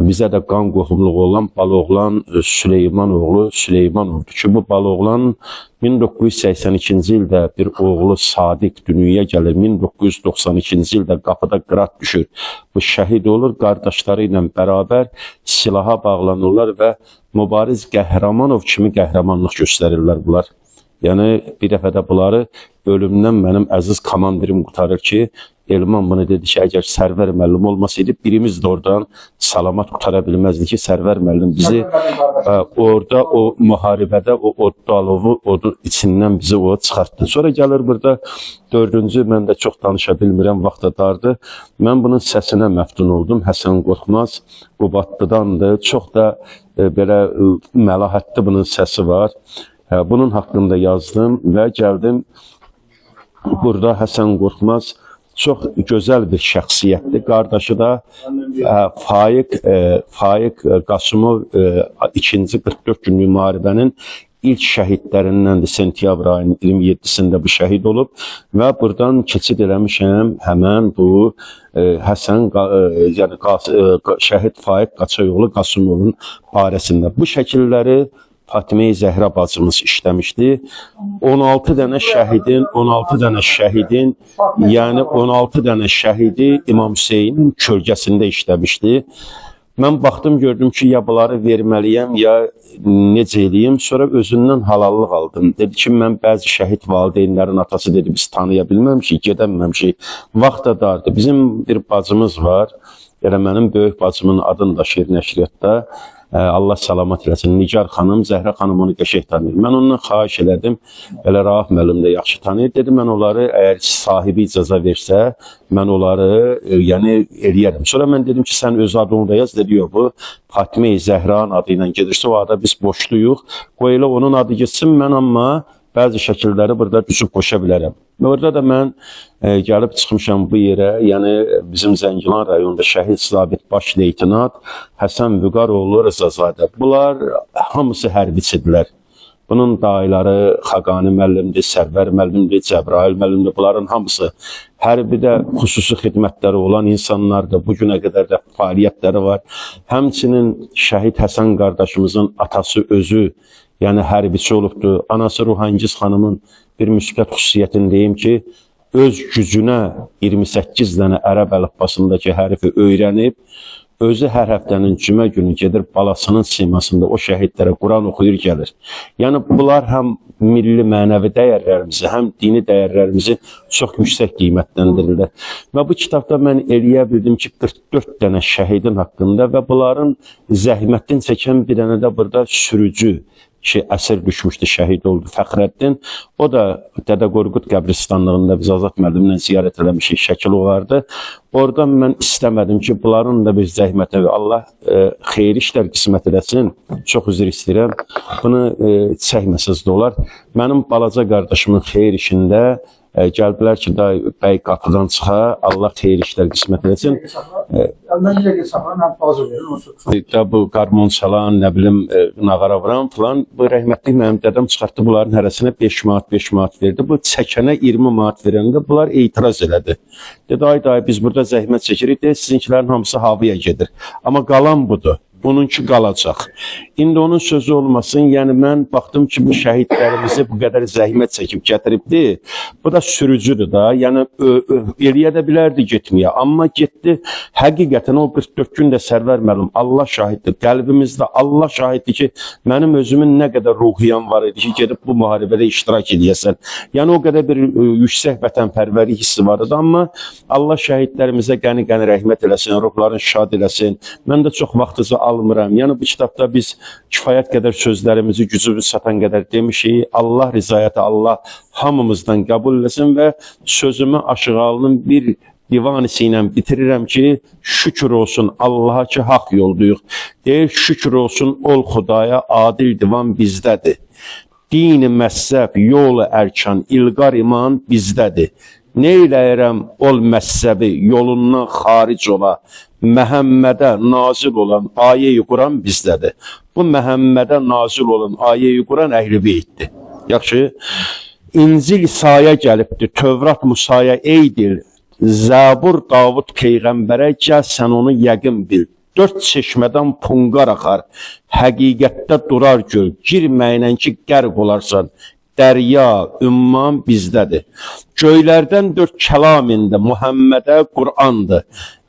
bizə də qan qohumluğu olan Baloğlan Süleymanoğlu Süleymanovdur ki, bu Baloğlan 1982-ci ildə bir oğlu Sadiq dünyaya gəlir, 1992-ci ildə qapıda qırat düşür. Bu şəhid olur, qardaşları ilə bərabər silaha bağlanırlar və Mübariz Qəhrəmanov kimi qəhrəmanlıq göstərirlər bunlar. Yəni bir dəfə də bunları ölümdən mənim əziz komandirim qurtarır ki, Elman bunu dedi ki, əgər Sərvər müəllim olmasaydı, birimiz də oradan salamat qutara bilməzdi ki, Sərvər müəllim bizi orada o müharibədə o odlu alovu odun içindən bizi o çıxartdı. Sonra gəlir burada 4-cü, mən də çox danışa bilmirəm, vaxt da dardı. Mən bunun səsinə məftun oldum. Həsən Qorxmaz Qubadlıdandır. Çox da belə məlahətli bunun səsi var. Bunun haqqında yazdım və gəldim. Burada Həsən Qorxmaz çox gözəl bir şəxsiyyətdir. Qardaşı da Faiq Qasımov 2-ci 44 günlük müharibənin ilk şəhidlərindəndir. Sentyabr ayının 27-sində bu şəhid olub və buradan keçid eləmişəm həmən bu Həsən, şəhid Faiq Qaçayoğlu Qasımovun barəsində. Bu şəkilləri Fatimə-i Zəhra bacımız işləmişdi. 16 dənə şəhidi İmam Hüseynin kölgəsində işləmişdi. Mən baxdım, gördüm ki, ya bunları verməliyəm, ya necə eləyim. Sonra özündən halallıq aldım. Dedi ki, mən bəzi şəhid valideynlərin atası dedi, biz tanıya bilməmişik, gedəməmişik. Vaxt da dardı. Bizim bir bacımız var. Yəni mənim böyük bacımın adını daşıyır nəşriyyatda. Allah salamat eləsin. Nigar xanım, Zəhra xanım onu qəşəng tanıyır. Mən ondan xahiş elədim. Elə Rauf müəllim də yaxşı tanıyır. Dedi, mən onları əgər sahibi icazə versə, mən onları eləyərəm. Sonra mən dedim ki, sən öz adını da yaz. Dedi, yox, bu Fatimə-i Zəhranın adı ilə gedirsə, o ada biz boşluyuq. Qoy elə onun adı geçsin, mən amma bəzi şəkilləri burada düzüb qoşa bilərəm. Orada da mən gəlib çıxmışam bu yerə, yəni bizim Zəngilan rayonunda şəhid zabit baş leytenant Həsən Vüqaroğlu Rızazadə. Bunlar hamısı hərbiçidirlər. Bunun dayıları Xaqani müəllimdir, Sərvər müəllimdir, Cəbrayil müəllimdir. Bunların hamısı hərbidə xüsusi xidmətləri olan insanlardır. Bu günə qədər də fəaliyyətləri var. Həmçinin şəhid Həsən qardaşımızın atası özü, yəni hərbiçi olubdur. Anası Ruhangiz xanımın bir müsbət xüsusiyyətini deyim ki, öz gücünə 28 dənə ərəb əlifbasındakı hərfi öyrənib, özü hər həftənin cümə günü gedir balasının simasında o şəhidlərə Quran oxuyur gəlir. Yəni bunlar həm milli mənəvi dəyərlərimizi, həm dini dəyərlərimizi çox yüksək qiymətləndirirlər. Və bu kitabda mən eləyə bildim ki, 44 dənə şəhidin haqqında və bunların zəhmətini çəkən bir dənə də burada sürücü ki, əsir düşmüşdü, şəhid oldu Fəxrəddin. O da Dədə Qorqud qəbristanlığında biz Azad müəllimlə ziyarət eləmişik, şəkil olardı. Oradan mən istəmədim ki, bunların da bir zəhmətə və Allah xeyir işlər qismət eləsin. Çox üzr istəyirəm. Bunu çəkməsəz də olar. Mənim balaca qardaşımın xeyir işində gəlbilər ki, bəy qapıdan çıxa, Allah xeyir işlər qismət eləsin. Bu qarmon çalan, nə bilim, nağara vuran filan, bu rəhmətlik mənim dədəm çıxartdı bunların hərəsinə 5 manat verdi. Bu çəkənə 20 manat verəndə bunlar etiraz elədi. Dedi, ay biz burada zəhmət çəkirik, sizinkilərin hamısı havaya gedir. Amma qalan budur. Bununki qalacaq. İndi onun sözü olmasın, yəni mən baxdım ki, bu şəhidlərimizi bu qədər zəhmət çəkib gətiribdir. Bu da sürücüdür da, yəni eləyə də bilərdi getməyə. Amma getdi, həqiqətən o 44 gündə Sərvər müəllim, Allah şahiddir, qəlbimizdə Allah şahiddir ki, mənim özümün nə qədər ruhiyyam var idi ki, gedib bu müharibədə iştirak edəyəsən. Yəni o qədər bir yüksək vətənpərvərlik hissi var idi, amma Allah şəhidlərimizə qəni-qəni rəhmət eləsin, ruhlarını şad eləsin. Mən də çox vaxtınızı almıram. Yəni bu kitabda biz kifayət qədər sözlərimizi gücümüz satan qədər demişik. Allah rızayəti Allah hamımızdan qəbul eləsin və sözümü Aşıqalının bir divanisi ilə bitirirəm ki, şükür olsun Allaha ki, haqq yolduyuq. Deyir, şükür olsun ol Xudaya, adil divan bizdədir. Dini məzhəb, yolu ərkan, ilqar iman bizdədir. Neyləyirəm ol məzhəbi, yolundan xaric ola, Məhəmmədə nazil olan ayə-i Quran bizdədir. Bu Məhəmmədə nazil olan ayə-i Quran Əhl-i Beytdir. Yaxşı, İncil İsa'ya gəlibdir, Tövrat Musa'ya eydir, Zəbur Davud Peyğəmbərə gəl, sən onu yəqin bil. 4 çeşmədən punqar axar, həqiqətdə durar göl, girməyinən ki, qərq olarsan. Dərya, ümman bizdədir. Göylərdən 4 kəlam indi, Muhammədə Qur'andır.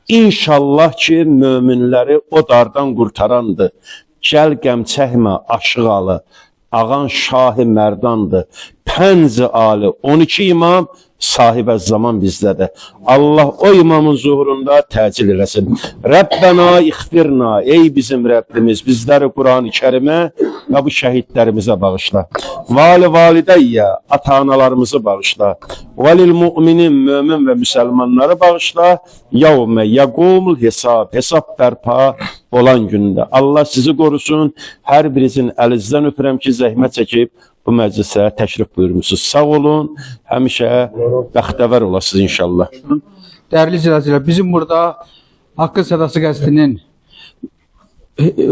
İnşallah ki, möminləri o dardan qurtarandır. Gəl qəm çəkmə, Aşıqalı, ağan Şahı Mərdandır. Pənzi Ali, 12 imam, sahibə zaman bizdədir. Allah o imamın zuhurunda təcil eləsin. Rəbbənə ixfirna, ey bizim Rəbbimiz, bizləri Quran-ı Kərimə və bu şəhidlərimizə bağışla. Validəyyə, ata-analarımızı bağışla. Vəlil müminin, mömin və müsəlmanları bağışla. Yavmə yəqumul hesab, hesab bərpa olan gündə. Allah sizi qorusun. Hər birinizin əlinizdən öpürəm ki, zəhmət çəkib bu məclisə təşrif buyurmuşsunuz. Sağ olun, həmişə bəxtəvər olasınız inşallah. Dəyərli izləyicilər, bizim burada Haqqın Sədası qəzetinin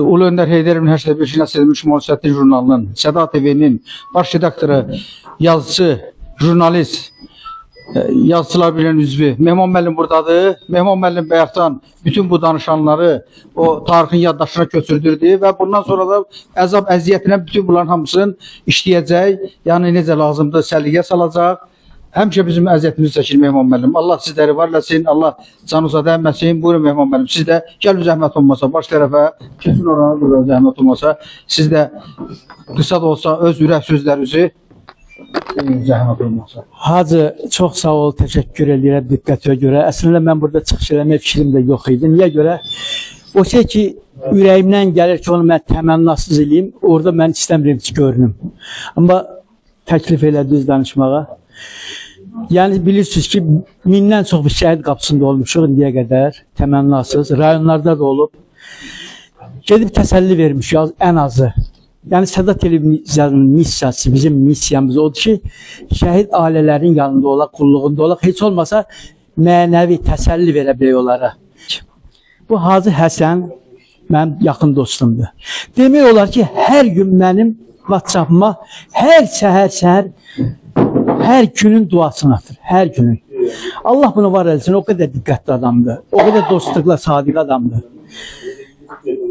Ulu Öndər Heydər İbn Həşrət Beşin nəsr edilmiş müəssisəti jurnalının, Səda TV-nin baş redaktoru, yazıcı, jurnalist, yazıçılar birinin üzvü Mehman müəllim buradadır. Mehman müəllim bayaqdan bütün bu danışanları o tarixin yaddaşına köçürdürdü və bundan sonra da əzab, əziyyətinə bütün bunların hamısını işləyəcək. Yəni necə lazımdır, səliqə salacaq. Həmişə bizim əziyyətimizi çəkir Mehman müəllim. Allah sizləri var eləsin, Allah canınıza dəyməsin. Buyurun Mehman müəllim, siz də gəlin zəhmət olmasa, baş tərəfə, kesin orana zəhmət olmasa, siz də qısa da olsa öz ürək sözlərinizi zəhmət olmasa. Hacı, çox sağ ol, təşəkkür edirəm diqqətinə görə. Əslində mən burada çıxış eləmək fikrim də yox idi. Niyə görə? O şey ki, ürəyimdən gəlir ki, onu mən təmənnasız eləyim, orada mən istəmirəm ki, görünüm. Amma təklif elədiniz danışmağa. Yəni bilirsiniz ki, 1000-dən çox bir şəhid qapısında olmuşuq indiyə qədər, təmənnasız, rayonlarda da olub. Gedib təsəlli vermişik ən azı. Yəni Səda televiziyasının missiyası, bizim missiyamız odur ki, şəhid ailələrin yanında olaq, qulluğunda olaq, heç olmasa mənəvi təsəlli verə bilək onlara. Bu Hacı Həsən mənim yaxın dostumdur. Demək olar ki, hər gün mənim WhatsApp-ıma hər səhər, hər günün duasını atır, hər günün. Allah bunu var eləsin, o qədər diqqətli adamdır, o qədər dostluqla sadiq adamdır.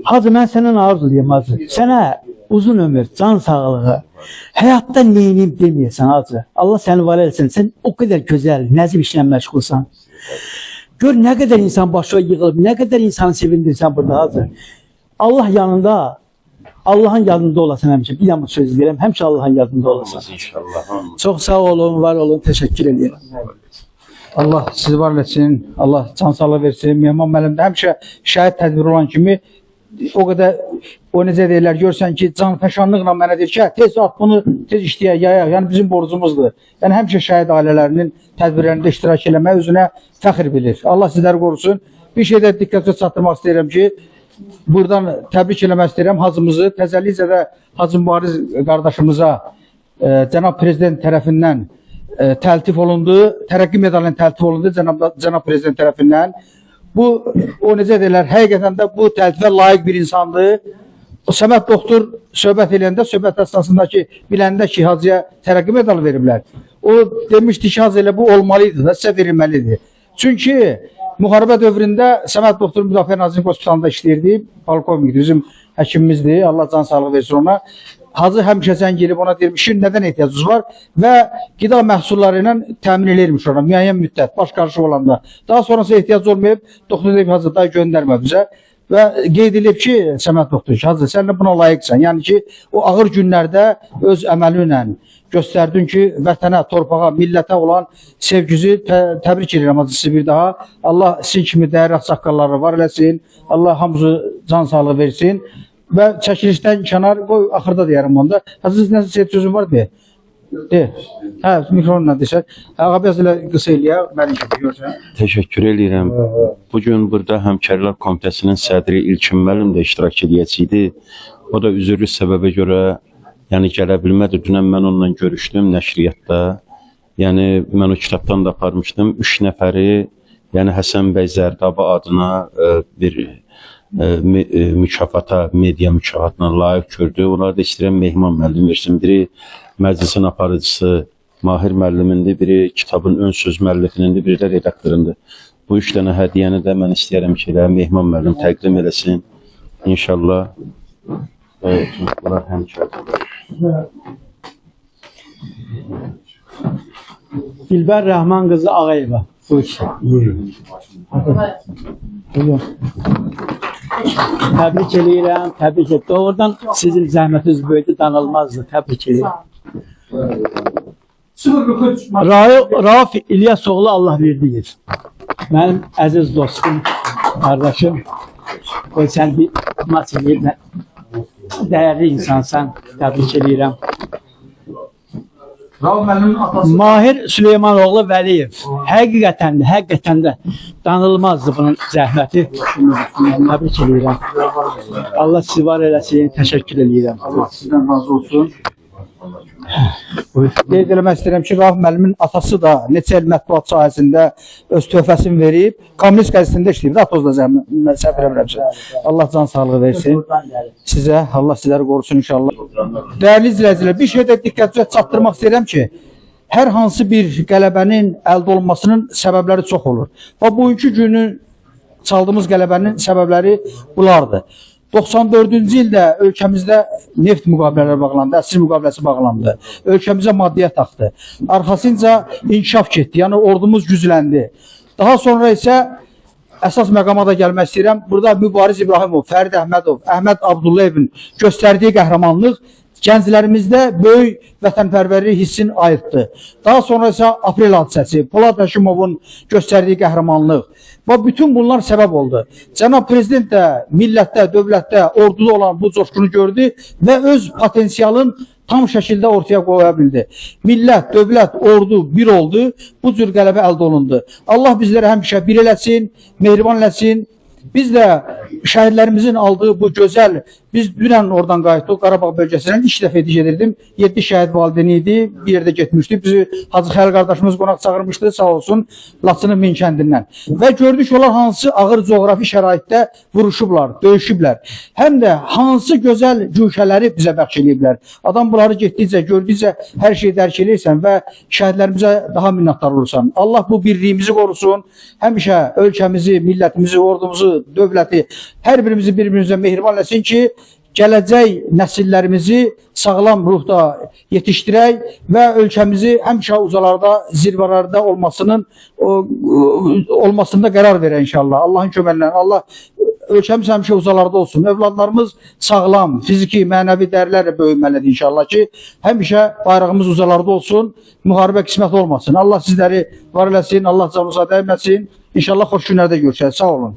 Hacı, mən səndən arzulayım, Hacı. Sənə uzun ömür, can sağlığı, həyatda neyiniyim deməyəsən, Hacı. Allah səni var eləsin, sən o qədər gözəl, nəzib işlə məşğulsan. Gör, nə qədər insan başına yığılıb, nə qədər insanı sevindirsən burada, Hacı. Allah yanında, Allahın yanında olasın həmişə. Bir yana söz deyirəm, həmişə Allahın yanında olasın. Çox sağ olun, var olun, təşəkkür edirəm. Allah sizi var etsin, Allah can sağlığı versin. Mehman müəllim də həmişə şəhid tədbiri olan kimi o qədər, o necə deyirlər, görsən ki, canfəşanlıqla mənə deyir ki, tez at bunu, tez işləyək, yayaq. Yəni bizim borcumuzdur. Yəni həmişə şəhid ailələrinin tədbirlərində iştirak eləmək özünə fəxr bilir. Allah sizləri qorusun. Bir şeydə diqqətə çatdırmaq istəyirəm ki, buradan təbrik eləmək istəyirəm Hacımızı. Təzəliklə də Hacı Mübariz qardaşımıza Cənab Prezident tərəfindən təltif olundu, tərəqqi medalının təltif olundu Cənab Prezident tərəfindən. Bu, o necə deyirlər, həqiqətən də bu təltifə layiq bir insandır. O Səməd doktor söhbət eləyəndə, söhbət əsnasında ki, biləndə ki, Hacıya tərəqqi medalı veriblər. O demişdi ki, Hacı elə bu olmalıydı da, sizə verilməlidir. Çünki müharibə dövründə Səməd doktor Müdafiə Nazirlik Hospitalında işləyirdi, polkovnikdir, bizim həkimimizdir, Allah can sağlığı versin ona. Hacı həmişə zəng gelib ona deyirmişin, nədən ehtiyacınız var və qida məhsulları ilə təmin edirmiş ona, müəyyən müddət, baş qarışıq olanda. Daha sonrası ehtiyac olmayıb, doktor deyib, Hacı, daha göndərmə bizə və qeyd edib ki, Səməd doktor, Hacı, sən də buna layiqsən. Yəni ki, o ağır günlərdə öz əməli ilə göstərdin ki, vətənə, torpağa, millətə olan sevginizi təbrik edirəm, Hacı, sizi bir daha. Allah sizin kimi dəyərli ağsaqqalları var eləsin, Allah hamımızı can sağlığı versin. Və çəkilişdən kənar, qoy, axırda deyərəm onda. Hacı, nəsə sözün var, de. De. Hə, mikrofonla desək. Ağa, biraz elə qısa eləyək, mənim kimi görsən. Təşəkkür edirəm. Bugün burada Həmkarlar Komitəsinin sədri İlkin müəllim də iştirak edəcəkdi. O da üzürlü səbəbə görə yəni gələ bilmədi. Dünən mən onunla görüşdüm nəşriyyatda. Yəni mən o kitabdan da aparmışdım. 3 nəfəri, yəni Həsən bəy Zərdabı adına bir mükafata, media mükafatına layiq gördü. Onları da istəyirəm Mehman müəllim versin. Biri məclisin aparıcısı Mahir müəllimindir, biri kitabın ön söz müəllifinindir, biri də redaktorundur. Bu 3 dənə hədiyyəni də mən istəyirəm ki, Mehman müəllim təqdim eləsin. İnşallah. Bunlar həmkardır. Dilbər Rəhman qızı Ağayeva. Buyurun. Təbrik edirəm, təbrik edirəm. Doğrudan sizin zəhmətiniz böyüdü, danılmazdı. Təbrik edirəm. Rauf İlyasoğlu Allah verdiğir. Mənim əziz dostum, qardaşım. Qoy sən bir maç edirəm. Dəyərli insansan, təbrik edirəm. Mahir Süleymanoğlu Vəliyev. Həqiqətən də danılmazdı bunun zəhməti. Təbrik edirəm. Allah sizi var eləsin, təşəkkür edirəm. Allah sizdən razı olsun. Qeyd eləmək istəyirəm ki, Rauf müəllimin atası da neçə il mətbuat sahəsində öz töhfəsini verib, Kommunist qəzetində işləyib, Atozda səhv eləmirəmsə. Allah can sağlığı versin sizə, Allah sizləri qorusun inşallah. Dəyərli izləyicilər, bir şeydə diqqətlə çatdırmaq istəyirəm ki, hər hansı bir qələbənin əldə olunmasının səbəbləri çox olur. Və bugünkü günün çaldığımız qələbənin səbəbləri bunlardır. 94-cü ildə ölkəmizdə neft müqavilələri bağlandı, əsir müqaviləsi bağlandı. Ölkəmizə maddiyyət axdı. Arxasınca inkişaf getdi, yəni ordumuz gücləndi. Daha sonra isə əsas məqama da gəlmək istəyirəm. Burada Mübariz İbrahimov, Fərid Əhmədov, Əhməd Abdullayevin göstərdiyi qəhrəmanlıq gənclərimizdə böyük vətənpərvərlik hissini ayırtdı. Daha sonra isə aprel hadisəsi, Polad Həşimovun göstərdiyi qəhrəmanlıq və bütün bunlar səbəb oldu. Cənab Prezident də millətdə, dövlətdə, orduda olan bu coşqunu gördü və öz potensialın tam şəkildə ortaya qoya bildi. Millət, dövlət, ordu bir oldu, bu cür qələbə əldə olundu. Allah bizləri həmişə bir eləsin, mehriban eləsin. Biz də şəhidlərimizin aldığı bu gözəl, biz dünən oradan qayıtdıq, Qarabağ bölgəsindən ilk dəfə gedirdim. 7 şəhid valideyni idi, bir yerdə getmişdik. Bizi Hacı Xəlil qardaşımız qonaq çağırmışdı, sağ olsun, Laçının Minkəndindən. Və gördük onlar hansı ağır coğrafi şəraitdə vuruşublar, döyüşüblər. Həm də hansı gözəl güşələri bizə bəxş ediblər. Adam bunları getdikcə, gördükcə hər şeyi dərk edirsən və şəhidlərimizə daha minnətdar olursan. Allah bu birliyimizi qorusun. Həmişə ölkəmizi, millətimizi, ordumuzu, dövləti, hər birimizi bir-birimizə mehriban eləsin ki, gələcək nəsillərimizi sağlam ruhda yetişdirək və ölkəmizi həmişə uzalarda, zirvələrdə olmasında qərar verək inşallah. Allahın köməklə, Allah ölkəmiz həmişə uzalarda olsun. Övladlarımız sağlam, fiziki, mənəvi dəyərlərlə böyüməlidir inşallah ki, həmişə bayrağımız uzalarda olsun, müharibə qismət olmasın. Allah sizləri var eləsin, Allah canınıza dəyməsin. İnşallah xoş günlərdə görüşək. Sağ olun.